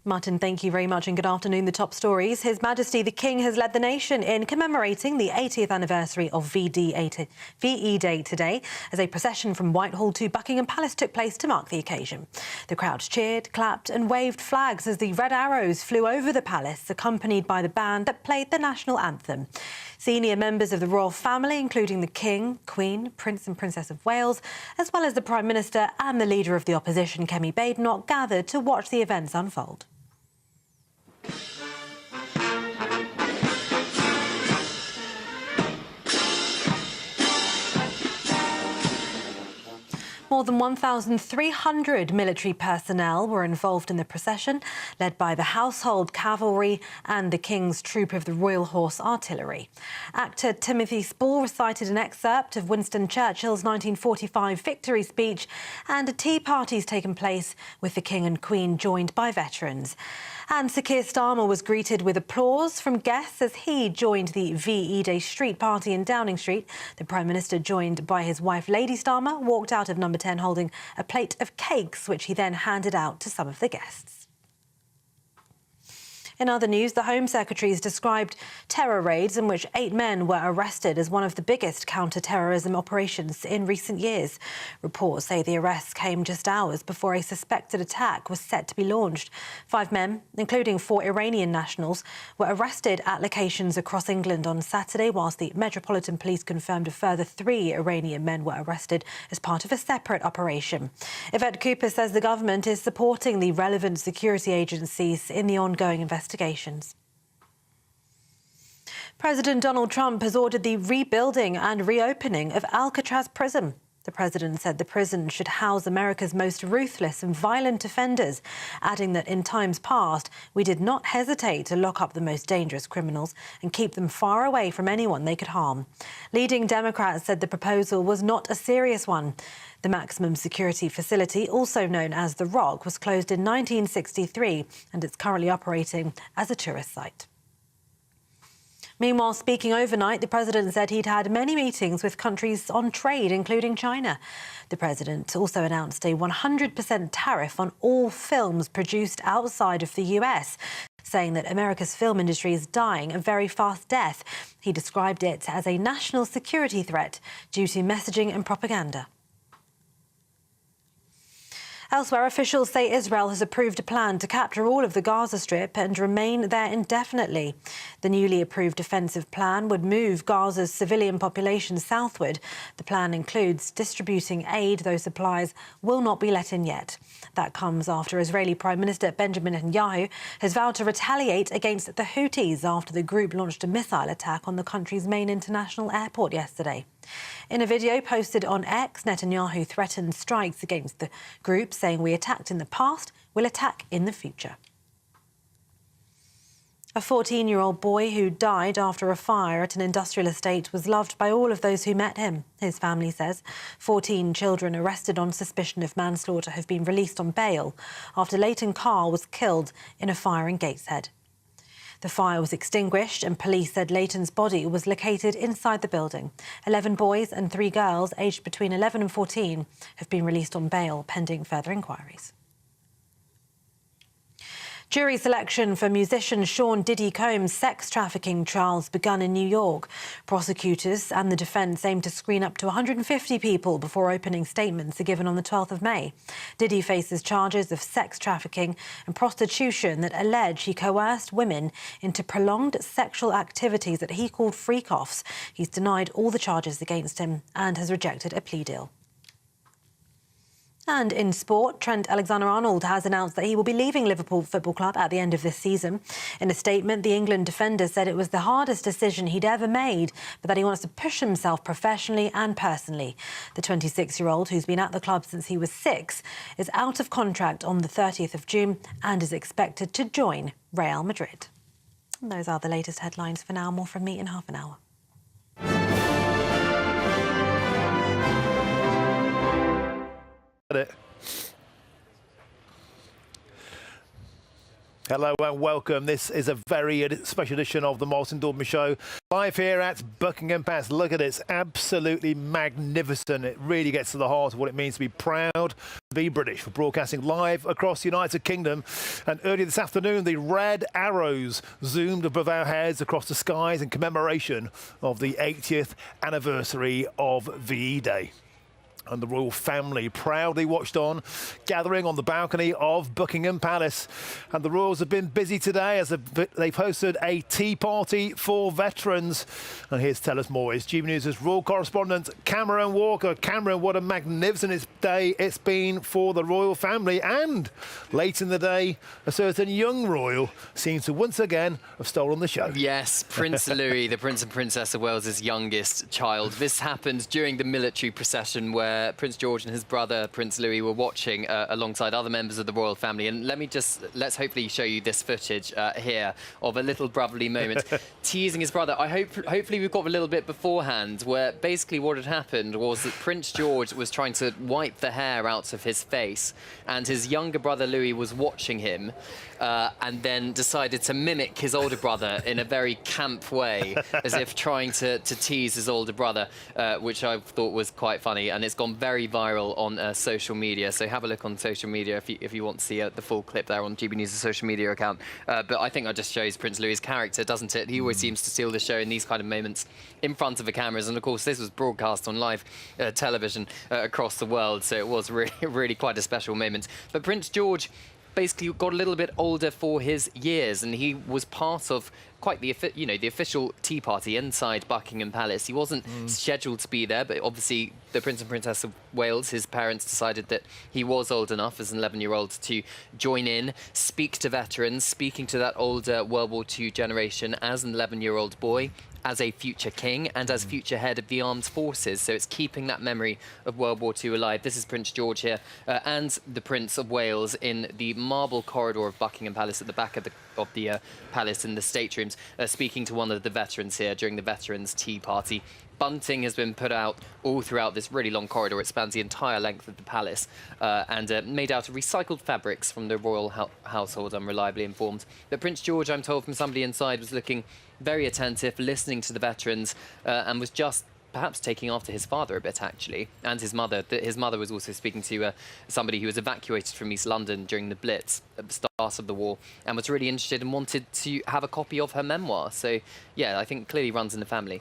Martin, thank you very much and good afternoon. The top stories. His Majesty the King has led the nation in commemorating the 80th anniversary of VE Day today as a procession from Whitehall to Buckingham Palace took place to mark the occasion. The crowd cheered, clapped and waved flags as the red arrows flew over the palace, accompanied by the band that played the national anthem. Senior members of the royal family, including the King, Queen, Prince and Princess of Wales, as well as the Prime Minister and the Leader of the Opposition, Kemi Badenoch, gathered to watch the events unfold. More than 1,300 military personnel were involved in the procession, led by the Household Cavalry and the King's Troop of the Royal Horse Artillery. Actor Timothy Spall recited an excerpt of Winston Churchill's 1945 victory speech, and a tea party's taken place with the King and Queen, joined by veterans. And Sir Keir Starmer was greeted with applause from guests as he joined the VE Day street party in Downing Street. The Prime Minister, joined by his wife Lady Starmer, walked out of Number 10 holding a plate of cakes, which he then handed out to some of the guests. In other news, the Home Secretary has described terror raids in which 8 men were arrested as one of the biggest counter-terrorism operations in recent years. Reports say the arrests came just hours before a suspected attack was set to be launched. 5 men, including 4 Iranian nationals, were arrested at locations across England on Saturday, whilst the Metropolitan Police confirmed a further 3 Iranian men were arrested as part of a separate operation. Yvette Cooper says the government is supporting the relevant security agencies in the ongoing investigations. President Donald Trump has ordered the rebuilding and reopening of Alcatraz prison. The president said the prison should house America's most ruthless and violent offenders, adding that in times past, we did not hesitate to lock up the most dangerous criminals and keep them far away from anyone they could harm. Leading Democrats said the proposal was not a serious one. The maximum security facility, also known as The Rock, was closed in 1963 and it's currently operating as a tourist site. Meanwhile, speaking overnight, the president said he'd had many meetings with countries on trade, including China. The president also announced a 100% tariff on all films produced outside of the US, saying that America's film industry is dying a very fast death. He described it as a national security threat due to messaging and propaganda. Elsewhere, officials say Israel has approved a plan to capture all of the Gaza Strip and remain there indefinitely. The newly approved offensive plan would move Gaza's civilian population southward. The plan includes distributing aid, though supplies will not be let in yet. That comes after Israeli Prime Minister Benjamin Netanyahu has vowed to retaliate against the Houthis after the group launched a missile attack on the country's main international airport yesterday. In a video posted on X, Netanyahu threatened strikes against the group, saying, "We attacked in the past, we'll attack in the future." A 14-year-old boy who died after a fire at an industrial estate was loved by all of those who met him, his family says. 14 children arrested on suspicion of manslaughter have been released on bail after Leighton Carr was killed in a fire in Gateshead. The fire was extinguished and police said Leighton's body was located inside the building. 11 boys and 3 girls aged between 11 and 14 have been released on bail pending further inquiries. Jury selection for musician Sean Diddy Combs' sex trafficking trial's begun in New York. Prosecutors and the defence aim to screen up to 150 people before opening statements are given on the 12th of May. Diddy faces charges of sex trafficking and prostitution that allege he coerced women into prolonged sexual activities that he called freak-offs. He's denied all the charges against him and has rejected a plea deal. And in sport, Trent Alexander-Arnold has announced that he will be leaving Liverpool Football Club at the end of this season. In a statement, the England defender said it was the hardest decision he'd ever made, but that he wants to push himself professionally and personally. The 26-year-old, who's been at the club since he was 6, is out of contract on the 30th of June and is expected to join Real Madrid. And those are the latest headlines for now. More from me in half an hour. Hello and welcome. This is a very special edition of the Martin Daubney Show. Live here at Buckingham Palace. Look at it. It's absolutely magnificent. It really gets to the heart of what it means to be proud to be British. For broadcasting live across the United Kingdom. And earlier this afternoon, the red arrows zoomed above our heads across the skies in commemoration of the 80th anniversary of VE Day. And the royal family proudly watched on, gathering on the balcony of Buckingham Palace. And the royals have been busy today as they've hosted a tea party for veterans. And here to tell us more is GBNews' royal correspondent Cameron Walker. Cameron, what a magnificent day it's been for the royal family. And late in the day, a certain young royal seems to once again have stolen the show. Yes, Prince Louis, the Prince and Princess of Wales' youngest child. This happened during the military procession where Prince George and his brother Prince Louis were watching alongside other members of the royal family. And let's hopefully show you this footage here of a little brotherly moment teasing his brother. Hopefully we've got a little bit beforehand where basically what had happened was that Prince George was trying to wipe the hair out of his face and his younger brother Louis was watching him and then decided to mimic his older brother in a very camp way, as if trying to tease his older brother, which I thought was quite funny, and it's gone very viral on social media. So have a look on social media if you want to see the full clip there on GBNews' social media account. But I think that just shows Prince Louis' character, doesn't it? He always seems to steal the show in these kind of moments in front of the cameras. And of course, this was broadcast on live television across the world, so it was really quite a special moment. But Prince George basically got a little bit older for his years, and he was part of quite the official tea party inside Buckingham Palace. He wasn't scheduled to be there, but obviously the Prince and Princess of Wales, his parents, decided that he was old enough as an 11-year-old to join in, speak to veterans, speaking to that older World War II generation as an 11-year-old boy, as a future king and as future head of the armed forces. So it's keeping that memory of World War II alive. This is Prince George here and the Prince of Wales in the marble corridor of Buckingham Palace at the back of the palace in the staterooms, speaking to one of the veterans here during the veterans tea party. Bunting has been put out all throughout this really long corridor. It spans the entire length of the palace and made out of recycled fabrics from the royal household, I'm reliably informed. But Prince George, I'm told from somebody inside, was looking very attentive, listening to the veterans and was just perhaps taking after his father a bit, actually, and his mother. His mother was also speaking to somebody who was evacuated from East London during the Blitz at the start of the war and was really interested and wanted to have a copy of her memoir. So, yeah, I think clearly runs in the family.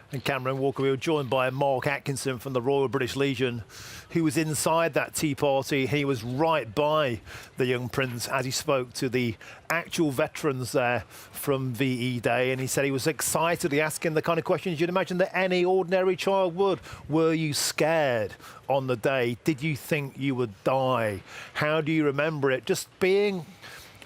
And Cameron Walker, we were joined by Mark Atkinson from the Royal British Legion, who was inside that tea party. He was right by the young prince as he spoke to the actual veterans there from VE Day, and he said he was excitedly asking the kind of questions you'd imagine that any ordinary child would. Were you scared on the day? Did you think you would die? How do you remember it? Just being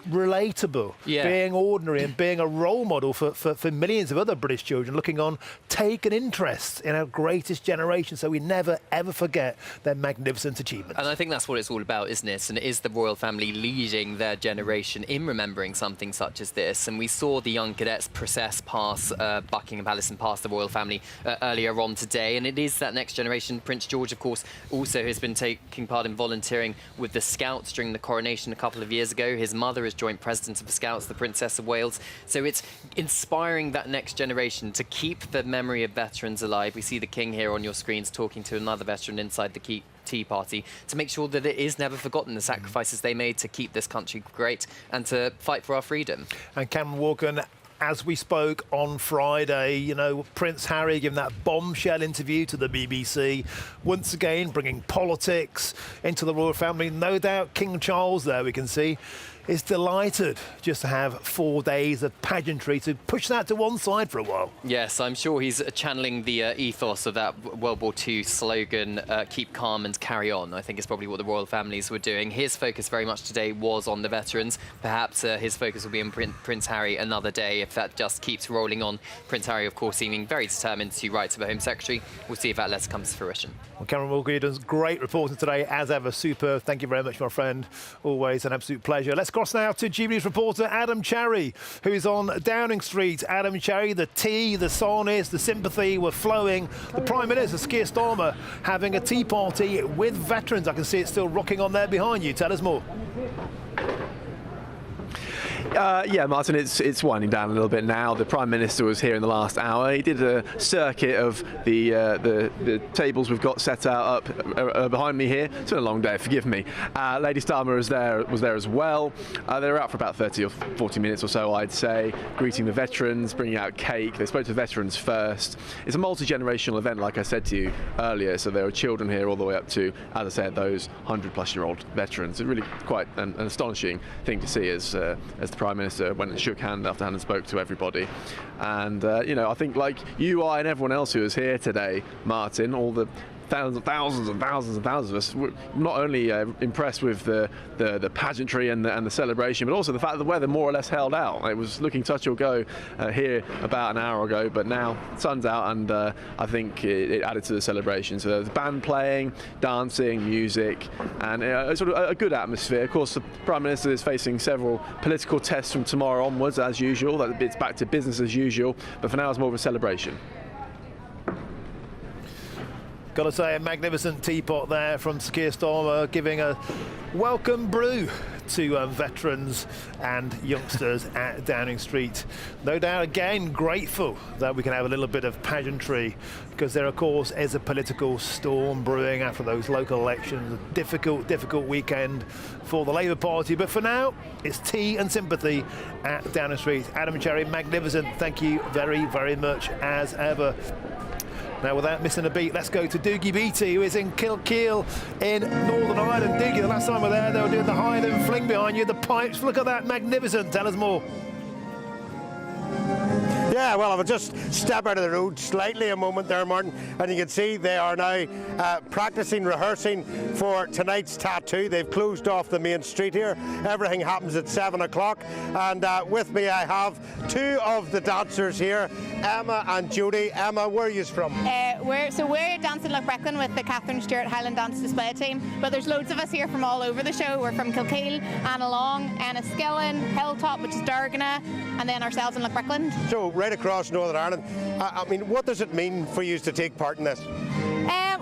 relatable, being ordinary and being a role model for millions of other British children looking on, take an interest in our greatest generation so we never ever forget their magnificent achievements. And I think that's what it's all about, isn't it? And it is the royal family leading their generation in remembering something such as this. And we saw the young cadets process past Buckingham Palace and past the royal family earlier on today, and it is that next generation. Prince George, of course, also has been taking part in volunteering with the Scouts during the coronation a couple of years ago. His mother as joint president of the Scouts, the Princess of Wales. So it's inspiring that next generation to keep the memory of veterans alive. We see the King here on your screens talking to another veteran inside the Tea Party to make sure that it is never forgotten, the sacrifices they made to keep this country great and to fight for our freedom. And Cameron Walken, as we spoke on Friday, you know, Prince Harry giving that bombshell interview to the BBC, once again bringing politics into the royal family. No doubt King Charles there, we can see, is delighted just to have 4 days of pageantry to push that to one side for a while. Yes, I'm sure he's channeling the ethos of that World War II slogan, keep calm and carry on. I think it's probably what the royal families were doing. His focus very much today was on the veterans. Perhaps his focus will be on Prince Harry another day if that just keeps rolling on. Prince Harry, of course, seeming very determined to write to the Home Secretary. We'll see if that letter comes to fruition. Well, Cameron Walker, you've done great reporting today, as ever. Superb. Thank you very much, my friend. Always an absolute pleasure. Let's cross now to GBNews reporter Adam Cherry, who's on Downing Street. Adam Cherry, the tea, the soreness, the sympathy were flowing. The Prime Minister, Keir Starmer, having a tea party with veterans. I can see it still rocking on there behind you. Tell us more. Yeah, Martin, it's winding down a little bit now. The Prime Minister was here in the last hour. He did a circuit of the tables we've got set out up behind me here. It's been a long day, forgive me. Lady Starmer was there as well. They were out for about 30 or 40 minutes or so, I'd say, greeting the veterans, bringing out cake. They spoke to the veterans first. It's a multi-generational event, like I said to you earlier, so there were children here all the way up to, as I said, those 100-plus-year-old veterans. It's really quite an astonishing thing to see as the Prime Minister went and shook hand after hand and spoke to everybody. And, you know, I think like you, I and everyone else who was here today, Martin, all the thousands of us were not only impressed with the pageantry and the celebration, but also the fact that the weather more or less held out. It was looking touch or go here about an hour ago, but now the sun's out, and I think it added to the celebration. So there was band playing, dancing, music, and sort of a good atmosphere. Of course, the Prime Minister is facing several political tests from tomorrow onwards, as usual. It's back to business as usual, but for now it's more of a celebration. Got to say, a magnificent teapot there from Keir Starmer, giving a welcome brew to veterans and youngsters at Downing Street. No doubt, again, grateful that we can have a little bit of pageantry, because there, of course, is a political storm brewing after those local elections. A difficult weekend for the Labour Party. But for now, it's tea and sympathy at Downing Street. Adam Cherry, magnificent. Thank you very, very much, as ever. Now, without missing a beat, let's go to Doogie Beattie, who is in Kilkeel in Northern Ireland. Doogie, the last time we were there, they were doing the Highland Fling behind you, the pipes. Look at that, magnificent. Tell us more. Yeah, well, I will just step out of the road slightly a moment there, Martin, and you can see they are now practicing, rehearsing for tonight's tattoo. They've closed off the main street here. Everything happens at 7 o'clock, and with me I have two of the dancers here, Emma and Jodie. Emma, where are you from? We're dancing Loch Brecklin with the Catherine Stewart Highland Dance Display Team, but there's loads of us here from all over the show. We're from Kilkeel, Annalong, Enniskillen, Hilltop, which is Dargana, and then ourselves in Loch Brecklin. So right across Northern Ireland. I mean, what does it mean for you to take part in this?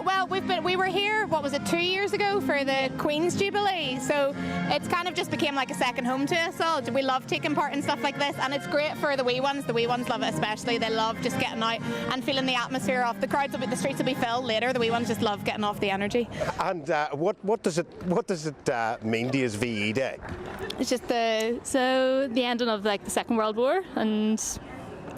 Well, we were here, what was it, 2 years ago for the Queen's Jubilee, so it's kind of just became like a second home to us all. We love taking part in stuff like this, and it's great for the wee ones. The wee ones love it especially. They love just getting out and feeling the atmosphere off. The crowds will be, the streets will be filled later. The wee ones just love getting off the energy. And what does it mean to you as VE Day? It's just the ending of like the Second World War, and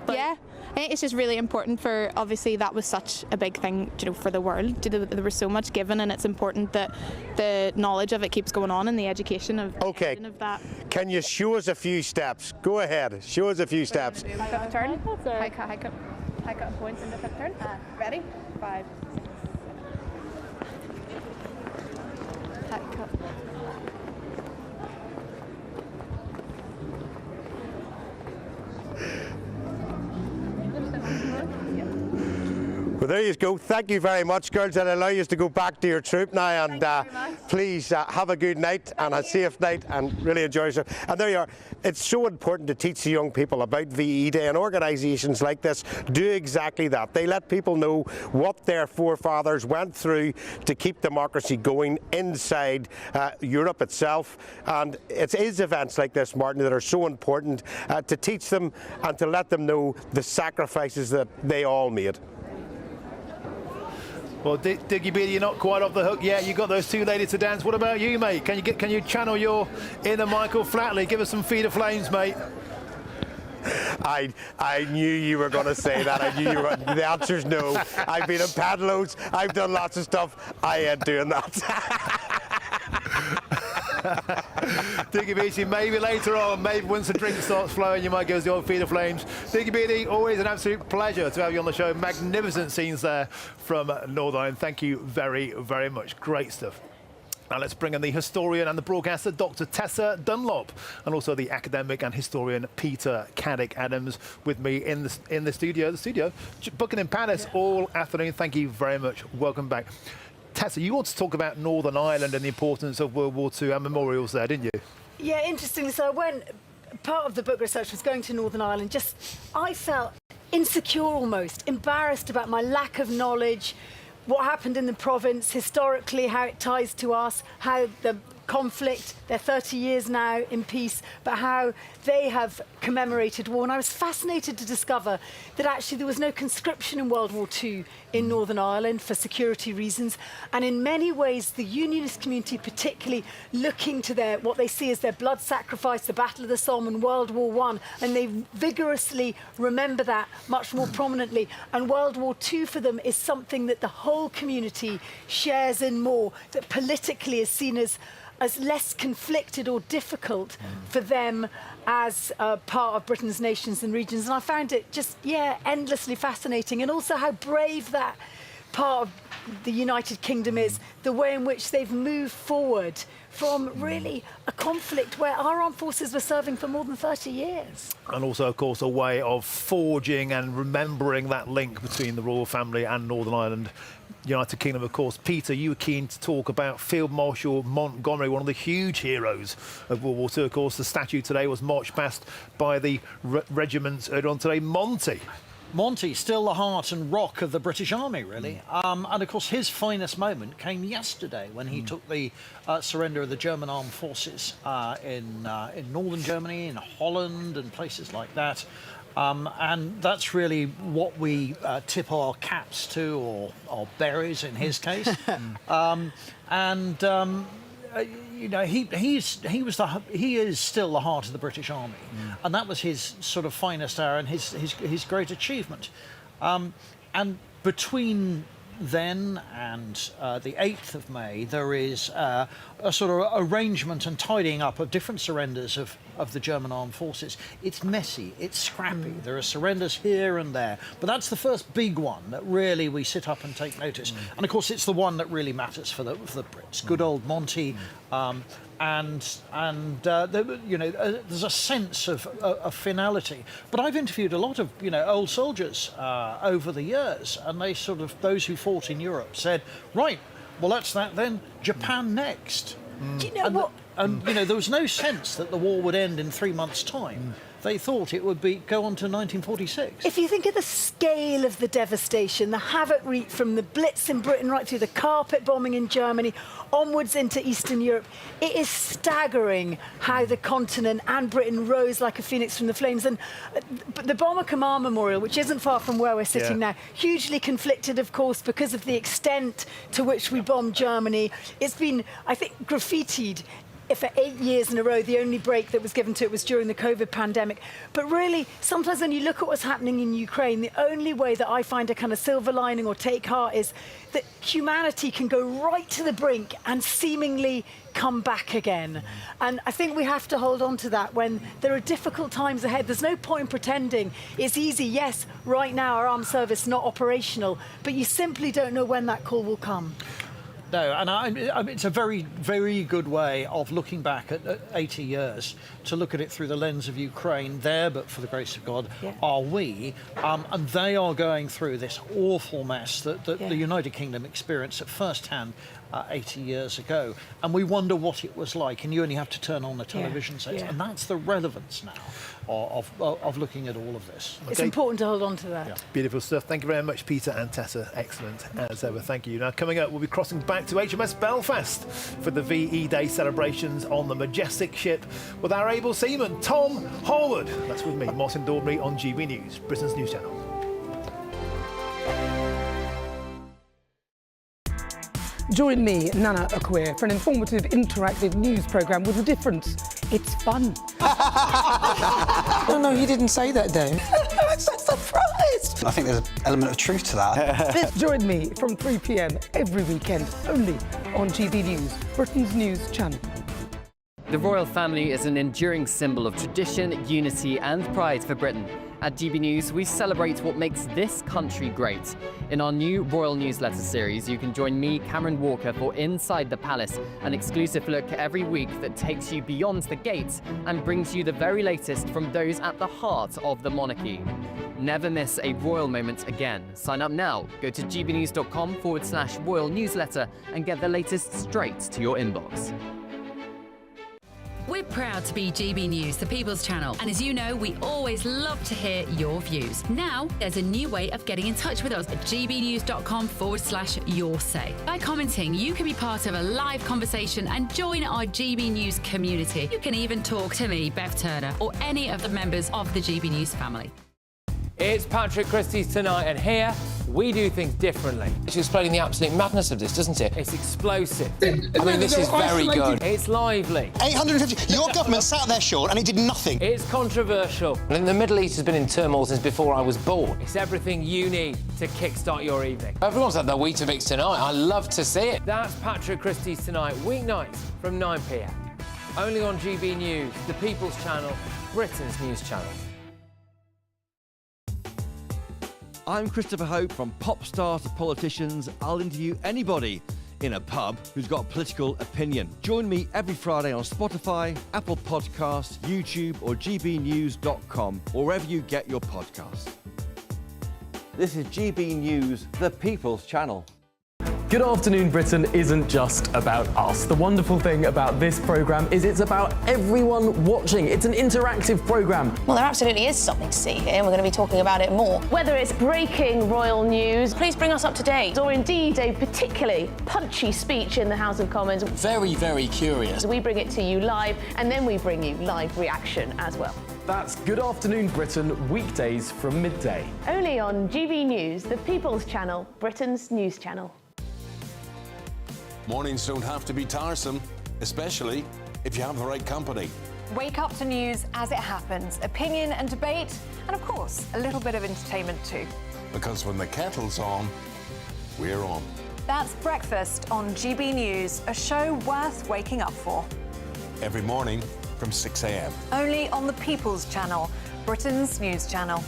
yeah. I think it's just really important for, obviously that was such a big thing, you know, for the world. There was so much given, and it's important that the knowledge of it keeps going on and the education of, okay. Of that. Can you show us a few steps? Go ahead, show us a few steps. High cut turn. High cut points into fifth turn. Ready? 5, 6. High cut. Well, there you go. Thank you very much, girls. I'll allow you to go back to your troop now, and please have a good night and a safe night, and really enjoy yourself. And there you are. It's so important to teach the young people about VE Day, and organisations like this do exactly that. They let people know what their forefathers went through to keep democracy going inside Europe itself. And it is events like this, Martin, that are so important to teach them and to let them know the sacrifices that they all made. Well, Diggy Beatty, you're not quite off the hook yet. You got those two ladies to dance. What about you, mate? Can you channel your inner Michael Flatley? Give us some feeder flames, mate. I knew you were going to say that. I knew you were. The answer's no. I've been in padloads. I've done lots of stuff. I ain't doing that. Diggy Beatty, maybe later on, maybe once the drink starts flowing, you might give us the old feeder flames. Diggy Beatty, always an absolute pleasure to have you on the show. Magnificent scenes there from Northern Ireland. Thank you very, very much. Great stuff. Now let's bring in the historian and the broadcaster, Dr. Tessa Dunlop, and also the academic and historian Peter Caddick-Adams with me in the studio. Buckingham Palace all afternoon. Thank you very much. Welcome back. Tessa, you want to talk about Northern Ireland and the importance of World War II and memorials there, didn't you? Yeah, interestingly, so part of the book research was going to Northern Ireland. I felt insecure almost, embarrassed about my lack of knowledge, what happened in the province historically, how it ties to us, how the conflict, they're 30 years now in peace, but how they have commemorated war. And I was fascinated to discover that actually there was no conscription in World War II in Northern Ireland for security reasons. And in many ways, the Unionist community, particularly looking to what they see as their blood sacrifice, the Battle of the Somme in World War I, and they vigorously remember that much more prominently. And World War II for them is something that the whole community shares in more, that politically is seen as less conflicted or difficult for them as part of Britain's nations and regions. And I found it just, endlessly fascinating. And also how brave that part of the United Kingdom is, the way in which they've moved forward from really a conflict where our armed forces were serving for more than 30 years. And also, of course, a way of forging and remembering that link between the royal family and Northern Ireland. United Kingdom, of course. Peter, you were keen to talk about Field Marshal Montgomery, one of the huge heroes of World War II. Of course, the statue today was marched past by the regiments earlier on today. Monty, still the heart and rock of the British Army, really. And, of course, his finest moment came yesterday when he took the surrender of the German armed forces in northern Germany, in Holland and places like that. And that's really what we tip our caps to, or berries in his case. You know, he is still the heart of the British Army, and that was his sort of finest hour and his great achievement. And between then and the 8th of May, there is a sort of arrangement and tidying up of different surrenders of the German armed forces. It's messy, it's scrappy. There are surrenders here and there, but that's the first big one that really we sit up and take notice. And of course, it's the one that really matters for the Brits. Good old Monty. There's a sense of finality. But I've interviewed a lot of old soldiers over the years, and those who fought in Europe said, right, well that's that then. Japan next. Do you know what? And there was no sense that the war would end in 3 months' time. They thought it would go on to 1946. If you think of the scale of the devastation, the havoc wreaked from the Blitz in Britain right through the carpet bombing in Germany, onwards into Eastern Europe, it is staggering how the continent and Britain rose like a phoenix from the flames. And the Bomber Command Memorial, which isn't far from where we're sitting now, hugely conflicted, of course, because of the extent to which we bombed Germany. It's been, I think, graffitied for 8 years in a row. The only break that was given to it was during the COVID pandemic. But really, sometimes when you look at what's happening in Ukraine, the only way that I find a kind of silver lining or take heart is that humanity can go right to the brink and seemingly come back again. And I think we have to hold on to that when there are difficult times ahead. There's no point in pretending it's easy. Yes, right now our armed service is not operational, but you simply don't know when that call will come. No, and I mean, it's a very, very good way of looking back at 80 years to look at it through the lens of Ukraine. There, but for the grace of God, are we. And they are going through this awful mess that the United Kingdom experienced at first hand 80 years ago. And we wonder what it was like. And you only have to turn on the television sets. And that's the relevance now of looking at all of this. It's important to hold on to that. Yeah. Beautiful stuff. Thank you very much, Peter and Tessa. Excellent as ever. Thank you. Now, coming up, we'll be crossing back to HMS Belfast for the VE Day celebrations on the majestic ship with our able seaman, Tom Harwood. That's with me, Martin Daubney, on GB News, Britain's news channel. Join me, Nana Okoye, for an informative, interactive news programme with a difference. It's fun. No, he didn't say that, Dave. I'm so surprised. I think there's an element of truth to that. Join me from 3 p.m. every weekend, only on GB News, Britain's news channel. The royal family is an enduring symbol of tradition, unity and pride for Britain. At GB News, we celebrate what makes this country great. In our new royal newsletter series, you can join me, Cameron Walker, for Inside the Palace, an exclusive look every week that takes you beyond the gates and brings you the very latest from those at the heart of the monarchy. Never miss a royal moment again. Sign up now. Go to gbnews.com/royal newsletter and get the latest straight to your inbox. We're proud to be GB News, the People's Channel. And as you know, we always love to hear your views. Now, there's a new way of getting in touch with us at gbnews.com/your say. By commenting, you can be part of a live conversation and join our GB News community. You can even talk to me, Bev Turner, or any of the members of the GB News family. It's Patrick Christie's Tonight, and here we do things differently. It's explaining the absolute madness of this, doesn't it? It's explosive. I mean, this is very good. It's lively. 850. Your government sat there, Sean, and he did nothing. It's controversial. And the Middle East has been in turmoil since before I was born. It's everything you need to kickstart your evening. Everyone's had their Weetabix tonight. I love to see it. That's Patrick Christie's Tonight, weeknights from 9 p.m. Only on GB News, the People's Channel, Britain's news channel. I'm Christopher Hope. From pop star to politicians, I'll interview anybody in a pub who's got a political opinion. Join me every Friday on Spotify, Apple Podcasts, YouTube or gbnews.com, or wherever you get your podcasts. This is GB News, the People's Channel. Good Afternoon Britain isn't just about us. The wonderful thing about this programme is it's about everyone watching. It's an interactive programme. Well, there absolutely is something to see here, and we're going to be talking about it more. Whether it's breaking royal news, please bring us up to date, or indeed a particularly punchy speech in the House of Commons. Very, very curious. We bring it to you live, and then we bring you live reaction as well. That's Good Afternoon Britain, weekdays from midday. Only on GB News, the People's Channel, Britain's news channel. Mornings don't have to be tiresome, especially if you have the right company. Wake up to news as it happens, opinion and debate, and of course, a little bit of entertainment too. Because when the kettle's on, we're on. That's Breakfast on GB News, a show worth waking up for. Every morning from 6 a.m. Only on the People's Channel, Britain's news channel.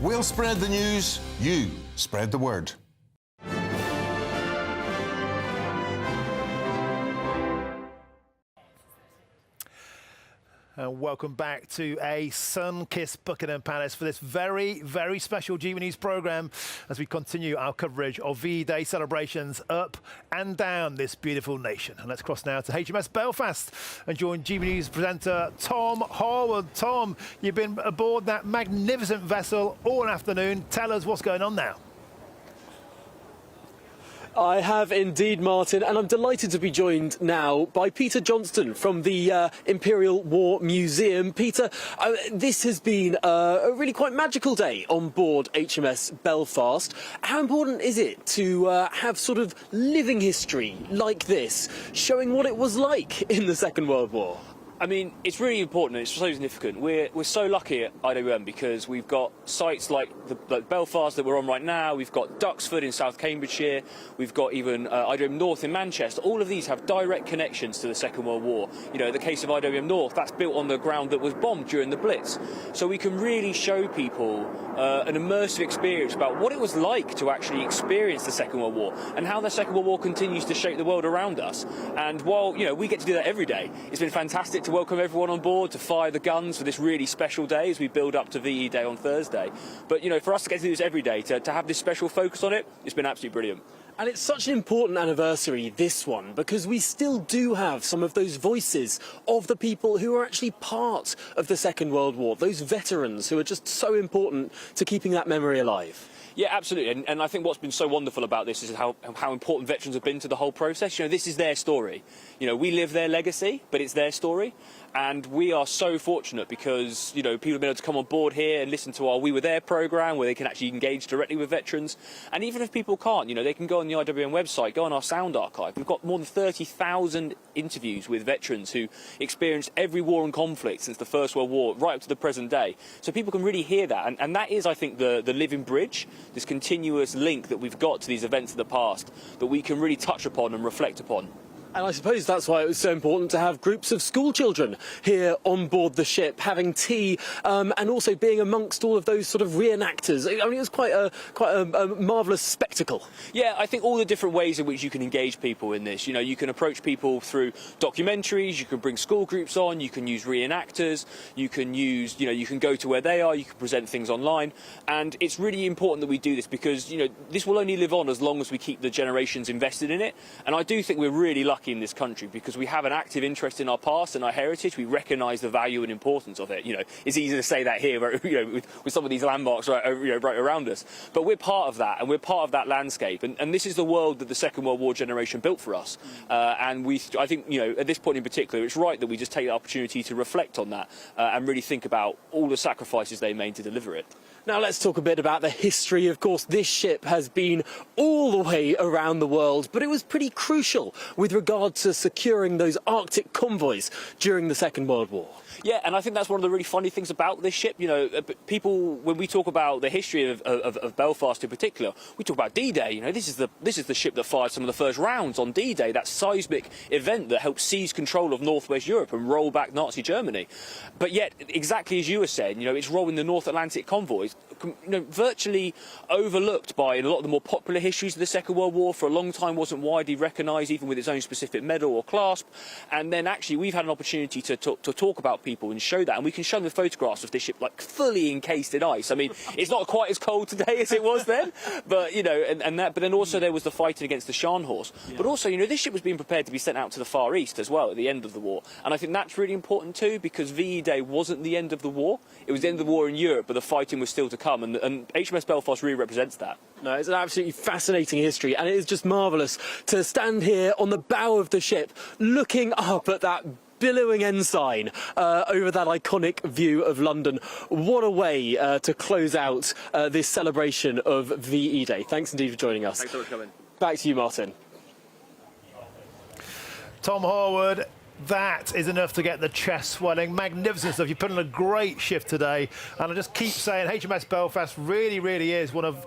We'll spread the news, you spread the word. And welcome back to a sun-kissed Buckingham Palace for this very, very special GB News programme as we continue our coverage of VE Day celebrations up and down this beautiful nation. And let's cross now to HMS Belfast and join GB News presenter Tom Harwood. Tom, you've been aboard that magnificent vessel all afternoon. Tell us what's going on now. I have indeed, Martin, and I'm delighted to be joined now by Peter Johnston from the Imperial War Museum. Peter, this has been a really quite magical day on board HMS Belfast. How important is it to have sort of living history like this, showing what it was like in the Second World War? I mean, it's really important and it's so significant. We're so lucky at IWM because we've got sites like Belfast that we're on right now, we've got Duxford in South Cambridgeshire, we've got even IWM North in Manchester. All of these have direct connections to the Second World War. You know, the case of IWM North, that's built on the ground that was bombed during the Blitz. So we can really show people an immersive experience about what it was like to actually experience the Second World War and how the Second World War continues to shape the world around us. And while, you know, we get to do that every day, it's been fantastic to welcome everyone on board, to fire the guns for this really special day as we build up to VE Day on Thursday. But, you know, for us to get to do this every day, to have this special focus on it, it's been absolutely brilliant. And it's such an important anniversary, this one, because we still do have some of those voices of the people who are actually part of the Second World War, those veterans who are just so important to keeping that memory alive. Yeah, absolutely. And I think what's been so wonderful about this is how important veterans have been to the whole process. You know, this is their story. You know, we live their legacy, but it's their story. And we are so fortunate because, you know, people have been able to come on board here and listen to our We Were There programme where they can actually engage directly with veterans. And even if people can't, you know, they can go on the IWM website, go on our sound archive. We've got more than 30,000 interviews with veterans who experienced every war and conflict since the First World War right up to the present day. So people can really hear that. And that is, I think, the living bridge, this continuous link that we've got to these events of the past that we can really touch upon and reflect upon. And I suppose that's why it was so important to have groups of school children here on board the ship, having tea, and also being amongst all of those sort of reenactors. I mean, it was quite a marvellous spectacle. Yeah, I think all the different ways in which you can engage people in this. You know, you can approach people through documentaries, you can bring school groups on, you can use reenactors, you can use, you know, you can go to where they are, you can present things online. And it's really important that we do this because, you know, this will only live on as long as we keep the generations invested in it. And I do think we're really lucky in this country because we have an active interest in our past and our heritage. We recognise the value and importance of it. You know, it's easy to say that here, you know, with some of these landmarks right around us. But we're part of that, and we're part of that landscape. And this is the world that the Second World War generation built for us. And I think, you know, at this point in particular, it's right that we just take the opportunity to reflect on that and really think about all the sacrifices they made to deliver it. Now let's talk a bit about the history. Of course, this ship has been all the way around the world, but it was pretty crucial with regard to securing those Arctic convoys during the Second World War. Yeah, and I think that's one of the really funny things about this ship. You know, people, when we talk about the history of Belfast in particular, we talk about D-Day. You know, this is the ship that fired some of the first rounds on D-Day, that seismic event that helped seize control of Northwest Europe and roll back Nazi Germany. But yet, exactly as you were saying, you know, it's role in the North Atlantic convoys, you know, virtually overlooked by a lot of the more popular histories of the Second World War. For a long time, wasn't widely recognised, even with its own specific medal or clasp. And then actually, we've had an opportunity to talk about people and show that, and we can show them the photographs of this ship like fully encased in ice. I mean, it's not quite as cold today as it was then, but you know, but then also there was the fighting against the Scharnhorst. Yeah. But also, you know, this ship was being prepared to be sent out to the Far East as well at the end of the war, and I think that's really important too because VE Day wasn't the end of the war; it was the end of the war in Europe, but the fighting was still to come, and HMS Belfast really represents that. No, it's an absolutely fascinating history, and it is just marvellous to stand here on the bow of the ship, looking up at that billowing ensign over that iconic view of London. What a way to close out this celebration of VE Day. Thanks indeed for joining us. Thanks so much for coming. Back to you, Martin. Tom Harwood, that is enough to get the chest swelling. Magnificent stuff. You put in a great shift today. And I just keep saying HMS Belfast really, really is one of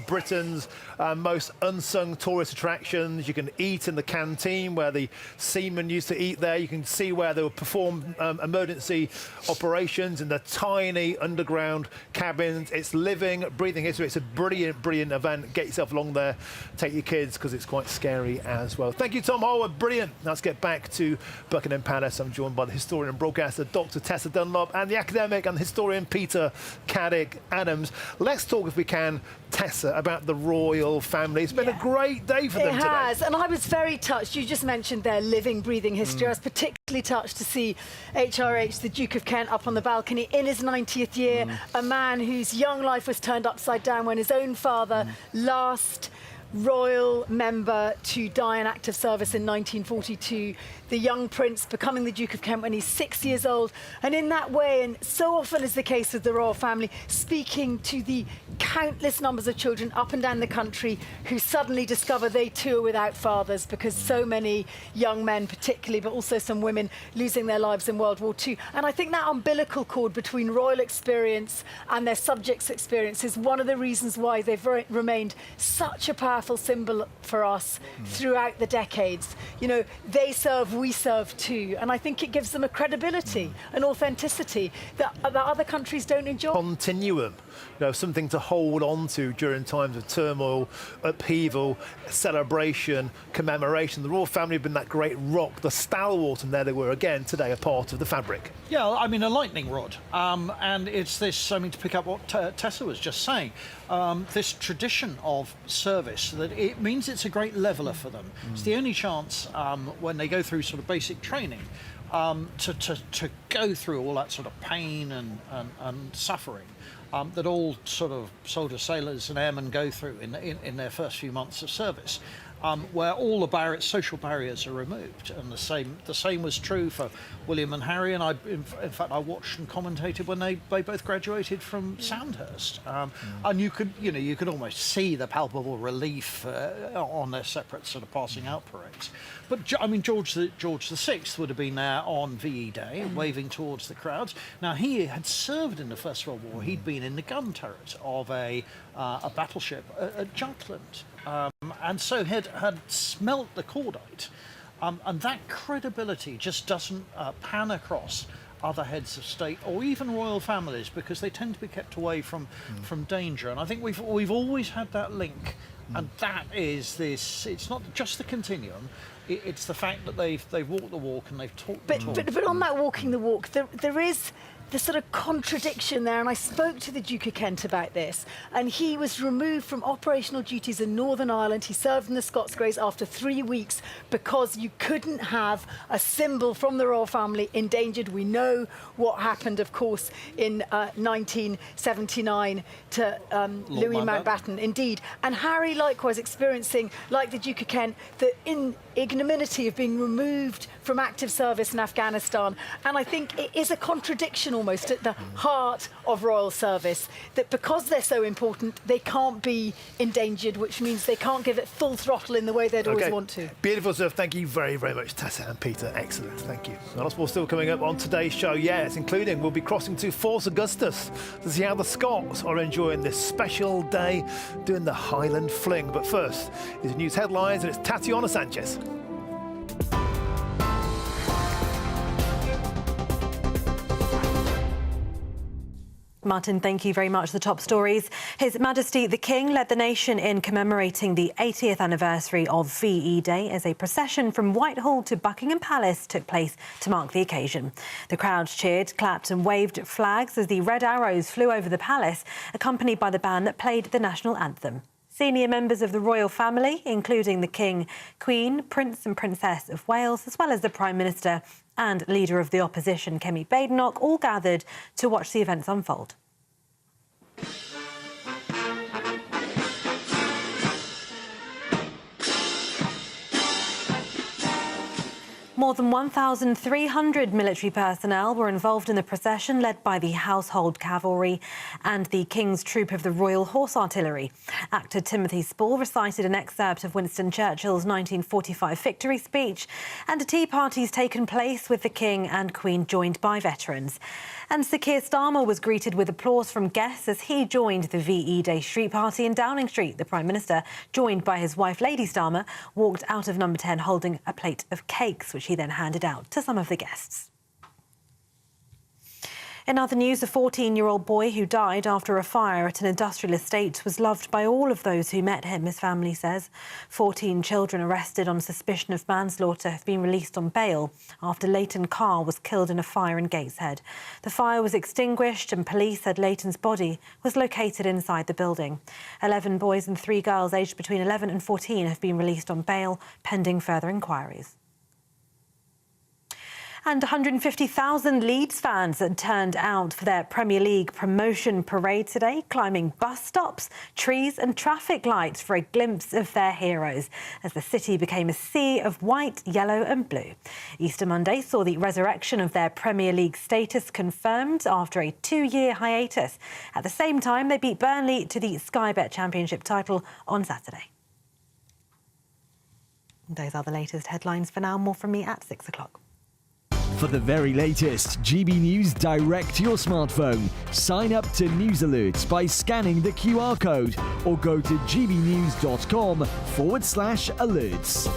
Britain's most unsung tourist attractions. You can eat in the canteen where the seamen used to eat there. You can see where they would perform emergency operations in the tiny underground cabins. It's living, breathing history. It's a brilliant, brilliant event. Get yourself along there. Take your kids because it's quite scary as well. Thank you, Tom Harwood. Brilliant. Now let's get back to Buckingham Palace. I'm joined by the historian and broadcaster Dr. Tessa Dunlop and the academic and historian Peter Caddick-Adams. Let's talk, if we can, Tessa, about the royal family. It's been a great day for them today. It has, and I was very touched. You just mentioned their living, breathing history. I was particularly touched to see HRH, the Duke of Kent, up on the balcony in his 90th year, a man whose young life was turned upside down when his own father last royal member to die in active service in 1942, the young prince becoming the Duke of Kent when he's 6 years old, and in that way, and so often is the case with the royal family, speaking to the countless numbers of children up and down the country who suddenly discover they too are without fathers, because so many young men particularly, but also some women, losing their lives in World War II. And I think that umbilical cord between royal experience and their subjects' experience is one of the reasons why they've remained such a powerful symbol for us throughout the decades. You know, they serve, we serve too. And I think it gives them a credibility, an authenticity that other countries don't enjoy. Continuum, you know, something to hold on to during times of turmoil, upheaval, celebration, commemoration. The royal family have been that great rock, the stalwart, and there they were again today, a part of the fabric. Yeah, I mean, a lightning rod. And it's this, I mean, to pick up what Tessa was just saying, this tradition of service, that it means it's a great leveller for them. It's the only chance when they go through sort of basic training to go through all that sort of pain and suffering that all sort of soldiers, sailors and airmen go through in their first few months of service. Where all the social barriers are removed, and the same was true for William and Harry. And in fact, I watched and commentated when they both graduated from Sandhurst, and you could almost see the palpable relief on their separate sort of passing out parades. But I mean, George VI would have been there on VE Day, waving towards the crowds. Now he had served in the First World War. He'd been in the gun turret of a battleship at Jutland. And so had smelt the cordite, and that credibility just doesn't pan across other heads of state or even royal families, because they tend to be kept away from danger. And I think we've always had that link, and that is this. It's not just the continuum. It's the fact that they've walked the walk and they've talked the talk. But on that walking the walk, there is the sort of contradiction there, and I spoke to the Duke of Kent about this, and he was removed from operational duties in Northern Ireland. He served in the Scots Greys after 3 weeks because you couldn't have a symbol from the royal family endangered. We know what happened, of course, in 1979 to Louis Mountbatten, indeed. And Harry likewise experiencing, like the Duke of Kent, the ignominy of being removed from active service in Afghanistan. And I think it is a contradiction almost at the heart of royal service, that because they're so important, they can't be endangered, which means they can't give it full throttle in the way they'd always want to. Beautiful stuff. Thank you very, very much, Tessa and Peter. Excellent. Thank you. A lot more still coming up on today's show. Yes, including we'll be crossing to Fort Augustus to see how the Scots are enjoying this special day, doing the Highland Fling. But first is news headlines, and it's Tatiana Sanchez. Martin, thank you very much. The top stories. His Majesty the King led the nation in commemorating the 80th anniversary of VE Day as a procession from Whitehall to Buckingham Palace took place to mark the occasion. The crowd cheered, clapped and waved flags as the red arrows flew over the palace, accompanied by the band that played the national anthem. Senior members of the royal family, including the King, Queen, Prince and Princess of Wales, as well as the Prime Minister and Leader of the Opposition, Kemi Badenoch, all gathered to watch the events unfold. More than 1,300 military personnel were involved in the procession, led by the Household Cavalry and the King's Troop of the Royal Horse Artillery. Actor Timothy Spall recited an excerpt of Winston Churchill's 1945 victory speech, and a tea party's taken place with the King and Queen, joined by veterans. And Sir Keir Starmer was greeted with applause from guests as he joined the VE Day street party in Downing Street. The Prime Minister, joined by his wife Lady Starmer, walked out of Number 10 holding a plate of cakes, which he then handed out to some of the guests. In other news, a 14-year-old boy who died after a fire at an industrial estate was loved by all of those who met him, his family says. 14 children arrested on suspicion of manslaughter have been released on bail after Leighton Carr was killed in a fire in Gateshead. The fire was extinguished and police said Leighton's body was located inside the building. 11 boys and 3 girls aged between 11 and 14 have been released on bail pending further inquiries. And 150,000 Leeds fans turned out for their Premier League promotion parade today, climbing bus stops, trees and traffic lights for a glimpse of their heroes as the city became a sea of white, yellow and blue. Easter Monday saw the resurrection of their Premier League status confirmed after a 2-year hiatus. At the same time, they beat Burnley to the Sky Bet Championship title on Saturday. Those are the latest headlines for now. More from me at 6 o'clock. For the very latest GB News direct to your smartphone, sign up to News Alerts by scanning the QR code or go to gbnews.com/alerts.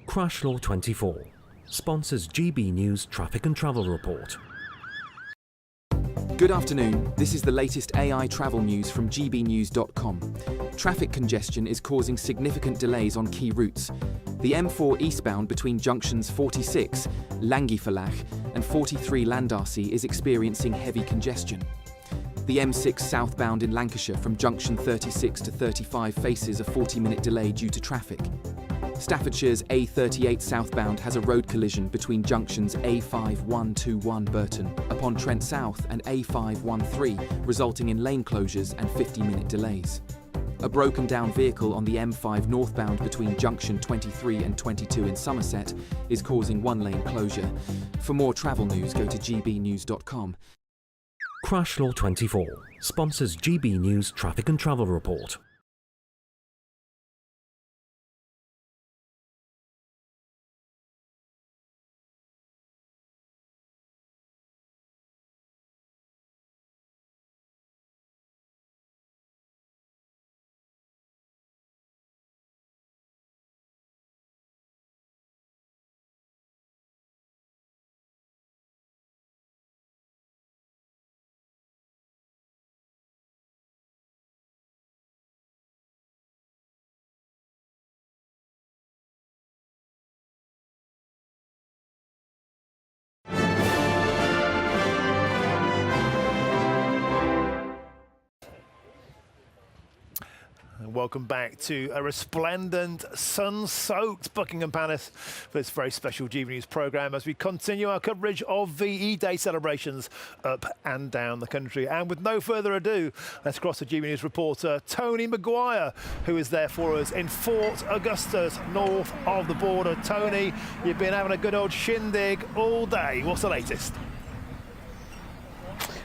Crash Law 24 sponsors GB News Traffic and Travel Report. Good afternoon, this is the latest AI travel news from gbnews.com. Traffic congestion is causing significant delays on key routes. The M4 eastbound between junctions 46, Langiverlaag, and 43 Landarcy is experiencing heavy congestion. The M6 southbound in Lancashire from junction 36 to 35 faces a 40-minute delay due to traffic. Staffordshire's A38 southbound has a road collision between junctions A5121 Burton upon Trent South and A513, resulting in lane closures and 50-minute delays. A broken down vehicle on the M5 northbound between junction 23 and 22 in Somerset is causing one-lane closure. For more travel news, go to gbnews.com. Crash Law 24 sponsors GB News Traffic and Travel Report. Welcome back to a resplendent, sun-soaked Buckingham Palace for this very special GB News programme as we continue our coverage of VE Day celebrations up and down the country. And with no further ado, let's cross to GB News reporter Tony Maguire, who is there for us in Fort Augustus, north of the border. Tony, you've been having a good old shindig all day. What's the latest?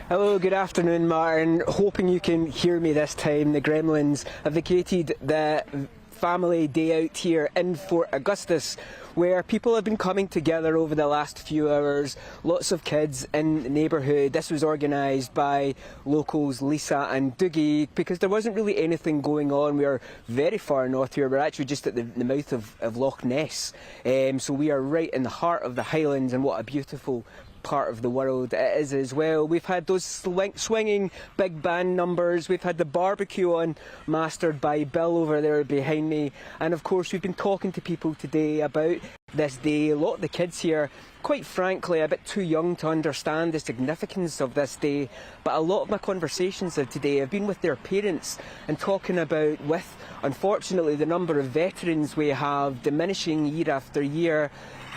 Hello, good afternoon, Martin. Hoping you can hear me this time. The Gremlins have vacated the family day out here in Fort Augustus, where people have been coming together over the last few hours. Lots of kids in the neighbourhood. This was organised by locals Lisa and Dougie because there wasn't really anything going on. We are very far north here. We're actually just at the mouth of Loch Ness. So we are right in the heart of the Highlands, and what a beautiful part of the world it is as well. We've had those swinging big band numbers. We've had the barbecue on, mastered by Bill over there behind me, and of course we've been talking to people today about this day. A lot of the kids here, quite frankly, a bit too young to understand the significance of this day, but a lot of my conversations of today have been with their parents and talking about, with unfortunately the number of veterans we have diminishing year after year,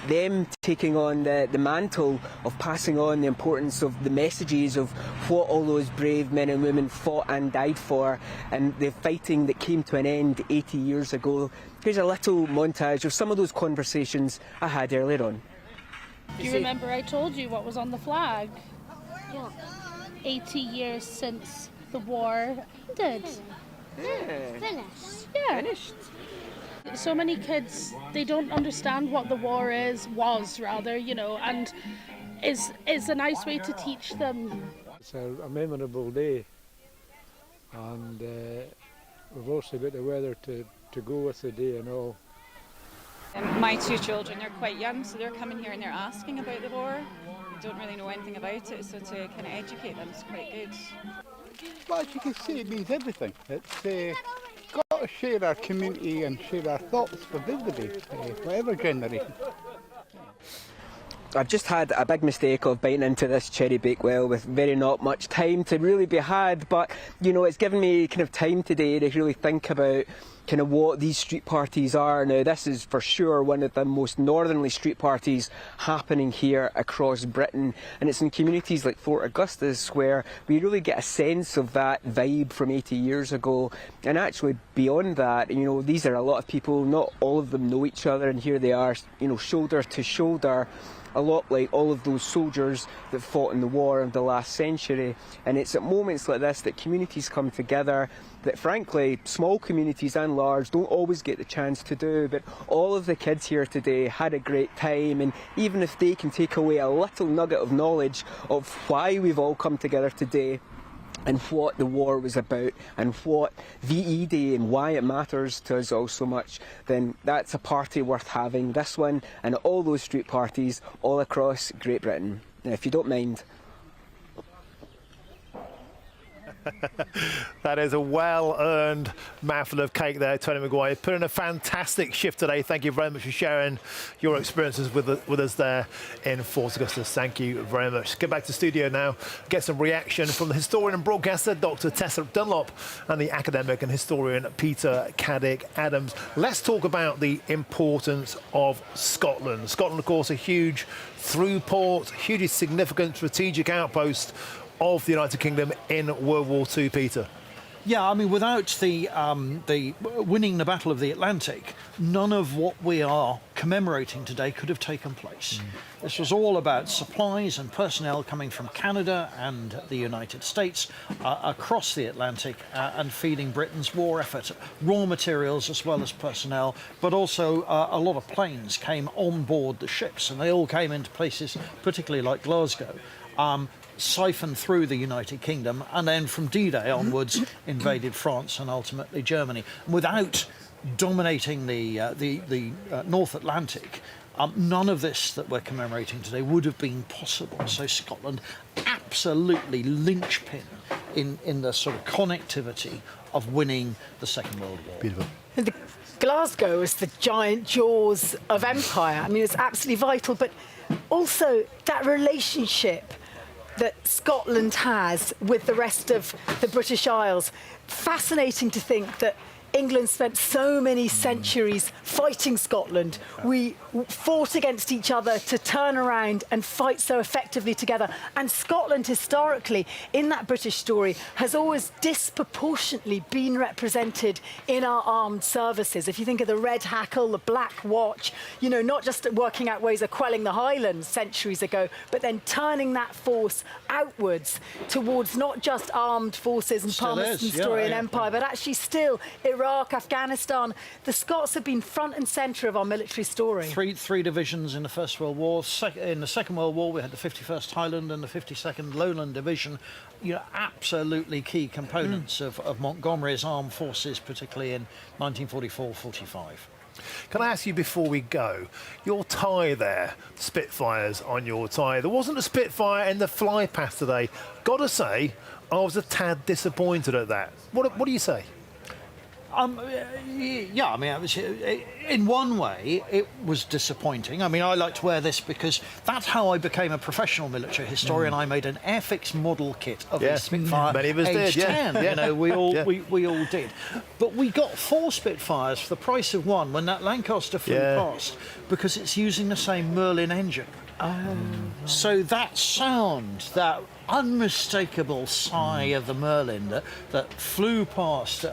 them taking on the mantle of passing on the importance of the messages of what all those brave men and women fought and died for, and the fighting that came to an end 80 years ago. Here's a little montage of some of those conversations I had earlier on. Do you remember I told you what was on the flag? What? 80 years since the war ended. Yeah. Finished. Yeah. Finished. So many kids, they don't understand what the war was rather, you know, and is a nice way to teach them. It's a memorable day, and we've also got the weather to go with the day and all. My two children are quite young, so they're coming here and they're asking about the war. They don't really know anything about it, so to kind of educate them is quite good. Well, as you can see, it means everything. It's got to share our community and share our thoughts with everybody, whatever generation. I've just had a big mistake of biting into this cherry bakewell with very not much time to really be had, but you know, it's given me kind of time today to really think about kind of what these street parties are. Now, this is for sure one of the most northerly street parties happening here across Britain, and it's in communities like Fort Augustus where we really get a sense of that vibe from 80 years ago. And actually beyond that, you know, these are a lot of people, not all of them know each other, and here they are, you know, shoulder to shoulder, a lot like all of those soldiers that fought in the war of the last century. And it's at moments like this that communities come together that, frankly, small communities and large don't always get the chance to do. But all of the kids here today had a great time, and even if they can take away a little nugget of knowledge of why we've all come together today, and what the war was about, and what VE Day and why it matters to us all so much, then that's a party worth having. This one and all those street parties all across Great Britain. Now, if you don't mind. That is a well-earned mouthful of cake there, Tony Maguire. Put in a fantastic shift today. Thank you very much for sharing your experiences with us there in Fort Augustus. Thank you very much. Get back to the studio now. Get some reaction from the historian and broadcaster, Dr. Tessa Dunlop, and the academic and historian, Peter Caddick-Adams. Let's talk about the importance of Scotland. Scotland, of course, a huge through port, hugely significant strategic outpost of the United Kingdom in World War II, Peter. Yeah, I mean, without the winning the Battle of the Atlantic, none of what we are commemorating today could have taken place. This was all about supplies and personnel coming from Canada and the United States across the Atlantic and feeding Britain's war effort. Raw materials as well as personnel, but also a lot of planes came on board the ships, and they all came into places, particularly like Glasgow, siphoned through the United Kingdom, and then from D-Day onwards invaded France and ultimately Germany. Without dominating the North Atlantic, none of this that we're commemorating today would have been possible. So Scotland, absolutely linchpin in the sort of connectivity of winning the Second World War. Beautiful. Glasgow is the giant jaws of empire. I mean, it's absolutely vital, but also that relationship that Scotland has with the rest of the British Isles. Fascinating to think that England spent so many centuries fighting Scotland. We fought against each other to turn around and fight so effectively together. And Scotland, historically, in that British story, has always disproportionately been represented in our armed services. If you think of the Red Hackle, the Black Watch, you know, not just working out ways of quelling the Highlands centuries ago, but then turning that force outwards towards not just armed forces and Palmerston's story and empire, but actually still Iraq, Afghanistan. The Scots have been front and centre of our military story. Three divisions in the First World War. In the Second World War, we had the 51st Highland and the 52nd Lowland Division. You know, absolutely key components of Montgomery's armed forces, particularly in 1944-45. Can I ask you before we go, your tie there, Spitfires on your tie. There wasn't a Spitfire in the fly past today. Gotta say, I was a tad disappointed at that. What do you say? Yeah, I mean, it was, in one way, it was disappointing. I mean, I like to wear this because that's how I became a professional military historian. I made an Airfix model kit of a Spitfire. Many of us age did, 10. You know, we all did. But we got 4 Spitfires for the price of 1 when that Lancaster flew past, because it's using the same Merlin engine. So that sound, that unmistakable sigh of the Merlin that flew past,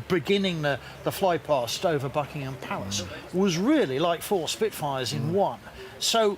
beginning the fly past over Buckingham Palace, was really like 4 Spitfires in one. So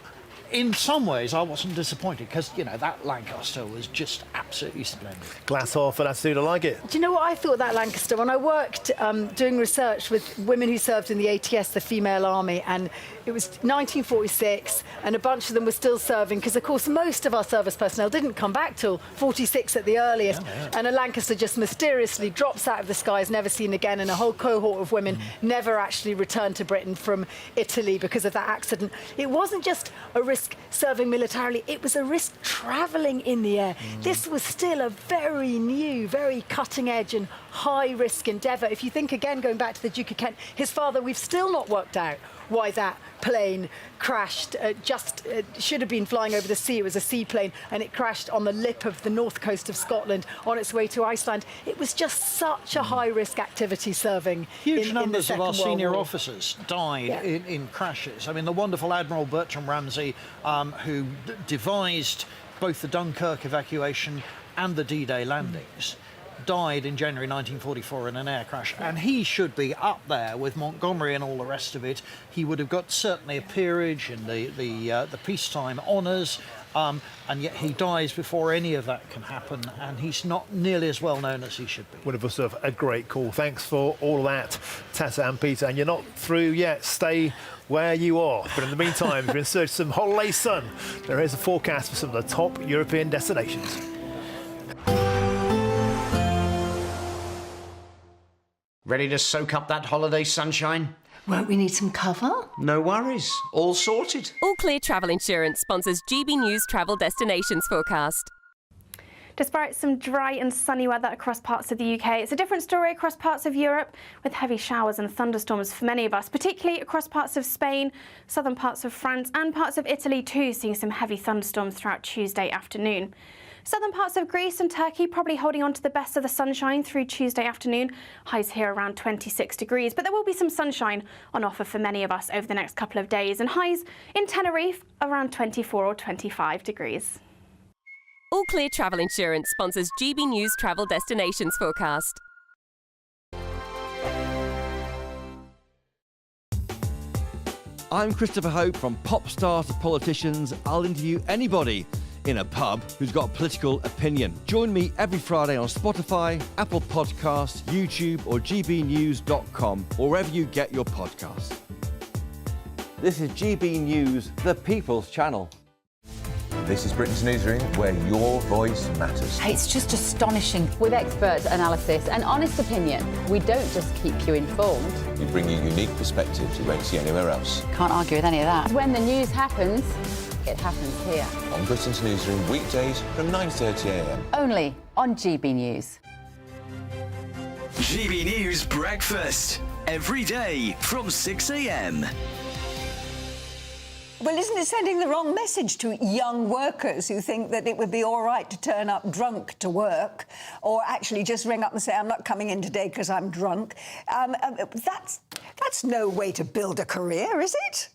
in some ways I wasn't disappointed, because, you know, that Lancaster was just absolutely splendid. Glass half and I still like it. Do you know what I thought of that Lancaster? When I worked doing research with women who served in the ATS, the female army, and it was 1946, and a bunch of them were still serving, because, of course, most of our service personnel didn't come back till 46 at the earliest, and a Lancaster just mysteriously drops out of the skies, never seen again, and a whole cohort of women never actually returned to Britain from Italy because of that accident. It wasn't just a risk serving militarily, it was a risk travelling in the air. This was still a very new, very cutting-edge and high-risk endeavour. If you think, again, going back to the Duke of Kent, his father, we've still not worked out why that plane crashed. Should have been flying over the sea. It was a seaplane, and it crashed on the lip of the north coast of Scotland on its way to Iceland. It was just such a high-risk activity serving. Huge in numbers the of our Second World senior War. officers died in crashes. I mean, the wonderful Admiral Bertram Ramsay, who devised both the Dunkirk evacuation and the D-Day landings, died in January 1944 in an air crash, and he should be up there with Montgomery and all the rest of it. He would have got certainly a peerage in the peacetime honours, and yet he dies before any of that can happen, and he's not nearly as well known as he should be. Wonderful stuff. A great call. Thanks for all of that, Tessa and Peter. And you're not through yet. Stay where you are. But in the meantime, if you're in search of some holiday sun, there is a forecast for some of the top European destinations. Ready to soak up that holiday sunshine? Won't we need some cover? No worries, all sorted. All Clear Travel Insurance sponsors GB News Travel Destinations Forecast. Despite some dry and sunny weather across parts of the UK, it's a different story across parts of Europe, with heavy showers and thunderstorms for many of us, particularly across parts of Spain, southern parts of France and parts of Italy too, seeing some heavy thunderstorms throughout Tuesday afternoon. Southern parts of Greece and Turkey probably holding on to the best of the sunshine through Tuesday afternoon. Highs here around 26 degrees, but there will be some sunshine on offer for many of us over the next couple of days, and highs in Tenerife around 24 or 25 degrees. All Clear Travel Insurance sponsors GB News Travel Destinations Forecast. I'm Christopher Hope. From pop stars to politicians, I'll interview anybody in a pub who's got a political opinion. Join me every Friday on Spotify, Apple Podcasts, YouTube or gbnews.com, or wherever you get your podcasts. This is GB News, the People's Channel. This is Britain's Newsroom, where your voice matters. It's just astonishing. With expert analysis and honest opinion, we don't just keep you informed. We bring you unique perspectives you won't see anywhere else. Can't argue with any of that. When the news happens, it happens here. On Britain's Newsroom, weekdays from 9:30 a.m. Only on GB News. GB News Breakfast. Every day from 6 a.m. Well, isn't it sending the wrong message to young workers who think that it would be all right to turn up drunk to work, or actually just ring up and say, I'm not coming in today because I'm drunk? That's no way to build a career, is it?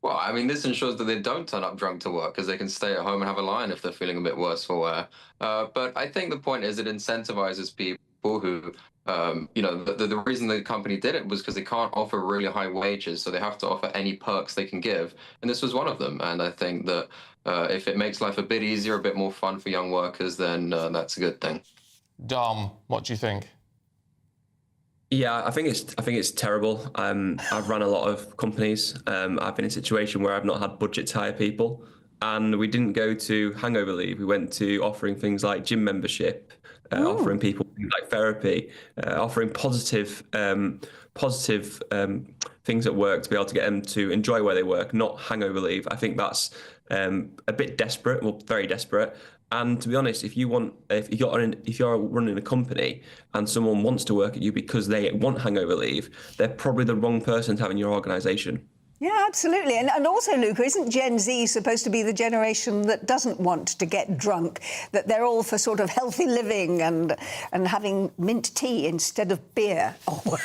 Well, I mean, this ensures that they don't turn up drunk to work because they can stay at home and have a line if they're feeling a bit worse for wear. But I think the point is it incentivizes people who, the reason the company did it was because they can't offer really high wages, so they have to offer any perks they can give. And this was one of them. And I think that if it makes life a bit easier, a bit more fun for young workers, then that's a good thing. Dom, what do you think? Yeah, I think it's terrible. I've run a lot of companies. I've been in a situation where I've not had budget to hire people, and we didn't go to hangover leave. We went to offering things like gym membership, offering people things like therapy, offering positive things at work to be able to get them to enjoy where they work, not hangover leave. I think that's a bit desperate, well, very desperate. And to be honest, if you're running a company and someone wants to work at you because they want hangover leave, they're probably the wrong person to have in your organisation. Yeah, absolutely. And also, Luca, isn't Gen Z supposed to be the generation that doesn't want to get drunk, that they're all for sort of healthy living and having mint tea instead of beer? Oh.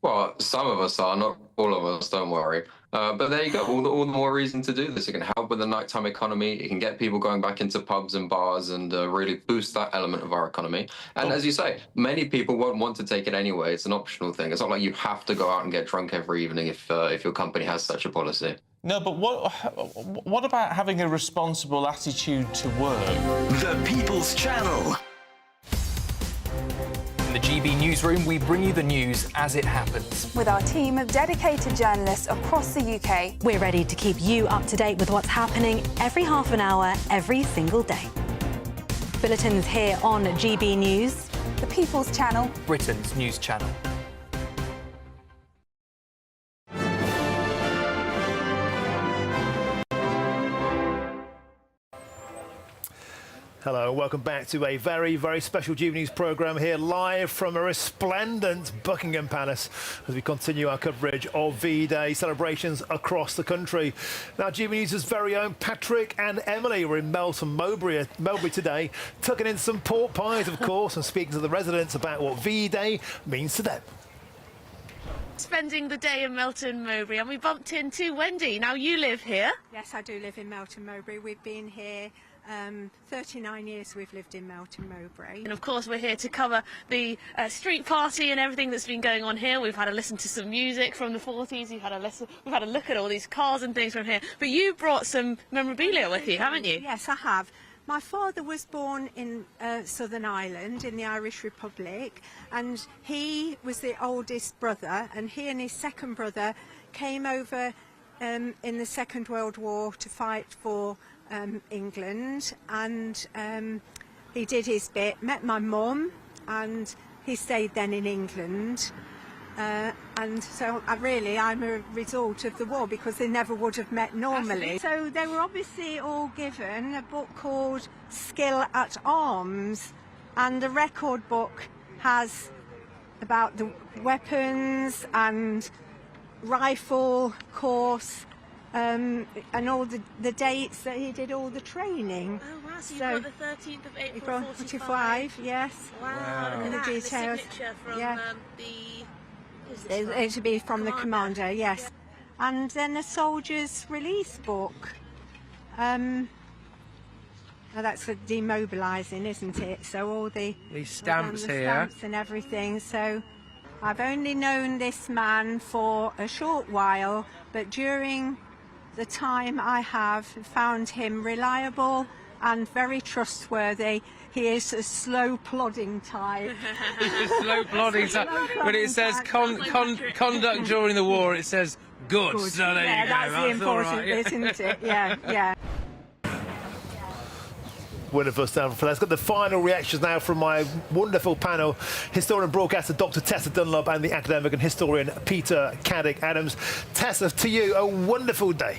Well, some of us are, not all of us, don't worry. But there you go, all the more reason to do this. It can help with the nighttime economy. It can get people going back into pubs and bars and really boost that element of our economy. And as you say, many people won't want to take it anyway. It's an optional thing. It's not like you have to go out and get drunk every evening if your company has such a policy. No, but what about having a responsible attitude to work? The People's Channel. In the GB Newsroom, we bring you the news as it happens. With our team of dedicated journalists across the UK, we're ready to keep you up to date with what's happening every half an hour, every single day. Bulletins here on GB News. The People's Channel. Britain's news channel. Hello, welcome back to a very, very special GBNews programme here live from a resplendent Buckingham Palace as we continue our coverage of V-Day celebrations across the country. Now, GBNews' very own Patrick and Emily were in Melton Mowbray today, tucking in some pork pies, of course, and speaking to the residents about what V-Day means to them. Spending the day in Melton Mowbray, and we bumped into Wendy. Now, you live here? Yes, I do live in Melton Mowbray. We've been here 39 years we've lived in Melton Mowbray. And of course we're here to cover the street party and everything that's been going on here. We've had a listen to some music from the 40s, we've had a look at all these cars and things from here. But you brought some memorabilia with you, haven't you? Yes, I have. My father was born in Southern Ireland in the Irish Republic, and he was the oldest brother, and he and his second brother came over in the Second World War to fight for England, and he did his bit, met my mum, and he stayed then in England, and so I'm a result of the war, because they never would have met normally. So they were obviously all given a book called Skill at Arms, and the record book has about the weapons and rifle course, and all the dates that he did all the training. Oh wow, so you've got the 13th of April 45, yes. Wow, and the details. And the signature from it should be from the commander, yes. And then a soldier's release book. Now that's for demobilising, isn't it? So all these stamps here, stamps and everything. So I've only known this man for a short while, but during the time I have found him reliable and very trustworthy. He is a slow plodding type. Slow plodding type. But it says conduct during the war, it says good. So there you go. That's the important bit, isn't it? Yeah, yeah. Wonderful stuff. Let's get the final reactions now from my wonderful panel, historian and broadcaster Dr. Tessa Dunlop and the academic and historian Peter Caddick-Adams. Tessa, to you, a wonderful day.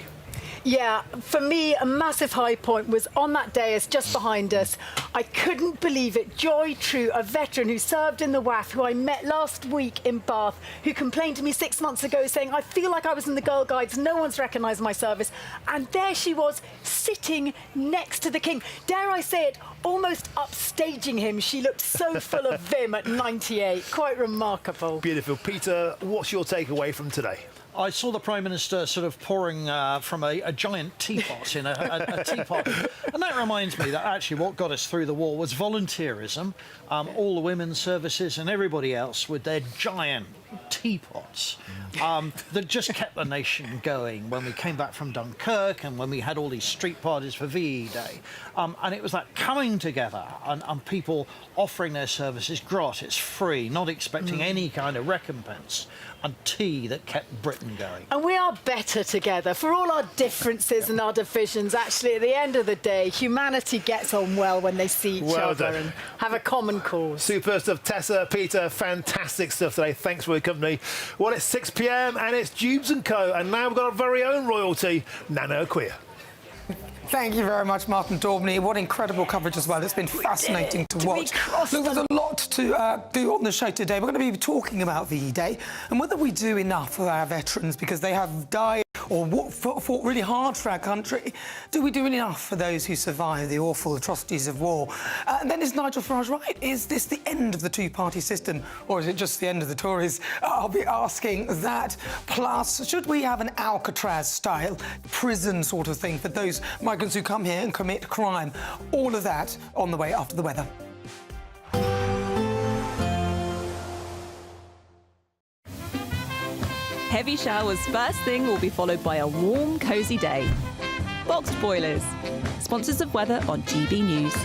Yeah, for me, a massive high point was on that day, as just behind us. I couldn't believe it. Joy True, a veteran who served in the WAF, who I met last week in Bath, who complained to me 6 months ago saying, I feel like I was in the Girl Guides, no one's recognised my service. And there she was, sitting next to the King. Dare I say it, almost upstaging him. She looked so full of vim at 98. Quite remarkable. Beautiful. Peter, what's your takeaway from today? I saw the Prime Minister sort of pouring from a giant teapot in a teapot. And that reminds me that actually what got us through the war was volunteerism. All the women's services and everybody else with their giant teapots that just kept the nation going when we came back from Dunkirk and when we had all these street parties for VE Day. And it was that coming together and people offering their services gratis, free, not expecting any kind of recompense, and tea that kept Britain going. And we are better together. For all our differences and our divisions, actually, at the end of the day, humanity gets on well when they see each other and have a common cause. Super stuff. Tessa, Peter, fantastic stuff today. Thanks for your company. Well, it's 6 p.m. and it's Jubes & Co. And now we've got our very own royalty, Nana Queer. Thank you very much, Martin Daubney. What incredible coverage as well. It's been fascinating to watch. Look, there's a lot to do on the show today. We're going to be talking about VE Day and whether we do enough for our veterans because they have died or fought really hard for our country. Do we do enough for those who survived the awful atrocities of war? And then is Nigel Farage right? Is this the end of the two-party system or is it just the end of the Tories? I'll be asking that. Plus, should we have an Alcatraz-style prison sort of thing for those migrants who come here and commit crime? All of that on the way after the weather. Heavy showers first thing will be followed by a warm, cosy day. Boxed Boilers, sponsors of weather on GB News.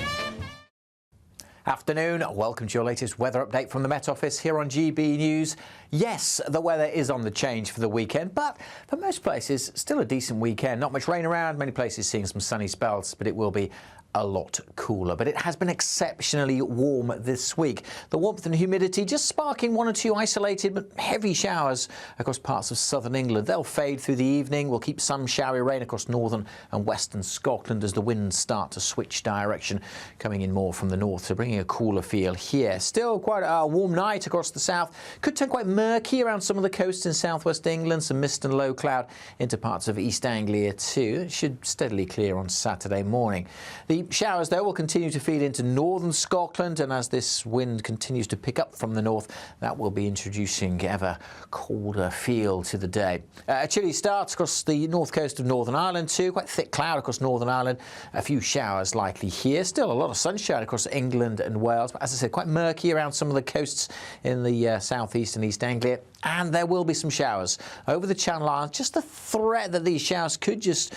Afternoon, welcome to your latest weather update from the Met Office here on GB News. Yes, the weather is on the change for the weekend, but for most places, still a decent weekend. Not much rain around, many places seeing some sunny spells, but it will be a lot cooler, but it has been exceptionally warm this week. The warmth and humidity just sparking one or two isolated but heavy showers across parts of southern England. They'll fade through the evening. We'll keep some showery rain across northern and western Scotland as the winds start to switch direction, coming in more from the north, so bringing a cooler feel here. Still quite a warm night across the south. Could turn quite murky around some of the coasts in southwest England. Some mist and low cloud into parts of East Anglia too. It should steadily clear on Saturday morning. The showers, though, will continue to feed into northern Scotland, and as this wind continues to pick up from the north, that will be introducing ever colder feel to the day. A chilly start across the north coast of Northern Ireland too. Quite thick cloud across Northern Ireland. A few showers likely here. Still a lot of sunshine across England and Wales, but as I said, quite murky around some of the coasts in the southeast and East Anglia. And there will be some showers over the Channel Islands. Just the threat that these showers could just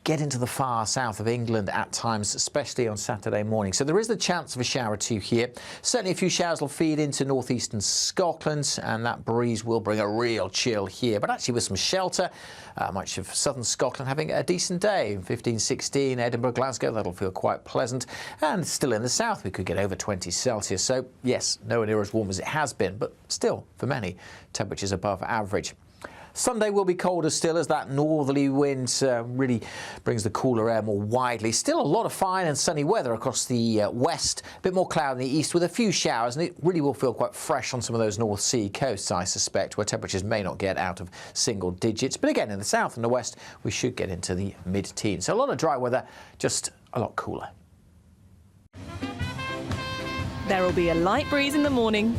get into the far south of England at times, especially on Saturday morning. So there is the chance of a shower or two here. Certainly a few showers will feed into northeastern Scotland, and that breeze will bring a real chill here. But actually with some shelter, much of southern Scotland having a decent day. 15, 16, Edinburgh, Glasgow, that'll feel quite pleasant. And still in the south, we could get over 20 Celsius. So yes, nowhere near as warm as it has been, but still, for many, temperatures above average. Sunday will be colder still as that northerly wind really brings the cooler air more widely. Still a lot of fine and sunny weather across the west, a bit more cloud in the east with a few showers, and it really will feel quite fresh on some of those North Sea coasts, I suspect, where temperatures may not get out of single digits. But again, in the south and the west, we should get into the mid-teens. So a lot of dry weather, just a lot cooler. There will be a light breeze in the morning,